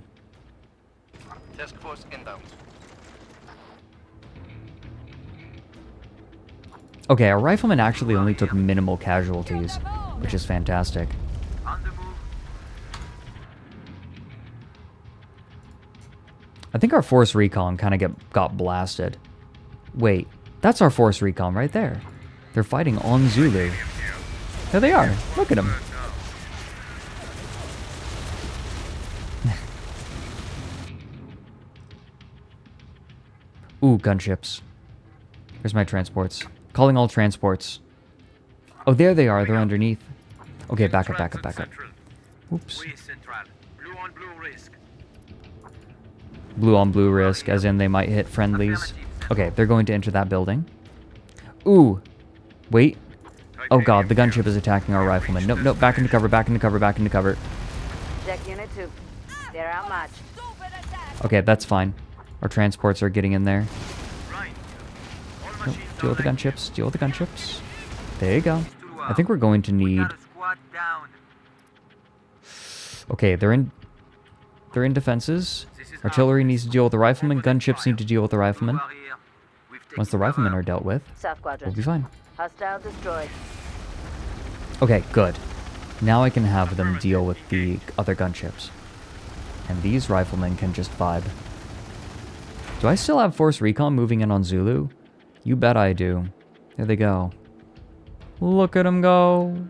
Task force inbound. Okay, our riflemen actually only took minimal casualties, which is fantastic. On the move. I think our Force Recon kind of got blasted. Wait, that's our Force Recon right there. They're fighting on Zulu. There they are. Look at them. Ooh, gunships. Where's my transports? Calling all transports. Oh, there they are. They're underneath. Okay, back up, back up, back up. Oops. We central. Blue on blue risk. Blue on blue risk, as in they might hit friendlies. Okay, they're going to enter that building. Ooh. Wait. Oh god, the gunship is attacking our riflemen. Nope, nope, back into cover, back into cover, back into cover. Check unit 2. They're outmatched. Okay, that's fine. Our transports are getting in there. Right. All Nope, machines deal with the online. gunships, deal with the gunships. There you go. I think we're going to need... Got a squad down. Okay, they're in defenses. This is Artillery ours. needs to deal with the riflemen. Gunships need to deal with the riflemen. Warrior. We've Once the taken riflemen cover. are dealt with, South we'll quadrant. be fine. Hostile destroyed. Okay, good. Now I can have them deal with the other gunships. And these riflemen can just vibe. Do I still have Force Recon moving in on Zulu? You bet I do. There they go. Look at them go.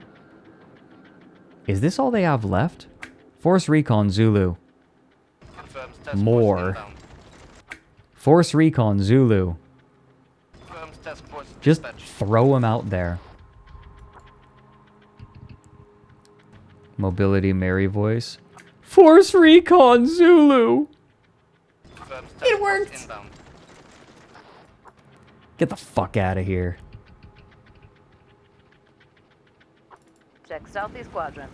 Is this all they have left? Force Recon Zulu. Confirms task More. force inbound. Force Recon Zulu. Confirms task force Just dispatch. throw them out there. Mobility Mary voice. Force Recon Zulu. Confirms task It force worked. inbound. Get the fuck out of here. Check southeast quadrant.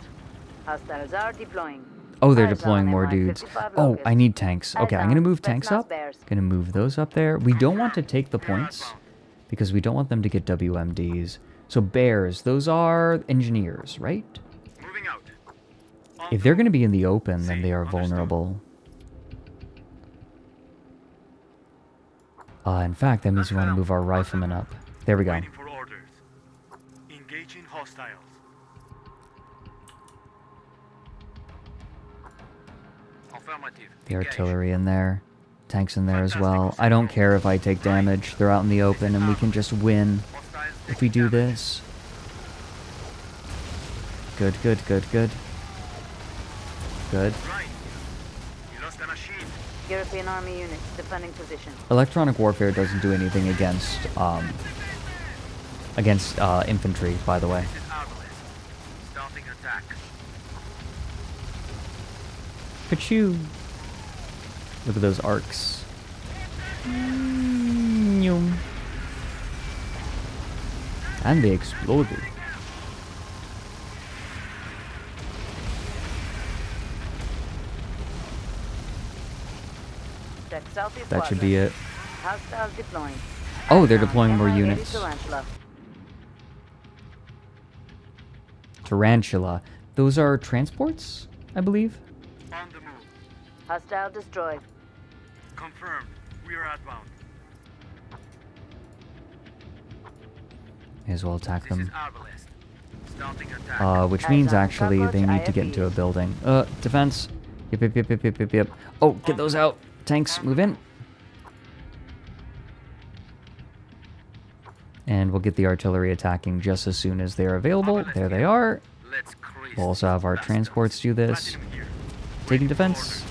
Hostiles are deploying. Oh, they're Eyes deploying on more MI dudes. 55 Oh, locust. I need tanks. Okay, I'm gonna move Spetsnaz tanks up. bears. Gonna move those up there. We don't want to take the points because we don't want them to get WMDs. So bears, those are engineers, right? Moving out. On If the they're move. gonna be in the open, then See, they are understood. vulnerable. In fact, that means we want to move our riflemen up. There we go. Waiting for orders. Engaging hostiles. Affirmative. The Engage. artillery in there. Tanks in there as well. I don't care if I take damage. They're out in the open and we can just win Hostiles if we do taking damage. this. Good, good, good, good. Good. Right. You lost a machine. European Army units defending position. Electronic warfare doesn't do anything against infantry, by the way. This is Arbalest. Starting attack. Pachoo! Look at those arcs. Nyum. And they exploded. Check southeast That should quadrant. be it. Hostiles deploying. Oh, they're Eyes on deploying more MI-80 units. Tarantula. Tarantula. Those are transports, I believe. On the move. Hostile destroyed. Confirmed. We are outbound. May as well attack This is them. Arbalest. Starting attack. Which Eyes means on actually they cockroach need to get into a IFVs. building. Defense. Yep, yep, yep, yep, yep, yep, yep. Oh, get those out. Tanks, move in. And we'll get the artillery attacking just as soon as they're available. There they are. We'll also have our transports do this. Taking defense.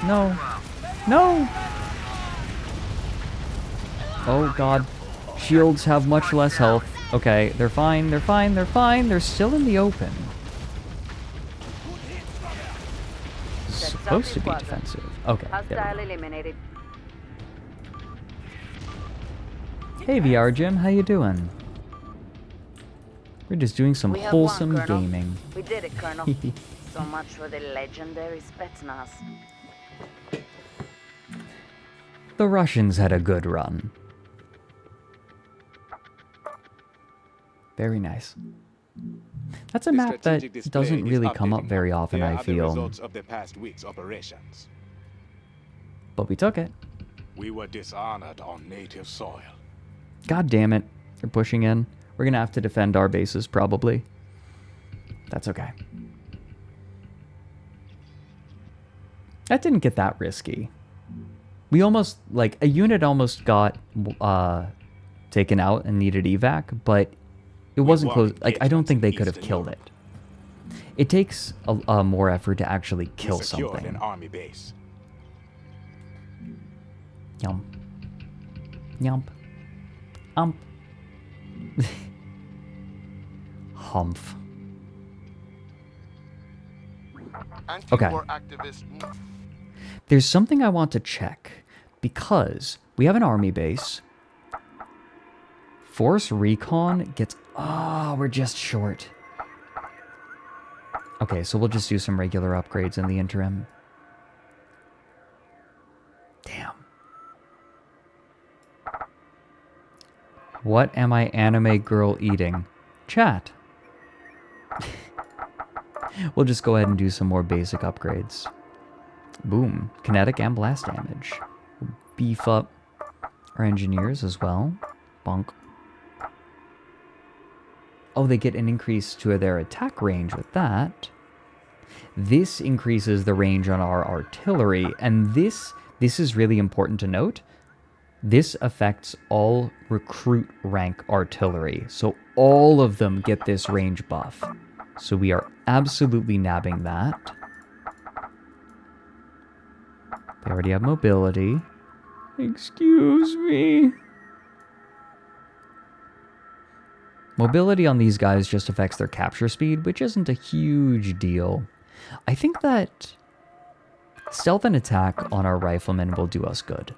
No. No! Oh god. Shields have much less health. Okay, they're fine, they're fine, they're fine. They're still in the open. It's supposed to be defensive. Okay, there Hostile we go. eliminated. Hey VR Jim, how you doing? We're just doing some We have wholesome one, Colonel. gaming. We did it, Colonel. So much for the legendary Spetsnaz. The Russians had a good run. Very nice. That's a The map strategic that display doesn't is really come up updating very now. often, Here I are the feel. results of the past week's operations. But we took it. We were dishonored on native soil. God damn it. They're pushing in. We're gonna have to defend our bases, probably. That's okay. That didn't get that risky. We almost, like, a unit almost got taken out and needed evac, but it wasn't close. Like, I don't think they could have killed it. It takes a more effort to actually kill We secured something. an army base. Yum. Yump. Ump. Humph. Okay. Anti-war activists. There's something I want to check, because we have an army base. Force recon gets... Oh, we're just short. Okay, so we'll just do some regular upgrades in the interim. Damn. What am I anime girl eating? Chat. We'll just go ahead and do some more basic upgrades. Boom. Kinetic and blast damage. We'll beef up our engineers as well. Bonk. Oh, they get an increase to their attack range with that. This increases the range on our artillery, and this is really important to note. This affects all recruit rank artillery, so all of them get this range buff. So we are absolutely nabbing that. They already have mobility. Excuse me. Mobility on these guys just affects their capture speed, which isn't a huge deal. I think that stealth and attack on our riflemen will do us good.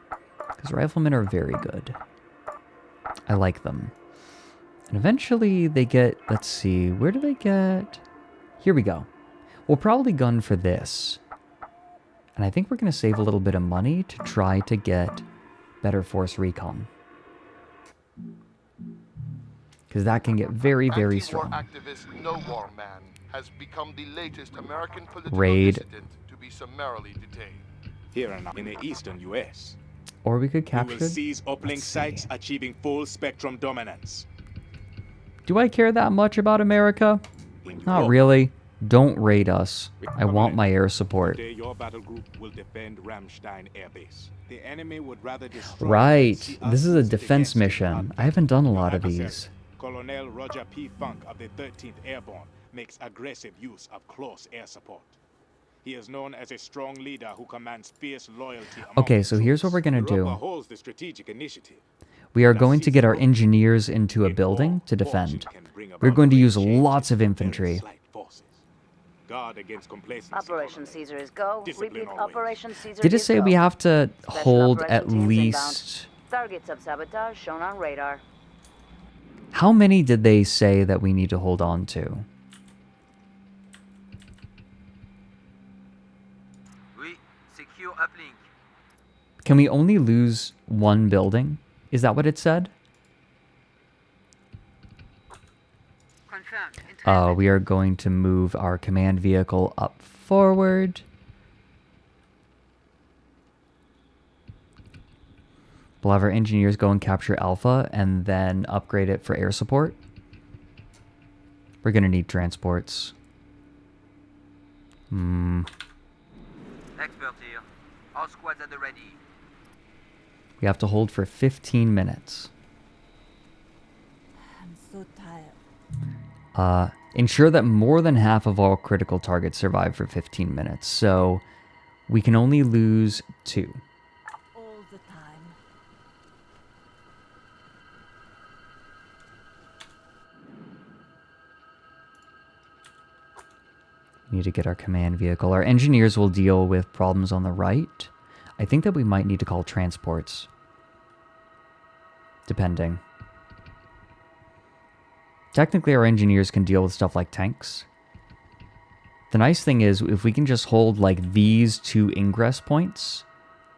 Because riflemen are very good. I like them. And eventually they get, let's see, where do they get? Here we go. We'll probably gun for this. And I think we're going to save a little bit of money to try to get better force recon. Because that can get very, very strong. Activist No War Man has become the latest American political Raid. dissident to be summarily detained. Here and now in the eastern U.S. Or we could We capture... will seize uplink sites, achieving full spectrum dominance. Do I care that much about America? In Not Europe, really. Don't raid us. I want my air support. Today, your battle group will defend Ramstein Air Base. The enemy would rather destroy Right. than see This us is a against defense the mission. odds. I haven't done a Your lot of adversary, these. Colonel Roger P. Funk of the 13th Airborne makes aggressive use of close air support. He is known as a strong leader who commands fierce loyalty among Okay, his so here's what we're troops. going to Europa do. holds the strategic initiative. We are going to get our engineers into a building to defend. We're going to use lots of infantry. Guard against complacency. Operation Caesar is go. Discipline Repeat, always. Operation Caesar Did it is say go. we have to Special hold operation at teams inbound. least... Targets of sabotage shown on radar. How many did they say that we need to hold on to? We secure uplink. Can we only lose one building? Is that what it said? Confirmed. We are going to move our command vehicle up forward. We'll have our engineers go and capture Alpha and then upgrade it for air support. We're going to need transports. Expert here. All squads at the ready. We have to hold for 15 minutes. so tired. Ensure that more than half of all critical targets survive for 15 minutes. So we can only lose 2. All the time. Need to get our command vehicle. Our engineers will deal with problems on the right. I think that we might need to call transports. Depending. Technically, our engineers can deal with stuff like tanks. The nice thing is, if we can just hold, like, these 2 ingress points,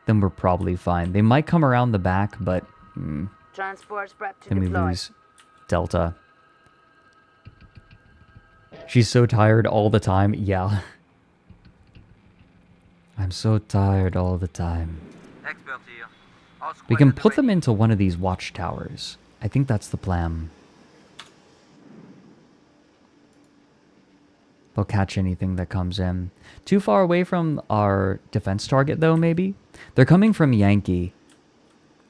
then we're probably fine. They might come around the back, but... Transports prep to then we deploy. lose Delta. She's so tired all the time. Yeah. I'm so tired all the time. Expert here. All We squads can at the put them ready. into one of these watchtowers. I think that's the plan. They'll catch anything that comes in. Too far away from our defense target, though, maybe? They're coming from Yankee.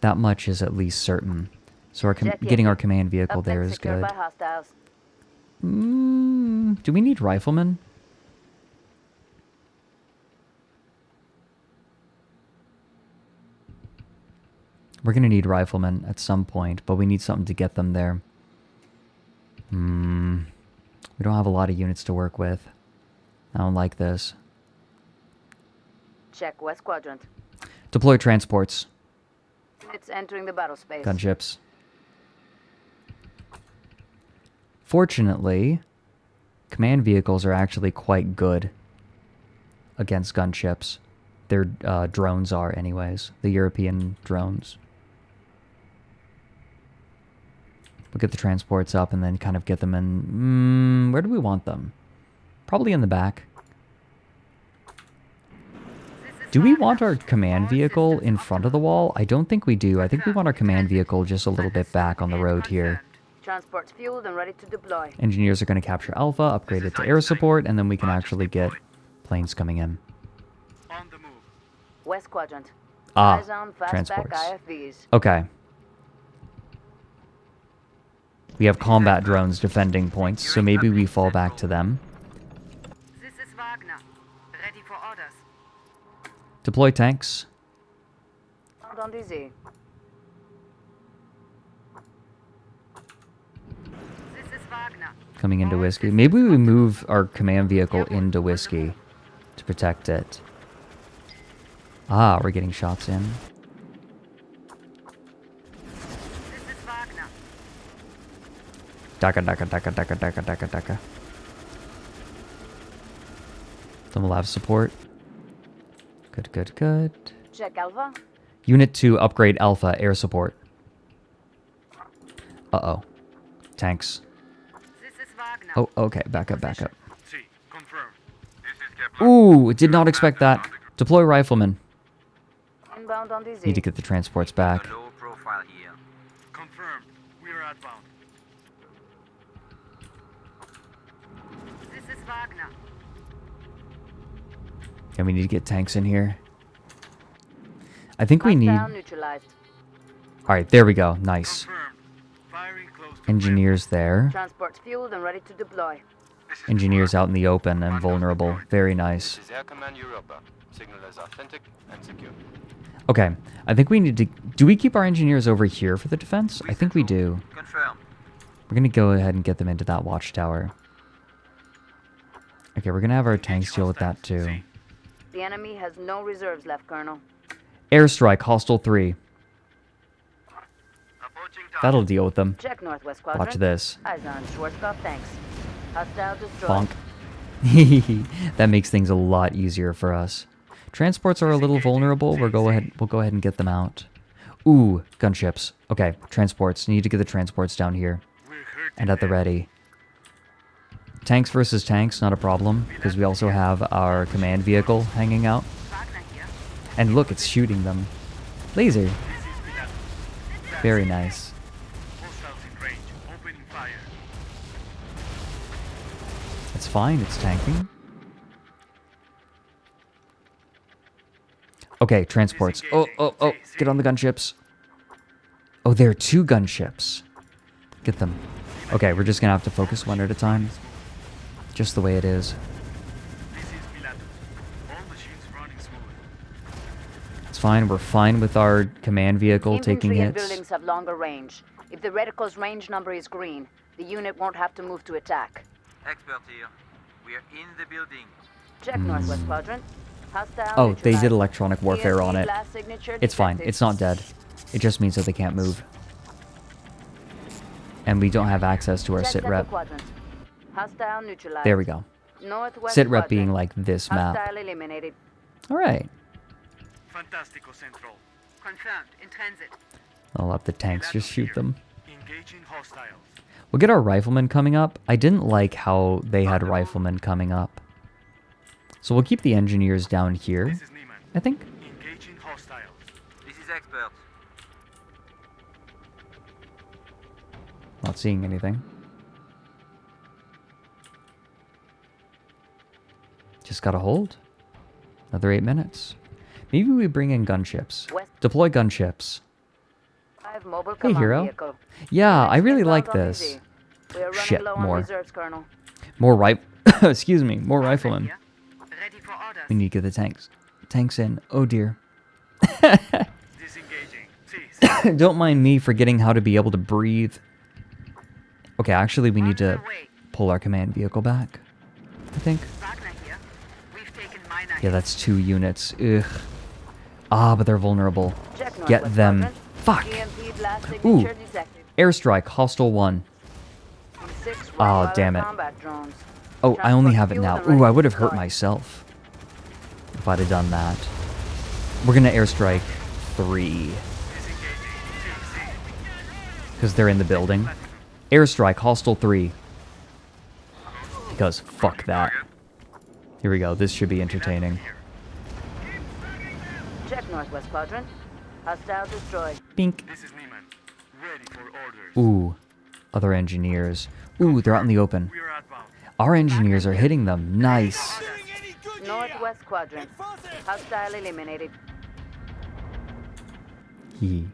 That much is at least certain. So our getting our command vehicle there is good. By hostiles. Do we need riflemen? We're going to need riflemen at some point, but we need something to get them there. We don't have a lot of units to work with. I don't like this. Check West Quadrant. Deploy transports. It's entering the battle space. Gunships. Fortunately, command vehicles are actually quite good against gunships. Their drones are anyways. The European drones. We'll get the transports up and then kind of get them in... where do we want them? Probably in the back. Do we want our command vehicle in front of the wall? I don't think we do. I think we want our command vehicle just a little bit back on the road here. Transports fueled and ready to deploy. Engineers are going to capture Alpha, upgrade it to air support, and then we can actually get planes coming in. On the move. West Quadrant. Ah, Eyes on fastback transports. IFVs. Okay. We have combat drones defending points, so maybe we fall back to them. This is Wagner. Ready for orders. Deploy tanks. Found on DZ. This is Wagner. Coming into Whiskey. Maybe we move our command vehicle into Whiskey to protect it. Ah, we're getting shots in. This is Wagner. Daka, daka, daka, daka, daka, daka, daka. Then we'll have support. Good, good, good. Check Alpha. Unit 2, upgrade Alpha, air support. Uh-oh. Tanks. This is Wagner. Oh, okay. Back up, back up. See, confirmed. This is Kepler. Ooh, did not expect that. Deploy riflemen. Inbound on DZ. Need to get the transports back. A low profile here. Confirmed. We are outbound. This is Wagner. And we need to get tanks in here. I think we need... Hostile neutralized. Alright, there we go. Nice. Confirmed. Firing close to Engineers there. Transports fueled and ready to deploy. Engineers out in the open and vulnerable. Very nice. This is Air Command Europa. Signal is authentic and secure. Okay, I think we need to... Do we keep our engineers over here for the defense? I think we do. Confirmed. We're going to go ahead and get them into that watchtower. Okay, we're going to have our tanks deal with that too. The enemy has no reserves left, Colonel. Airstrike, Hostile 3. Approaching That'll deal with them. Check Northwest Quadrant. Watch this. Eyes on Schwarzkopf tanks. Hostile destroyed. Bonk. That makes things a lot easier for us. Transports are a little vulnerable. We'll go ahead and get them out. Ooh, gunships. Okay, transports. Need to get the transports down here. And at the ready. Tanks versus tanks, not a problem, because we also have our command vehicle hanging out. Wagner here. And look, it's shooting them. Laser. Very nice. Hostiles in range. Opening fire. It's fine, it's tanking. Okay, transports. Oh, get on the gunships. Oh, there are 2 gunships. Get them. Okay, we're just gonna have to focus one at a time. Just the way it is. This is Pilatus. All machines running smoothly. It's fine. We're fine with our command vehicle taking Infantry and hits. buildings have longer range. If the reticle's range number is green, the unit won't have to move to attack. Expert here. We are in the building. Check Northwest Quadrant. Hostile Oh, they did neutralized. electronic warfare on EMP it. blast signature It's fine. detected. It's not dead. It just means that they can't move. And we don't have access to our Check sit Central rep. Quadrant. Hostile neutralized. There we go. Northwest Sit rep Quadrant. being like this map. Hostile eliminated. Alright. Fantastico Central. Confirmed. In transit. I'll let the tanks just shoot them. Engaging hostiles. We'll get our riflemen coming up. I didn't like how they had riflemen coming up. So we'll keep the engineers down here, This is Neiman. I think. Engaging hostiles. This is expert. Not seeing anything. Just gotta hold. Another 8 minutes. Maybe we bring in gunships. Deploy gunships. 5 mobile Hey, command hero. vehicle. Yeah, I really Inbound like on this. easy. We are running Shit, low on more. reserves, Colonel. More excuse me, more riflemen. Here. Ready for orders. We need to get the tanks. Tanks in. Oh dear. Disengaging. Cease. Don't mind me forgetting how to be able to breathe. Okay, actually we need to On the way. pull our command vehicle back, I think. Wagner here. We've taken minor Yeah, that's 2 units. Ugh. Ah, but they're vulnerable. Check Get Northwest them. Quadrant. Fuck. GMP blast Ooh. signature detected. Airstrike, hostile 1. 6 Oh, Rottweiler damn it. combat drones. Oh, I only Transport have it fuel now. and ready Ooh, I to would have hurt deploy. myself if I'd have done that. We're gonna airstrike 3. Because they're in the building. Airstrike, hostile 3. Because fuck that. Here we go. This should be entertaining. Check Northwest Quadrant. Hostile destroyed. Bink. This is Neiman. Ready for orders. Ooh. Other engineers. Ooh, they're out in the open. We are outbound. Our engineers are hitting them. Nice. Northwest Quadrant. Hostile eliminated. Yee.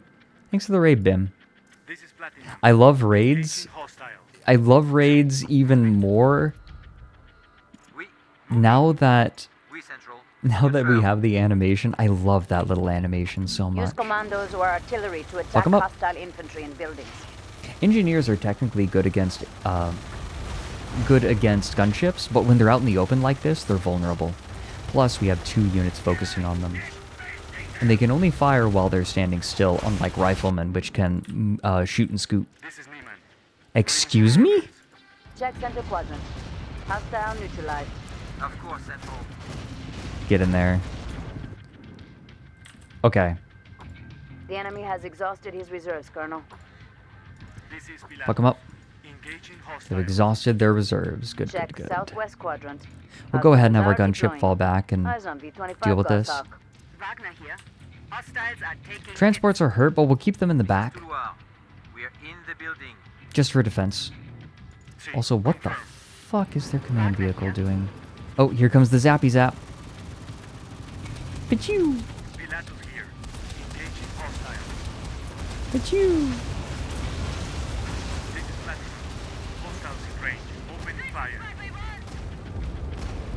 Thanks for the raid, Bim. This is Platinum. I love raids. Engaging hostiles. I love raids even more We now that Central. we have the animation. I love that little animation so Use much. commandos or artillery to attack Fuck 'em up. hostile infantry and buildings. Engineers are technically good against gunships, but when they're out in the open like this, they're vulnerable. Plus, we have 2 units focusing on them. And they can only fire while they're standing still, unlike riflemen, which can shoot and scoot. This is Neiman. Excuse me? Check Central Quadrant. Hostile neutralized. Of course, Central. Get in there. Okay. The enemy has exhausted his reserves, Colonel. This is Pilatus. Fuck them up. Engaging They've hostiles. exhausted their reserves. Good, Check good, good. Southwest Quadrant. We'll go ahead and have our Hostiles are gunship deploying. fall back and Eyes on V-25 deal with this. Goshawk. Wagner here. Hostiles are taking Transports are hurt, but we'll keep them in the back, Couloir. We are in the building. just for defense. Cease. Also, what the Confirmed. fuck is their command vehicle doing? Oh, here comes the zappy zap. Pachoo! Pilatus here. Engaging hostiles. Pachoo! This is Platinum. Hostiles in range. Opening fire.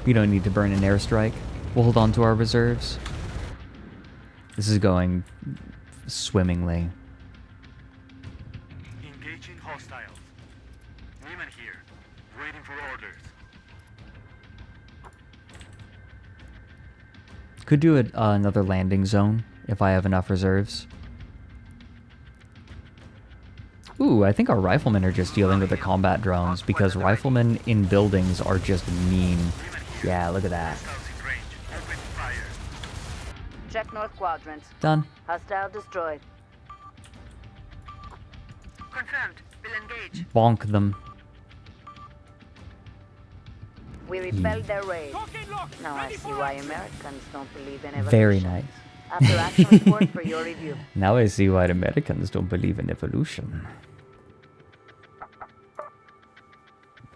We don't need to burn an airstrike. We'll hold on to our reserves. This is going swimmingly. Engaging hostiles. Neiman here. Waiting for orders. Could do another landing zone if I have enough reserves. Ooh, I think our riflemen are just dealing with the combat drones because riflemen in buildings are just mean. Yeah, look at that. Hostiles in range. Opening fire. Check North Quadrant. Done. Hostile destroyed. Confirmed. Will engage. Bonk them. We repelled their raid. Now I see why Americans don't believe in evolution. Very nice. After action report for your review. Now I see why Americans don't believe in evolution.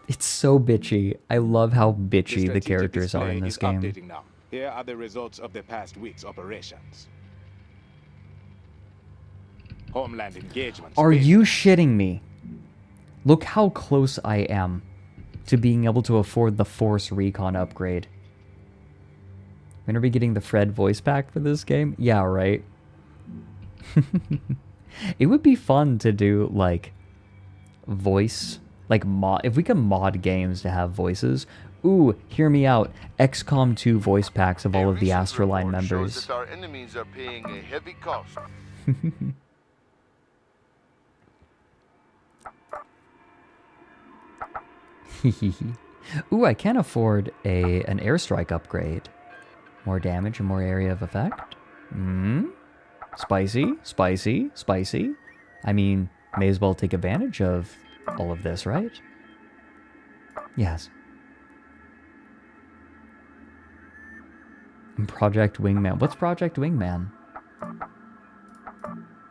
It's so bitchy. I love how bitchy the strategic characters are display in this is game. updating now. Here are the results of the past week's operations. Homeland engagement. Are Spain. you shitting me? Look how close I am to being able to afford the Force Recon upgrade. When are we getting the Fred voice pack for this game? Yeah, right. It would be fun to do, like, voice, like, mod. If we can mod games to have voices. Ooh, hear me out. XCOM 2 voice packs of all of the ASTRALINE members. Shows that our enemies are paying a heavy cost. Ooh, I can afford an airstrike upgrade. More damage and more area of effect. Spicy, spicy, spicy. I mean, may as well take advantage of all of this, right? Yes. Project Wingman. What's Project Wingman?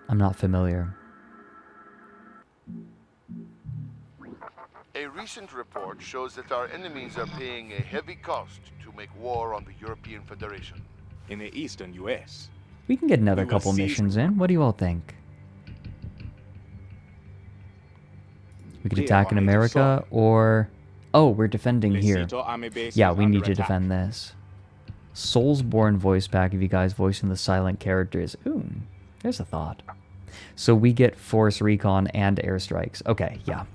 I'm not familiar. A recent report shows that our enemies are paying a heavy cost to make war on the European Federation. In the eastern U.S., we can get another we will couple seize- missions in. What do you all think? We could Clear attack in on native America, or... Oh, we're defending here. Lesito Army Base Yeah, is we under need to attack. defend this. Soulsborne voice pack of you guys voicing the silent characters. Ooh, there's a thought. So we get Force Recon and airstrikes. Okay, yeah.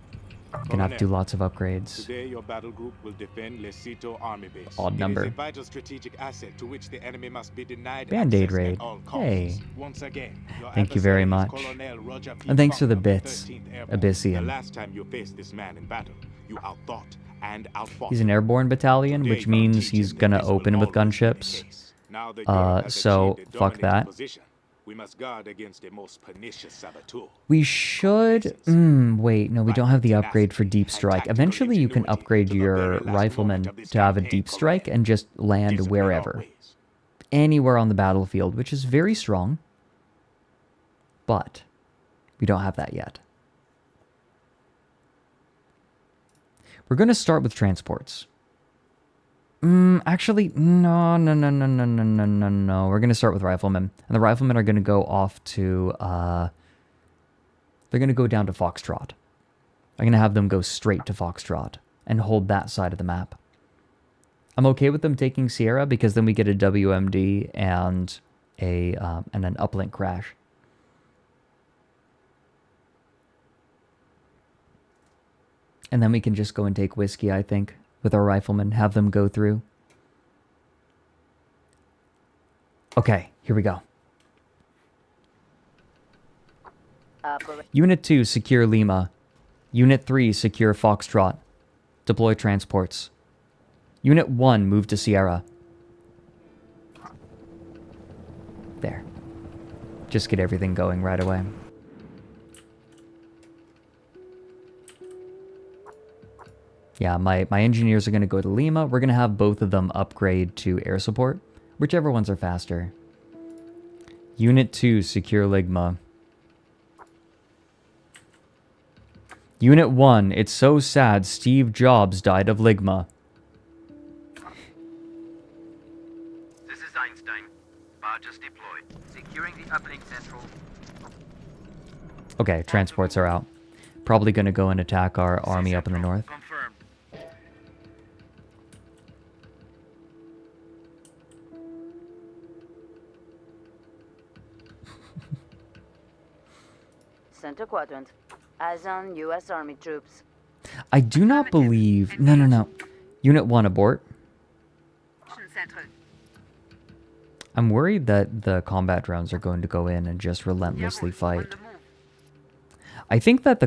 Gonna have to do lots of upgrades. Today, your battle group will defend Lesito Army Base. Odd It number. is a vital strategic asset to which the enemy must be denied Band-Aid access raid. at all costs. Hey. Once again, your Thank you very adversary is much. Colonel Roger P. And thanks for the Faulkner, bits, 13th Airborne. Abyssian. The last time you faced this man in battle, you outthought and outfought. He's an airborne battalion, Today, which you means teach he's him that gonna this will open with always be the gunships. case. Now that Europe has So, achieved a fuck dominating that. position, we must guard against a most pernicious saboteur. We should... wait, no, we don't have the upgrade for deep strike. Eventually you can upgrade your rifleman to have a deep strike and just land wherever. Anywhere on the battlefield, which is very strong. But we don't have that yet. We're going to start with transports. Actually, no. We're going to start with riflemen. And the riflemen are going to go off to, they're going to go down to Foxtrot. I'm going to have them go straight to Foxtrot and hold that side of the map. I'm okay with them taking Sierra because then we get a WMD and an uplink crash. And then we can just go and take Whiskey, I think, with our riflemen, have them go through. Okay, here we go. Unit 2, secure Lima. Unit 3, secure Foxtrot. Deploy transports. Unit 1, move to Sierra. There. Just get everything going right away. Yeah, my engineers are going to go to Lima. We're going to have both of them upgrade to air support. Whichever ones are faster. Unit 2, secure Ligma. Unit 1, it's so sad Steve Jobs died of Ligma. This is Einstein. Barges deployed. Securing the uplink central. Okay, transports are out. Probably going to go and attack our army up in the north. Confirmed. Center quadrant. Eyes on U.S. Army troops. I do not believe... No. Unit 1, abort. I'm worried that the combat drones are going to go in and just relentlessly fight. I think that the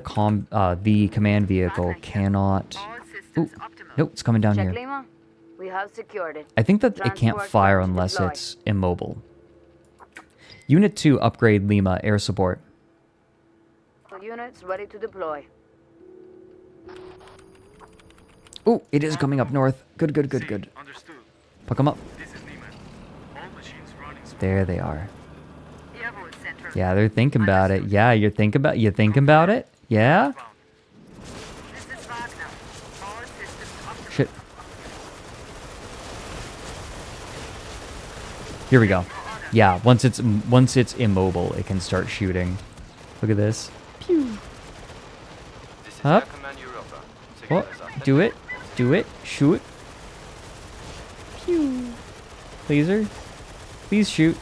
command vehicle cannot... Ooh, nope, it's coming down Check here. Lima. We have secured it. I think that it can't Transport fire ready to unless deploy. it's immobile. Unit 2, upgrade Lima, air support. Units ready to deploy. Ooh, it is coming up north. Good. Understood. Pick them up. This is Lehman. All machines running smooth. There they are. Yeah, they're thinking about it. Yeah, you thinking about it? Yeah? Shit. Here we go. Yeah, once it's immobile, it can start shooting. Look at this. Pew. This is Up. Air Command. What? Do it. Do it. Shoot. Pew. Laser. Please shoot.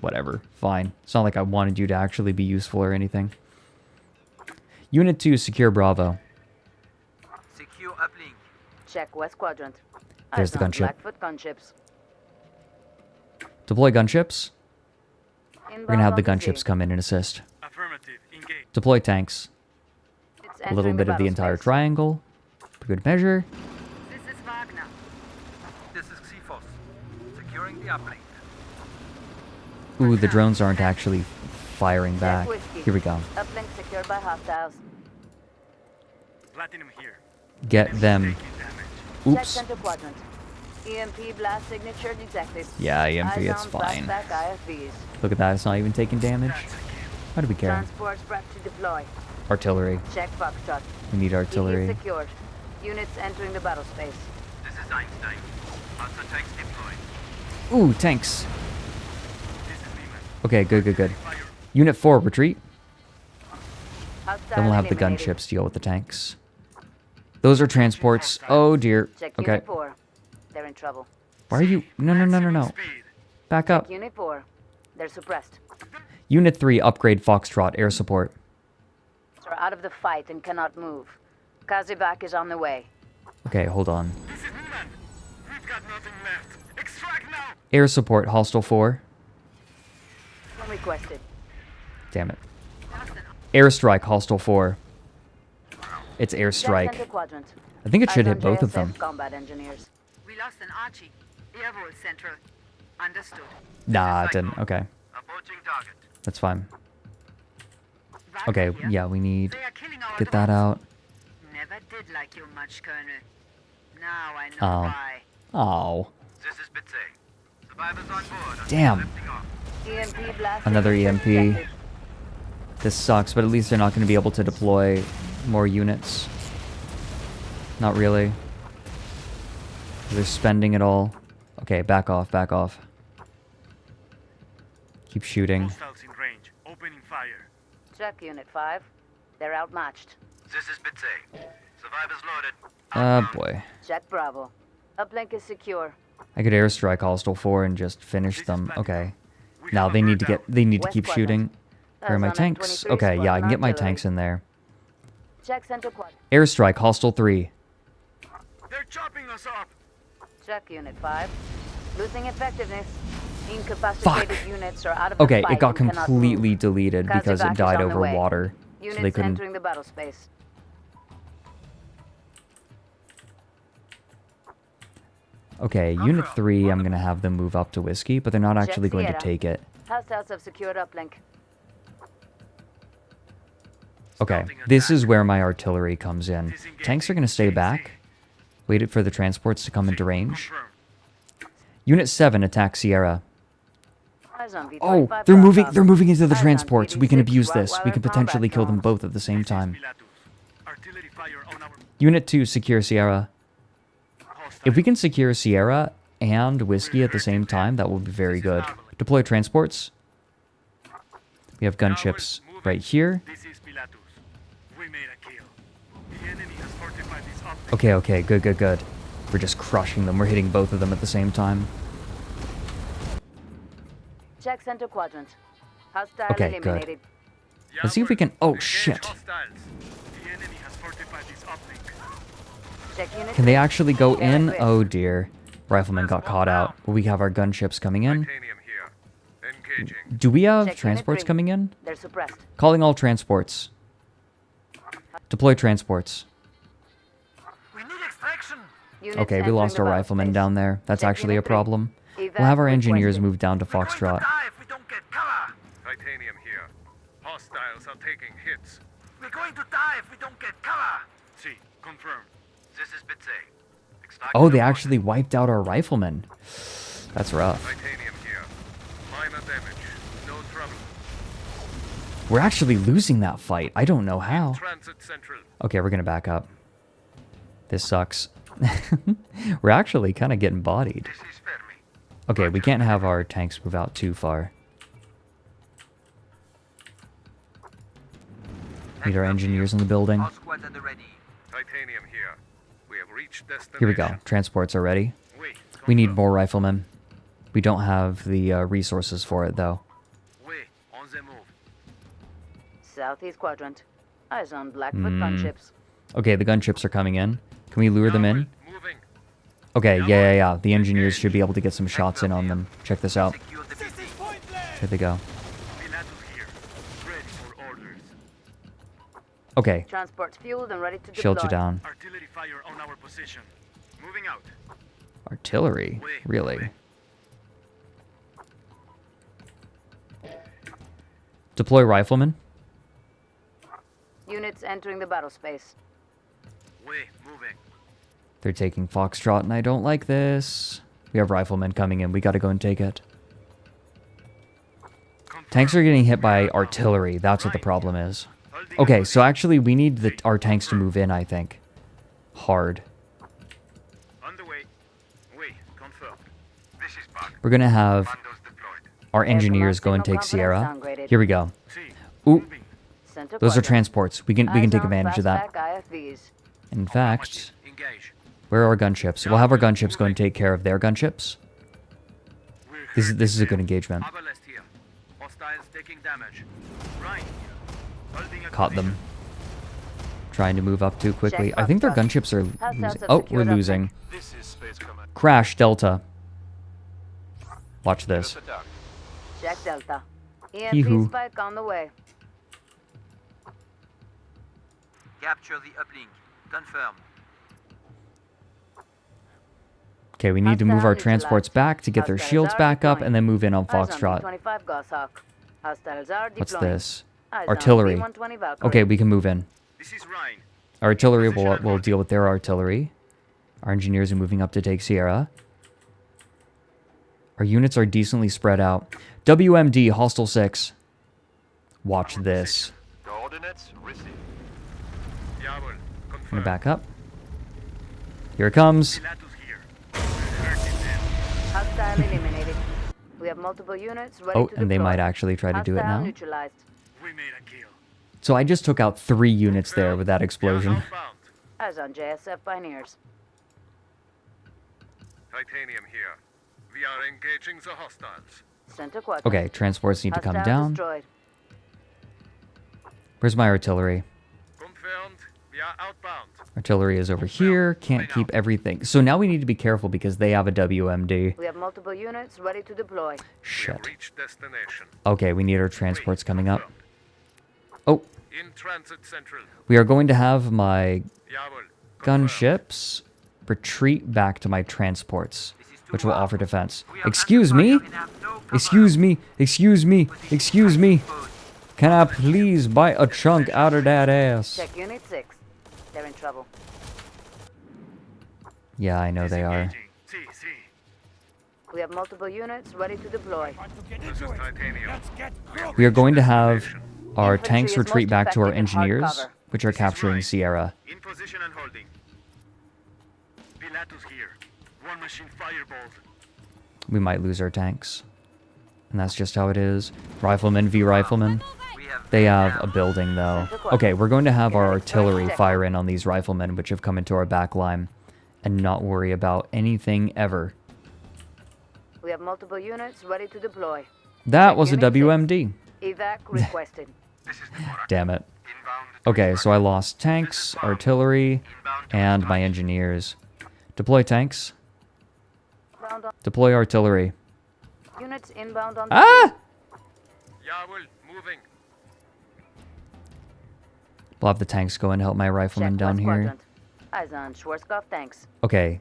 Whatever. Fine. It's not like I wanted you to actually be useful or anything. Unit 2, secure Bravo. Secure uplink. Check West Quadrant. There's the Eyes on gunship. Blackfoot gunships. Deploy gunships. We're gonna have the Inbound on gunships Z. come in and assist. Affirmative. Engage. Deploy tanks. It's A little entering bit of the battle entire space. triangle. For good measure. This is Wagner. This is Xephos. Securing the uplink. Ooh, the drones aren't actually firing Check back. whiskey. Here we go. Uplink secured by hostiles. Platinum here. Get Enemy them. taking damage. Check Oops. center quadrant. EMP blast signature detected. Yeah, EMP, Eyes it's on fine. flashback IFVs. Look at that, it's not even taking damage. That's a kill. Why do we care? Transports prepped to deploy. Artillery. Check Foxtrot. We need EE artillery. secured. Units entering the battle space. This is Einstein. Hostile tanks deployed. Ooh, tanks. This is Lehman. Okay, good, good, good. Fire. Unit 4, retreat. Hostile Then we'll have the eliminated. gunships deal with the tanks. Those are transports. Oh dear. Check Okay. Unit 4. They're in trouble. Why are you... No, no, no, no, no. Maximum speed. Back up. Unit 4. They're suppressed. Unit 3, upgrade Foxtrot, air support. Are out of the fight and cannot move. Kazibak is on the way. Okay, hold on. This is Lehman. We've got nothing left. Extract now. Air support, hostile 4. Requested. Damn it. Airstrike, hostile 4. It's Check center airstrike. quadrant. I think it should Eyes hit on both of JSF them. Combat engineers. We lost an Archie. Airborne Central. Understood. Nah, it didn't. Okay, Approaching target. that's fine. Wagner Okay, here. yeah, we need... They are killing our Get that drones. out. Never did like you much, Colonel. Now I know Oh. why. Oh. This is Bitsay. Survivors on board. Damn. Lifting off. EMP blast. Another signature EMP. detected. This sucks, but at least they're not going to be able to deploy more units. Not really. They're spending it all. Okay, back off, back off. Keep shooting. Hostiles in range. Opening fire. Check Unit 5. They're outmatched. This is Bitsay. Survivors loaded. Oh boy. Check Bravo. Uplink is secure. I could airstrike hostile 4 and just finish them. Okay. Now they need to West keep quadrant. shooting. Where are my Eyes on tanks? M23 Okay, yeah, I can get my squadron tanks in there. Check center quadrant. Airstrike, hostile 3. They're chopping us up. Check Unit 5. Losing effectiveness. Incapacitated Fuck. units are out of the Okay, fight it got and cannot completely move. deleted because Kazibak it is died on the over way. water. So Units they couldn't... entering the battle space. Okay, Unit 3, I'm going to have them move up to Whiskey, but they're not actually going to Sierra. take it. Hostiles have secured uplink. Okay, this is where my artillery comes in. Tanks are going to stay back. Waited for the transports to come into range. Confirmed. Unit 7, attack Sierra. Eyes on V25 Oh, they're moving Bravo. they're moving into the Eyes on transports. We can BD6 abuse this. We Rottweiler can potentially combat kill them drones. both at the same time. Pilatus. Artillery fire on our Unit 2, secure Sierra. hostile. If we can secure Sierra and Whiskey at the same time, that will be very good. Deploy transports. We have gunships right here. This is Pilatus. We made a kill. The enemy has fortified this optic. Okay, okay, good, good, good. We're just crushing them. We're hitting both of them at the same time. Check center quadrant. Hostile Okay, good. eliminated. Let's see if we can... Oh, Engage shit. hostiles. The enemy has fortified this optic. Check Unit Can they 3. actually go They're in? at risk. Oh, dear. Rifleman got caught out. But we have our gunships coming in. Titanium here. Engaging. Do we have Check Unit transports 3. coming in? They're suppressed. Calling all transports. Deploy transports. We need extraction. Units Okay, we entering lost the our battle rifleman space. down there. That's Check actually a Unit 3. problem. Evac We'll have our engineers requested. move down to Foxtrot. Die if we don't get cover. Titanium here. Hostiles are taking hits. We're going to die if we don't get cover. See, confirmed. This is Bitsay. Extract Oh, they the actually wiped out our rifleman. That's rough. Titanium here. Minor damage. No trouble. We're actually losing that fight. I don't know how. Transit Central. Okay, we're gonna back up. This sucks. We're actually kind of getting bodied. This is Fermi. Okay, we can't have our tanks move out too far. Need our engineers in the building. All squads at the ready. Titanium here. We have reached destination. Here we go. Transports are ready. Wait, We need more riflemen. We don't have the resources for it, though. Wait, on the move. Southeast quadrant. Eyes on Blackfoot gunships. Okay, the gunships are coming in. Can we lure them in? moving. Okay, yeah. The engineers should be able to get some shots in on them. Check this out. Secure the building. Here they go. Pilatus here. Ready for orders. Okay, Transport's fueled and ready to deploy. shields are down. Artillery fire on our position. Moving out. Artillery? Really? Deploy riflemen? Units entering the battle space. Wait, moving. They're taking Foxtrot, and I don't like this. We have riflemen coming in. We gotta go and take it. Tanks are getting hit by artillery. That's what the problem is. Okay, so actually we need our tanks to move in, I think. Hard. On the way. Wait, confirmed. This is Buck. We're gonna have Bandos deployed. our engineers go and take Sierra. Here we go. Ooh, Center those are quadrant. transports. We can Eyes take on advantage of that. fastback IFVs. In fact, Engage. where are our gunships? We'll have our gunships go and take care of their gunships. This is a good engagement. Abalest here. Hostiles taking damage. Right. Holding a Caught them. Trying to move up too quickly. Check I think their Foxtrot. gunships are Hostiles losing. have Oh, we're secured our losing. This is Space Command. Crash, Delta. Watch Give this. us a duck. Check Delta. Hee-hoo. EMP spike on the way. Capture the uplink. Confirmed. Okay, we need to move our Hostile transports neutralized. back to get their Hostiles shields are back up deploying. and then move in on Eyes on Foxtrot. B-25 Goshawk. Hostiles are deploying. What's this? Eyes on Artillery. B-120 Valkyrie. Okay, we can move in. This is Ryan. Our artillery will deal with their artillery. Our engineers are moving up to take Sierra. Our units are decently spread out. WMD, Hostile 6. Watch this. Coordinates received. Jawohl. I'm gonna Confirmed. back up. Here it comes. Pilatus here. Hurting them. Hostile eliminated. We have multiple units ready Oh, to and they deploy. might actually try to do it Hostile now. neutralized. We made a kill. So I just took out 3 units there with that explosion. Outbound. Eyes on JSF Pioneers. Titanium here. We are engaging the hostiles. Center quadrant. Okay, transports need to come Hostile down. destroyed. Where's my artillery? Confirmed. We are outbound. Artillery is over here. Can't keep everything. So now we need to be careful because they have a WMD. We have multiple units ready to deploy. We have Shit. reached destination. Okay, we need our transports coming up. Oh, In transit central. we are going to have my Jawohl. Confirmed. gunships retreat back to my transports, This is too which will far. offer defense. We have Excuse me? ample fire enough. No cover. Excuse me? Excuse me? Position Excuse me? exposed. Can I please bite a chunk out of that ass? Check Unit 6. They're in trouble. Yeah, I know they are. Disengaging. See. We have multiple units ready to deploy. This is Titanium. We are going to have our Infantry tanks is retreat most back to our effective in hard engineers, cover. which are capturing right. Sierra. In position and holding. Pilatus here. One machine firebolt. We might lose our tanks. And that's just how it is. Riflemen v riflemen. We have They have a building, though. Okay, we're going to have our artillery fire in on these riflemen, which have come into our back line, and not worry about anything ever. We have multiple units ready to deploy. That was a Unit 6. WMD. Evac requested. This is Dvorak. Damn it. Inbound. Okay, so I lost tanks, artillery, and my engineers. Deploy tanks. Inbound on, Deploy artillery. units inbound on the Ah! Jawohl. Moving. We'll have the tanks go and help my riflemen Check down West here. quadrant. Eyes on Schwarzkopf tanks. Okay,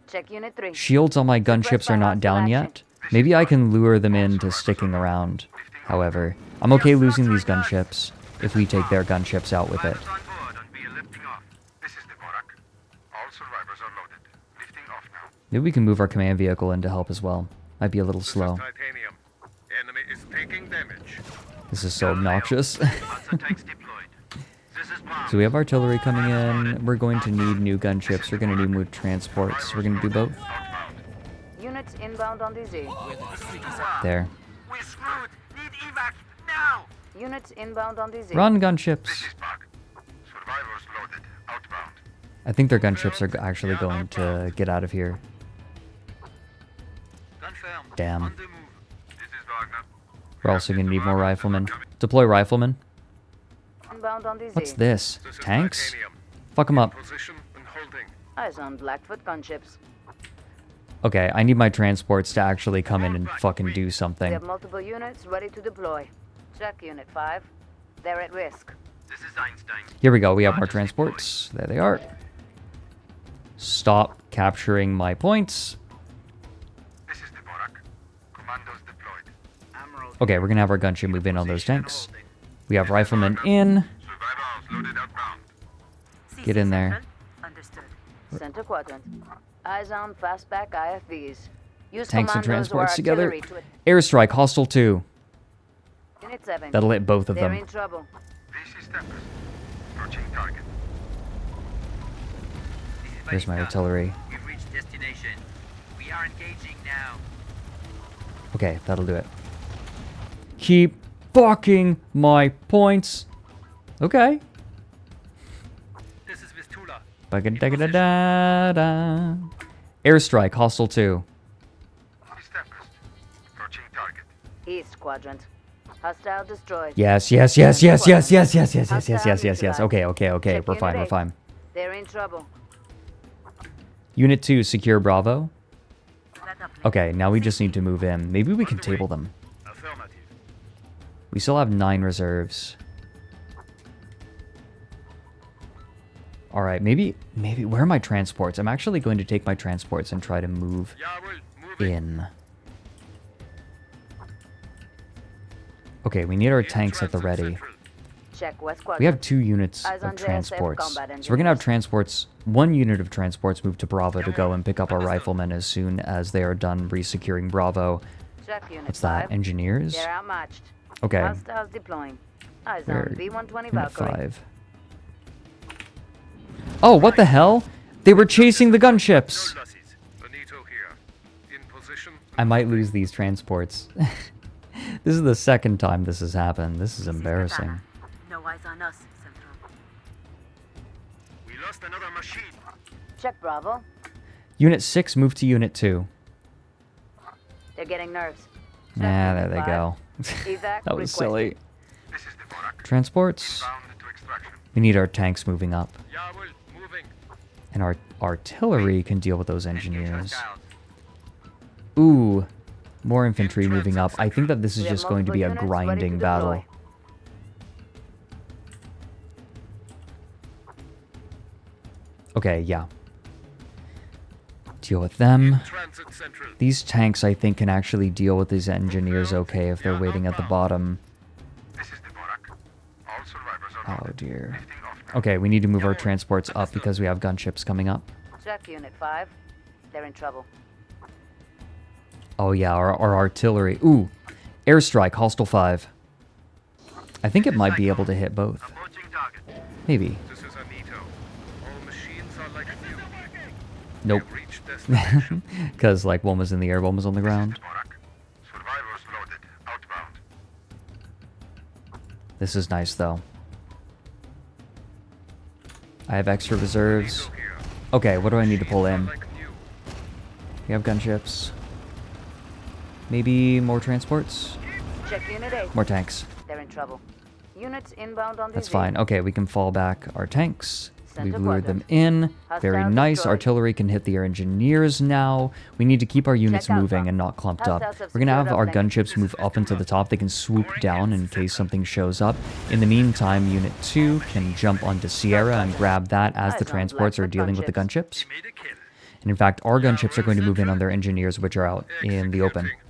Check Unit 3. shields on my gunships are not down yet. Maybe I can lure them into sticking around. However, I'm okay losing these gunships if we take their gunships out with it. Fighters on board and we are lifting off. This is Dvorak. All survivors are loaded. Lifting off now. Maybe we can move our command vehicle in to help as well. Might be a little This slow. is Titanium. Enemy is taking damage. This is so obnoxious. Panzer tanks deployed. This is bomb. So we have artillery coming in. We're going to need new gunships. We're going to need new transports. We're going to do both. Units inbound on DZ. There. We're screwed. Need evac now. Units inbound on DZ. Run, gunships. This is Buck. Survivors loaded. Outbound. I think their gunships are actually going to get out of here. Confirmed. Damn. On the move. This is Wagner. We're also going to need more riflemen. Deploy riflemen. Inbound on the Z. What's this? This is Tanks? titanium. Fuck them up. Position and holding. Eyes on Blackfoot gunships. Okay, I need my transports to actually come in and fucking do We something. have multiple units ready to deploy. Check Unit 5. They're at risk. This is Einstein. Here we go. We have more transports. There they are. Stop capturing my points. This is the Borak. Commandos deployed. Emerald. Okay, we're going to have our gunship move in on those tanks. We have riflemen in. Survivors loaded outbound. Get in there. Understood. Center quadrant. Eyes on fastback IFVs. Use Tanks and commandos or transports together. artillery to Airstrike, hostile 2. Unit 7. That'll hit both of They're them. in trouble. This is Tempest. Approaching target. This is Here's my Baista. artillery. We've reached destination. We are engaging now. Okay, that'll do it. Keep fucking my points. Okay. This is Vistula. Ba-ga-da-ga-da-da-da. Airstrike, hostile 2. This is Tempest. Approaching target. East quadrant. Hostile destroyed. Yes, yes, yes, yes, yes, yes, yes, yes, yes, yes, yes, yes, yes. Okay, okay, okay. Check We're unit fine, we're 8. fine. They're in trouble. Unit 2, secure Bravo. That uplink. Okay, now we just need to move in. Maybe we can table them. Affirmative. We still have 9 reserves. Alright, maybe, where are my transports? I'm actually going to take my transports and try to move Jawohl, moving. in. Okay, we need our tanks at the ready. Check West quadrant. We have 2 units Eyes on of JSF transports. combat So we're going to have engineers. transports, 1 unit of transports move to Bravo to go and pick up our riflemen as soon as they are done resecuring Bravo. Check Unit What's 5. that? Engineers? They're outmatched. Okay. Hostiles deploying. Eyes on Where? B-120 Unit Valkyrie. 5. Oh, what the hell? They were chasing the gunships! No losses. Benito here. In position. I might lose these transports. This is the second time this has happened. This is embarrassing. Katana. No eyes on us, Central. We lost another machine. Check Bravo. Unit 6 moved to Unit 2. They're getting nerves. Check Nah, Unit there they 5. go. Evac That was requested. silly. This is the Borak. Transports. Bound to extraction. We need our tanks moving up. Jawohl, moving. And our artillery can deal with those engineers. Hostiles. Ooh. More infantry moving up. I think that this is We have just going to be a multiple units ready to grinding battle. deploy. Okay, yeah. Deal with them. Transit central. These tanks, I think, can actually deal with these engineers okay if they're waiting at the bottom. This is the Borak. All survivors are Oh, loaded. dear. Lifting off now. Okay, we need to move our transports up because we have gunships coming up. Check Unit 5. They're in trouble. Oh, yeah, our artillery. Ooh. Airstrike, hostile 5. I think it might be able to hit both. Approaching target. Maybe. This is Anito. All machines are like new. Nope. We reached destination. Because, like, one was in the air, one was on the ground. Borak. Survivors loaded. Outbound. This is nice, though. I have extra reserves. Anito here. Okay, what do I need to pull in? Like new. We have gunships. Maybe more transports? Check Unit 8. More tanks. They're in trouble. Units inbound on the That's Z. fine. Okay, we can fall back our tanks. We've Center lured them quadrant. in. Very Hostiles nice. destroyed. Artillery can hit the engineers now. We need to keep our units Alpha. moving and not clumped up. Hostiles have We're going to have secured our uplink. gunships move up into the top. They can swoop down in case something shows up. In the meantime, Unit 2 can jump onto Sierra and grab that as the Eyes on transports are Blackfoot dealing with the gunships. gunships. Made a kill. And in fact, our gunships are going to move in on their engineers, which are out in the open. Executing.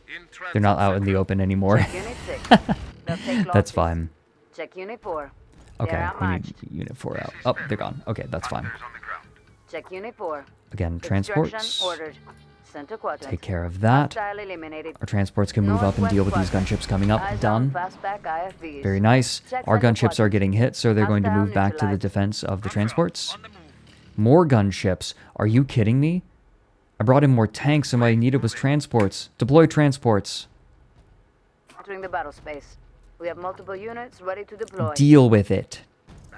In transit They're not out in the central. open anymore. Check Unit 6. They'll take That's losses. fine. Check Unit 4. Okay, They're we outmatched. need Unit 4 out. Oh, they're gone. Okay, that's fine. Hunters on the ground. Check Unit 4. Again, Extraction transports. ordered. Center quadrant. Take care of that. Hostile eliminated. Our transports can move up and deal with these Northwest gunships coming up. Eyes on Done. fastback IFVs. Very nice. Check Our center gunships are quadrant. getting hit, so they're going to Hostile move back to the neutralized. defense of the transports. On the move. More gunships. Are you kidding me? I brought in more tanks and what I needed was transports. Deploy transports. Entering the battle space. We have multiple units ready to deploy. Deal with it.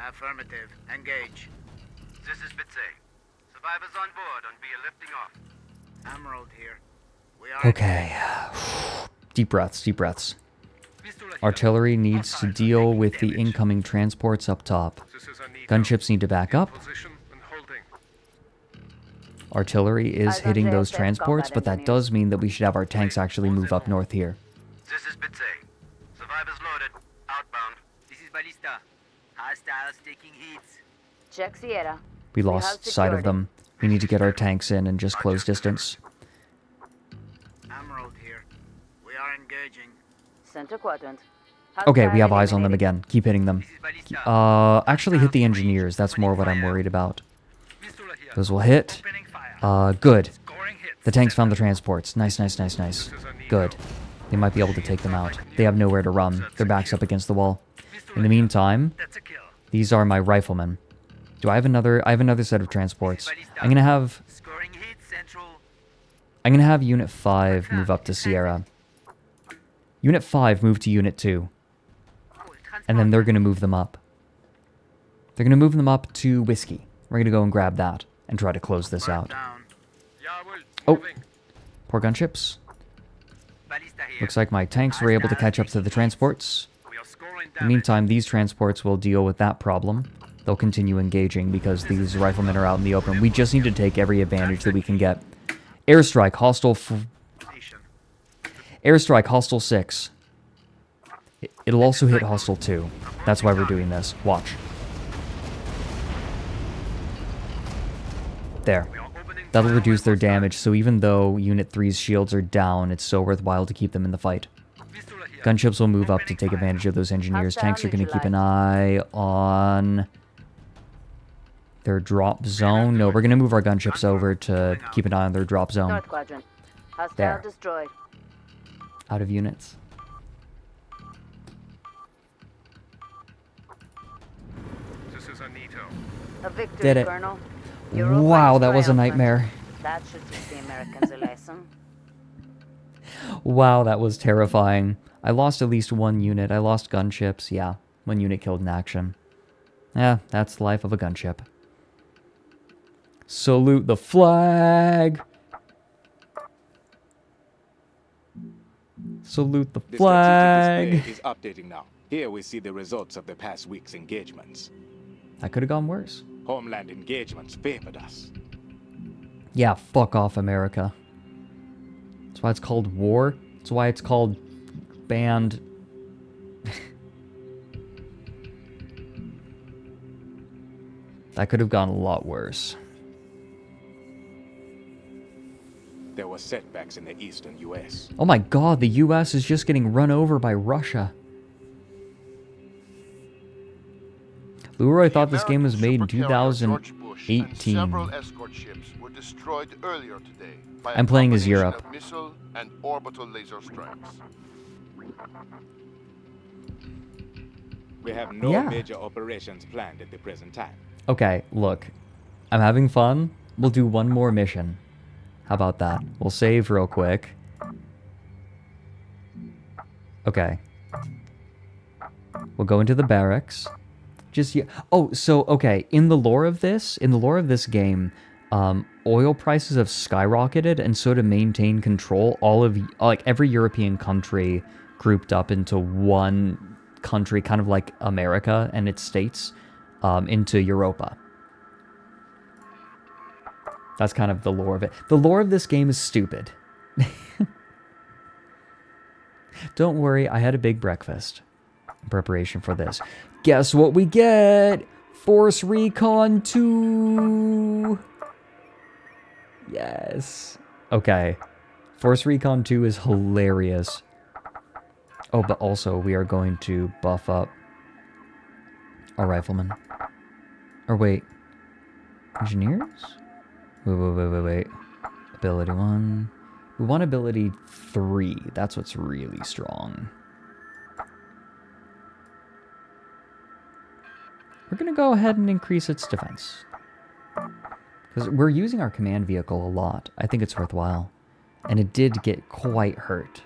Affirmative. Engage. This is Bitsy. Survivors on board and we are lifting off. Emerald here. We are Okay. Deep breaths, deep breaths. Artillery needs to deal with the incoming transports up top. Gunships need to back up. Artillery is hitting those transports, but that does mean that we should have our tanks actually move up north here. This is Bitsy. Survivors loaded. Outbound. This is Ballista. Hostiles taking hits. Check Sierra. We lost sight of them. We need to get our tanks in and just close distance. Emerald here. We are engaging. Center quadrant. Okay, we have eyes on them again. Keep hitting them. Actually hit the engineers. That's more what I'm worried about. Those will hit. Good. The tanks found the transports. Nice, nice, nice, nice. Good. They might be able to take them out. They have nowhere to run. Their back's up against the wall. In the meantime, these are my riflemen. Do I have another? I have another set of transports. I'm gonna have Unit 5 move up to Sierra. Unit 5 move to Unit 2. And then they're gonna move them up. They're gonna move them up to Whiskey. We're gonna go and grab that and try to close this out. Oh, poor gunships. Looks like my tanks were able to catch up to the transports. In the meantime, these transports will deal with that problem. They'll continue engaging because these riflemen are out in the open. We just need to take every advantage that we can get. Airstrike, hostile... Airstrike, hostile 6. It'll also hit hostile 2. That's why we're doing this. Watch. There. That'll reduce their damage, so even though Unit 3's shields are down, it's so worthwhile to keep them in the fight. Gunships will move up to take advantage of those engineers. Tanks are going to keep an eye on their drop zone. No, we're going to move our gunships over to keep an eye on their drop zone. North quadrant. Hostile There. destroyed. Out of units. This is Anito. A victory, Did it. Colonel. Wow, that was a nightmare. That should teach the Americans a lesson. Wow, that was terrifying. I lost at least one unit. I lost gunships. Yeah, one unit killed in action. Yeah, that's the life of a gunship. Salute the flag! Salute the The flag! strategic display is updating now. Here we see the results of the past week's engagements. That could have gone worse. Homeland engagements favored us. Yeah, fuck off, America. That's why it's called war. That's why it's called banned. That could have gone a lot worse. There were setbacks in the eastern U.S. Oh my god, the US is just getting run over by Russia. Leroy thought this game was made in George Bush and 2018. several escort ships were destroyed earlier today by I'm a playing as combination Europe. of missile and orbital laser strikes. We have no Yeah. major operations planned at the present time. Okay, look. I'm having fun. We'll do one more mission. How about that? We'll save real quick. Okay. We'll go into the barracks. Just oh, so okay. In the lore of this game, oil prices have skyrocketed, and so to maintain control, all of like every European country grouped up into one country, kind of like America and its states, into Europa. That's kind of the lore of it. The lore of this game is stupid. Don't worry, I had a big breakfast in preparation for this. Guess what we get? Force Recon 2! Yes. Okay. Force Recon 2 is hilarious. Oh, but also we are going to buff up our riflemen. Or wait. Engineers? Wait. Ability 1. We want ability 3. That's what's really strong. We're going to go ahead and increase its defense. Because we're using our command vehicle a lot. I think it's worthwhile. And it did get quite hurt.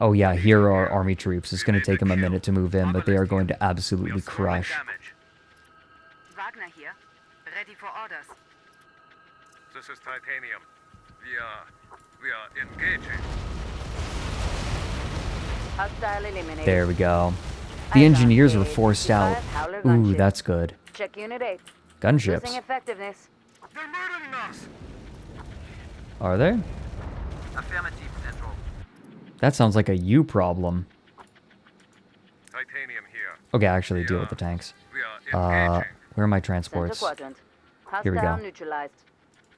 Oh yeah, here are army troops. It's going to take them a minute to move in, but they are going to absolutely crush. Wagner here. Ready for orders. This is Titanium. We are engaging. Hostile eliminated. There we go. The engineers were forced out. Ooh, that's good. Check unit 8. Gunships. Losing effectiveness. They're murdering us! Are they? Affirmative, Central. That sounds like a you problem. Titanium here. Okay, actually deal with the tanks. We are engaging. Where are my Center transports? quadrant. Here we go. Hostile neutralized.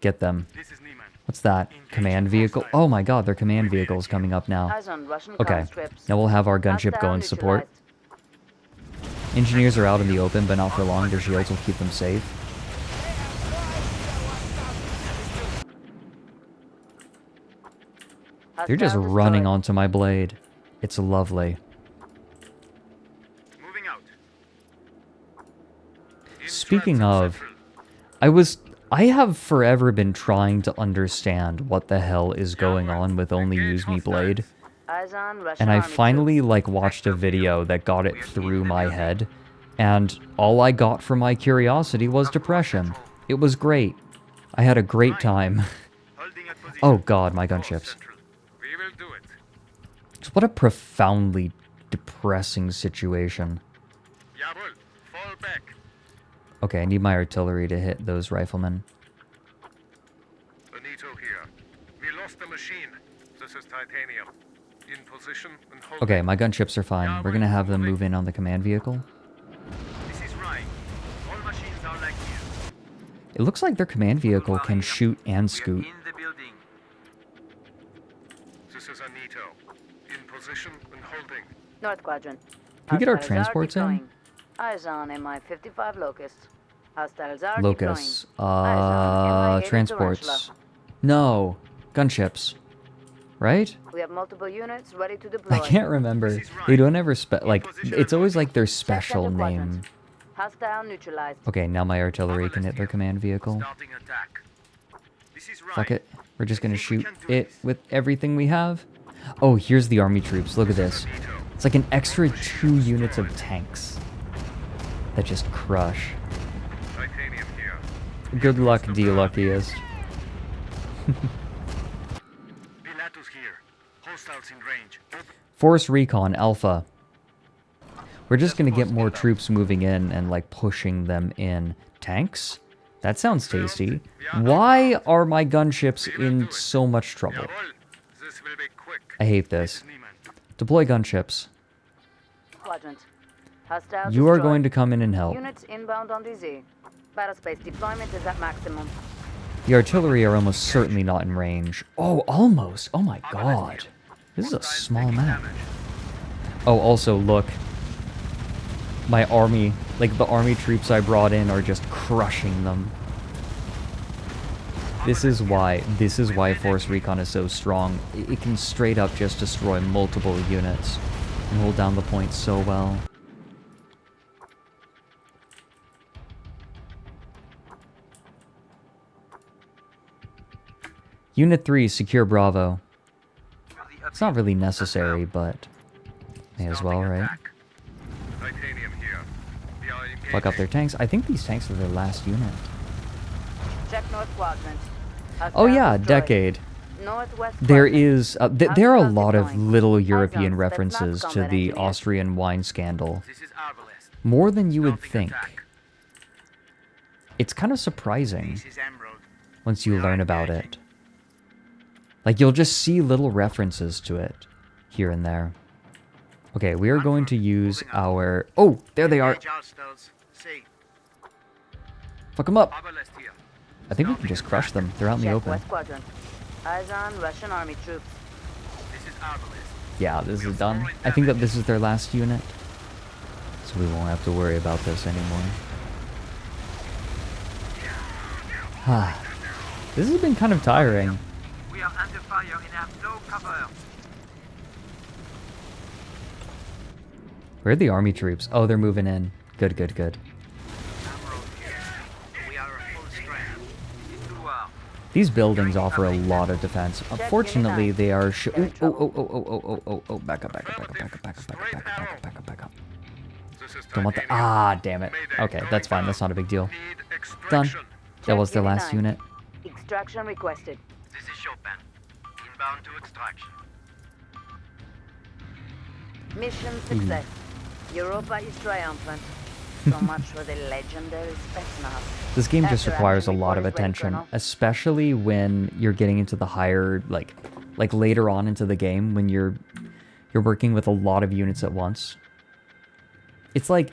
Get them. This is Neiman. What's that? Command vehicle? Oh my god, their command vehicle is coming up now. Eyes on Russian Okay, conscripts. now we'll have our gunship Hostile go and support. neutralized. Engineers are out in the open, but not for long. Their shields will keep them safe. They're just Hostile running destroyed. onto my blade. It's lovely. Moving out. Speaking of, I have forever been trying to understand what the hell is going on with Only Use Me Blade. Eyes on Russian And I army finally watched a video that got it through my head, and all I got from my curiosity was depression. It was great. I had a great time. Oh god, my gunships. We will do it. What a profoundly depressing situation. Jawohl. Fall back. Okay, I need my artillery to hit those riflemen. Benito here. We lost the machine. This is Titanium. In position and hold. Okay, my gunships are fine. We're gonna have them move in on the command vehicle. This is right. All machines are like you. It looks like their command vehicle can shoot and scoot. In the building. This is Anito. In position and holding. North quadrant. Can we get our Hostiles are transports in? deploying. Eyes on MI-55 locusts. Hostiles are Locusts. deploying. Eyes on MI-80 Transports. tarantula. No. Gunships. Right? We have multiple units ready to deploy. I can't remember. They don't ever it's always like their special center quadrant. name. Hostile neutralized. Okay, now my artillery can hit their command vehicle. Starting attack. This is right. Fuck it. We're just gonna shoot it with everything we have. Oh, here's the army troops. Look at this. It's like an extra 2 units of tanks that just crush. Titanium here. Good luck, the luckiest. Pilatus here. Hostiles in range. Force Recon Alpha. We're just gonna get more troops moving in and like pushing them in. Tanks? That sounds tasty. Why are my gunships in so much trouble? Jawohl. This will be quick. I hate this. Deploy gunships. Quadrant. Hostile You are destroyed. going to come in and help. Units inbound on DZ. Battlespace deployment is at maximum. The artillery are almost certainly not in range. Oh, almost. Oh my god. This is a small map. Oh, also, look. My army, like the army troops I brought in are just crushing them. This is why Force Recon is so strong. It can straight up just destroy multiple units and hold down the point so well. Unit 3, secure Bravo. It's not really necessary, but may as well, right? Titanium here. We are engaging. Fuck up their tanks. I think these tanks are their last unit. Check north quadrant. Oh yeah, Hostile destroyed. Decade. Northwest There quadrant. is, there are a Hostiles lot of deploying. little Eyes European on references Spetsnaz to combat the engineers. Austrian wine scandal. This is Arbalest. More than you would Starting think. attack. It's kind of surprising This is Emerald. once you learn about it. Like, you'll just see little references to it here and there. Okay, we are going to use our... Oh, there they are. Engage hostiles. See. Fuck them up. Arbalest here. I think we can just crush them. They're out in the Check open. west quadrant. Eyes on Russian army troops. This is Arbalest. Yeah, this is done. I think that this is their last unit. So we won't have to worry about this anymore. This has been kind of tiring. We are under fire and have no cover. Where are the army troops? Oh, they're moving in. Good, good, good. Emerald here. We are a full strength. This is Duar. These buildings offer a lot of defense. Unfortunately, they are oh, back up. Don't want that. Ah, damn it. Okay, that's fine. That's not a big deal. Done. That was their last unit. Extraction requested. This is Chopin. Inbound to extraction. Mission success. Europa is triumphant. So much for the legendary Spetsnaz. This game just requires a lot of attention, especially when you're getting into the higher, like later on into the game when you're working with a lot of units at once. It's like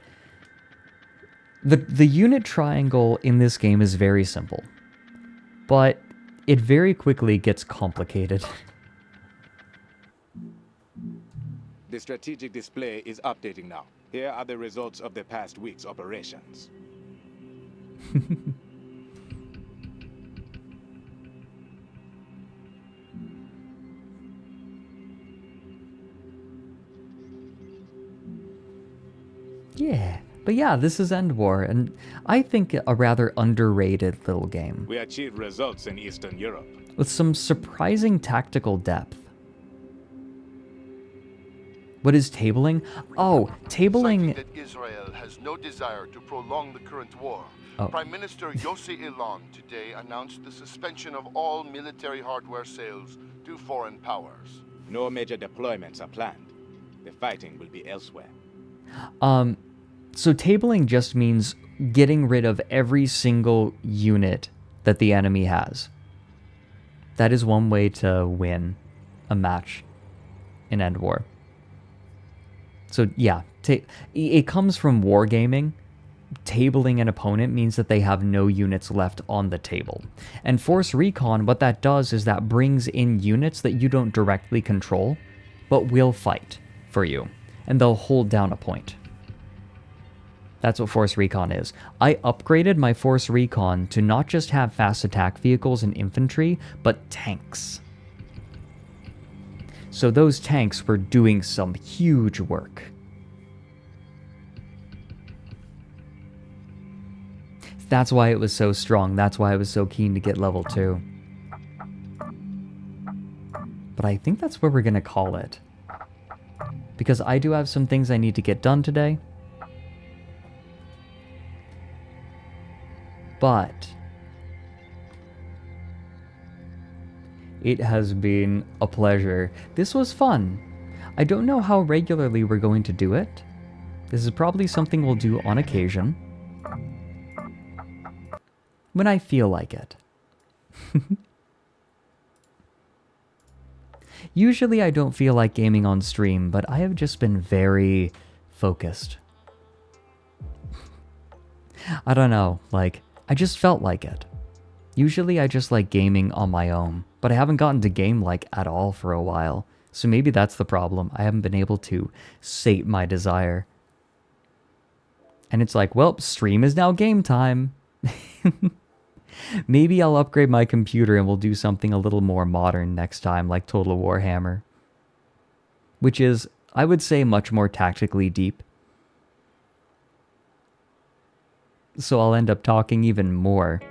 the unit triangle in this game is very simple, but it very quickly gets complicated. The strategic display is updating now. Here are the results of the past week's operations. Yeah. But yeah, this is End War, and I think a rather underrated little game. We achieved results in Eastern Europe. With some surprising tactical depth. What is tabling? Oh, tabling... That Israel has no desire to prolong the current war. Oh. Prime Minister Yossi Elon today announced the suspension of all military hardware sales to foreign powers. No major deployments are planned. The fighting will be elsewhere. So tabling just means getting rid of every single unit that the enemy has. That is one way to win a match in End War. So yeah, it comes from wargaming. Tabling an opponent means that they have no units left on the table. And Force Recon, what that does is that brings in units that you don't directly control, but will fight for you. And they'll hold down a point. That's what Force Recon is. I upgraded my Force Recon to not just have fast attack vehicles and infantry, but tanks. So those tanks were doing some huge work. That's why it was so strong. That's why I was so keen to get level 2. But I think that's where we're going to call it. Because I do have some things I need to get done today. But it has been a pleasure. This was fun. I don't know how regularly we're going to do it. This is probably something we'll do on occasion. When I feel like it. Usually I don't feel like gaming on stream, but I have just been very focused. I don't know, like, I just felt like it. Usually I just like gaming on my own, but I haven't gotten to game like at all for a while. So maybe that's the problem. I haven't been able to sate my desire. And it's like, well, stream is now game time. Maybe I'll upgrade my computer and we'll do something a little more modern next time, like Total Warhammer. Which is, I would say, much more tactically deep. So I'll end up talking even more.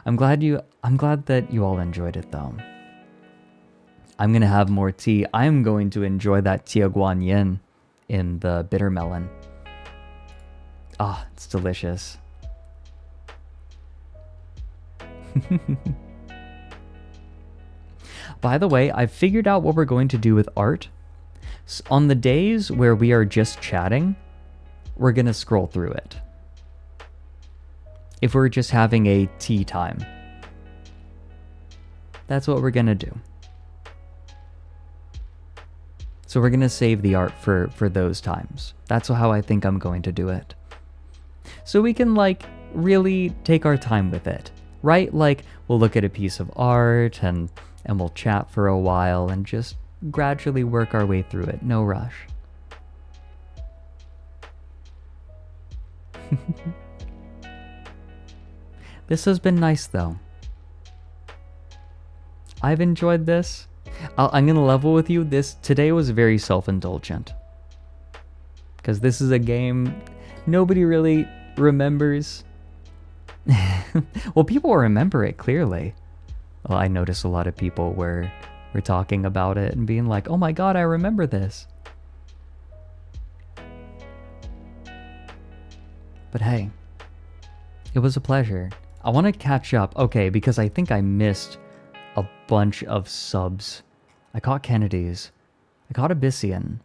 I'm glad that you all enjoyed it though. I'm gonna have more tea. I'm going to enjoy that Tiaguan Yin in the bitter melon. Ah, it's delicious. By the way, I've figured out what we're going to do with art. On the days where we are just chatting, we're gonna scroll through it. If we're just having a tea time. That's what we're gonna do. So we're gonna save the art for those times. That's how I think I'm going to do it. So we can, like, really take our time with it, right? Like, we'll look at a piece of art and we'll chat for a while and just gradually work our way through it. No rush. This has been nice, though. I've enjoyed this. I'm gonna level with you. Today was very self-indulgent. Because this is a game nobody really remembers. Well, people remember it clearly. Well, I noticed a lot of people were talking about it and being like, oh my god, I remember this. But hey, it was a pleasure. I want to catch up, okay, because I think I missed a bunch of subs. I caught Kennedy's. I caught Abyssian.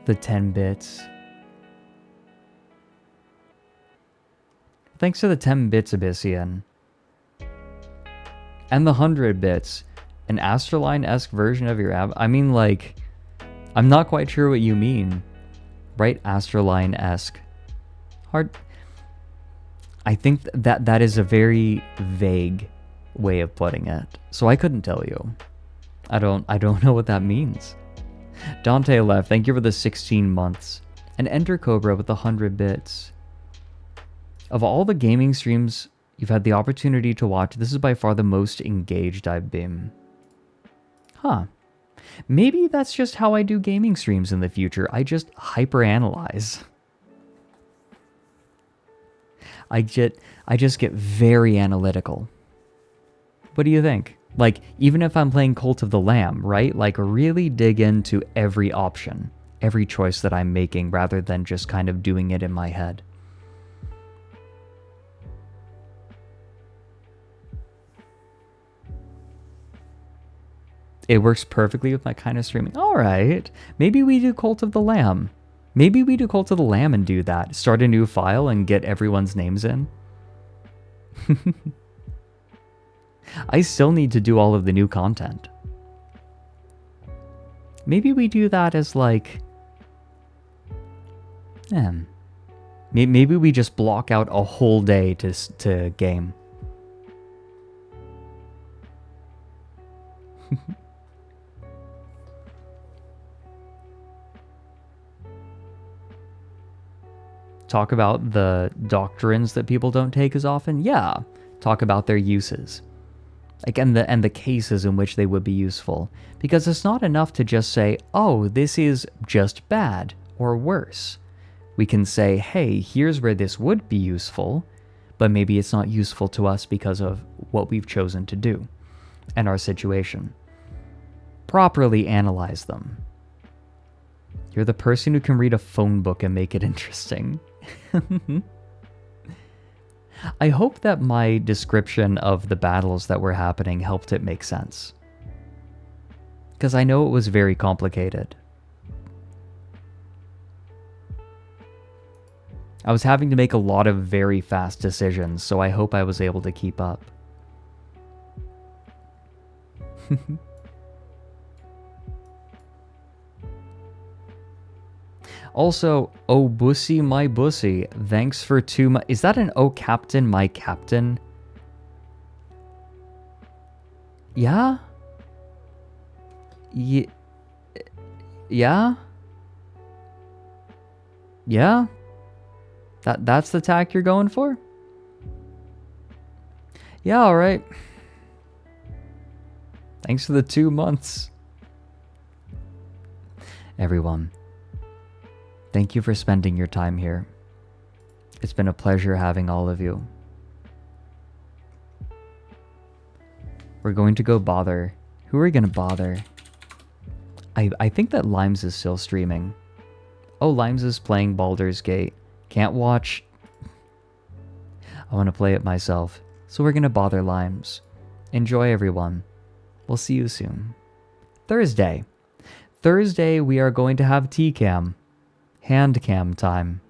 The 10 bits. Thanks to the 10 bits, Abyssian. And the 100 bits. An ASTRALINE-esque version of your app. I mean, like, I'm not quite sure what you mean. Right? ASTRALINE-esque. Hard. I think that is a very vague way of putting it. So I couldn't tell you. I don't know what that means. Dante left. Thank you for the 16 months. And Enter Cobra with the 100 bits. Of all the gaming streams you've had the opportunity to watch, this is by far the most engaged I've been. Huh. Maybe that's just how I do gaming streams in the future. I just hyperanalyze. I just get very analytical. What do you think? Like, even if I'm playing Cult of the Lamb, right? Like, really dig into every option, every choice that I'm making, rather than just kind of doing it in my head. It works perfectly with my kind of streaming. Alright, maybe we do Cult of the Lamb. Maybe we do Cult of the Lamb and do that. Start a new file and get everyone's names in. I still need to do all of the new content. Maybe we do that as like... Maybe we just block out a whole day to game. Talk about the doctrines that people don't take as often? Yeah. Talk about their uses. Like, and the cases in which they would be useful. Because it's not enough to just say, oh, this is just bad, or worse. We can say, hey, here's where this would be useful, but maybe it's not useful to us because of what we've chosen to do, and our situation. Properly analyze them. You're the person who can read a phone book and make it interesting. I hope that my description of the battles that were happening helped it make sense. Because I know it was very complicated. I was having to make a lot of very fast decisions, so I hope I was able to keep up. Also, oh bussy my bussy, thanks for 2 months. Is that an oh captain my captain? Yeah? Yeah? Yeah? That's the tack you're going for? Yeah, alright. Thanks for the 2 months. Everyone, thank you for spending your time here. It's been a pleasure having all of you. We're going to go bother. Who are we going to bother? I think that Limes is still streaming. Oh, Limes is playing Baldur's Gate. Can't watch. I want to play it myself. So we're going to bother Limes. Enjoy, everyone. We'll see you soon. Thursday. Thursday, we are going to have T-Cam. Hand cam time.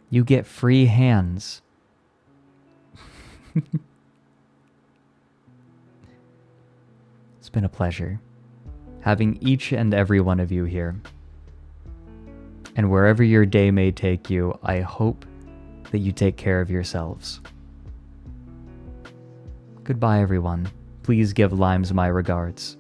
You get free hands. It's been a pleasure having each and every one of you here. And wherever your day may take you, I hope that you take care of yourselves. Goodbye, everyone. Please give Limes my regards.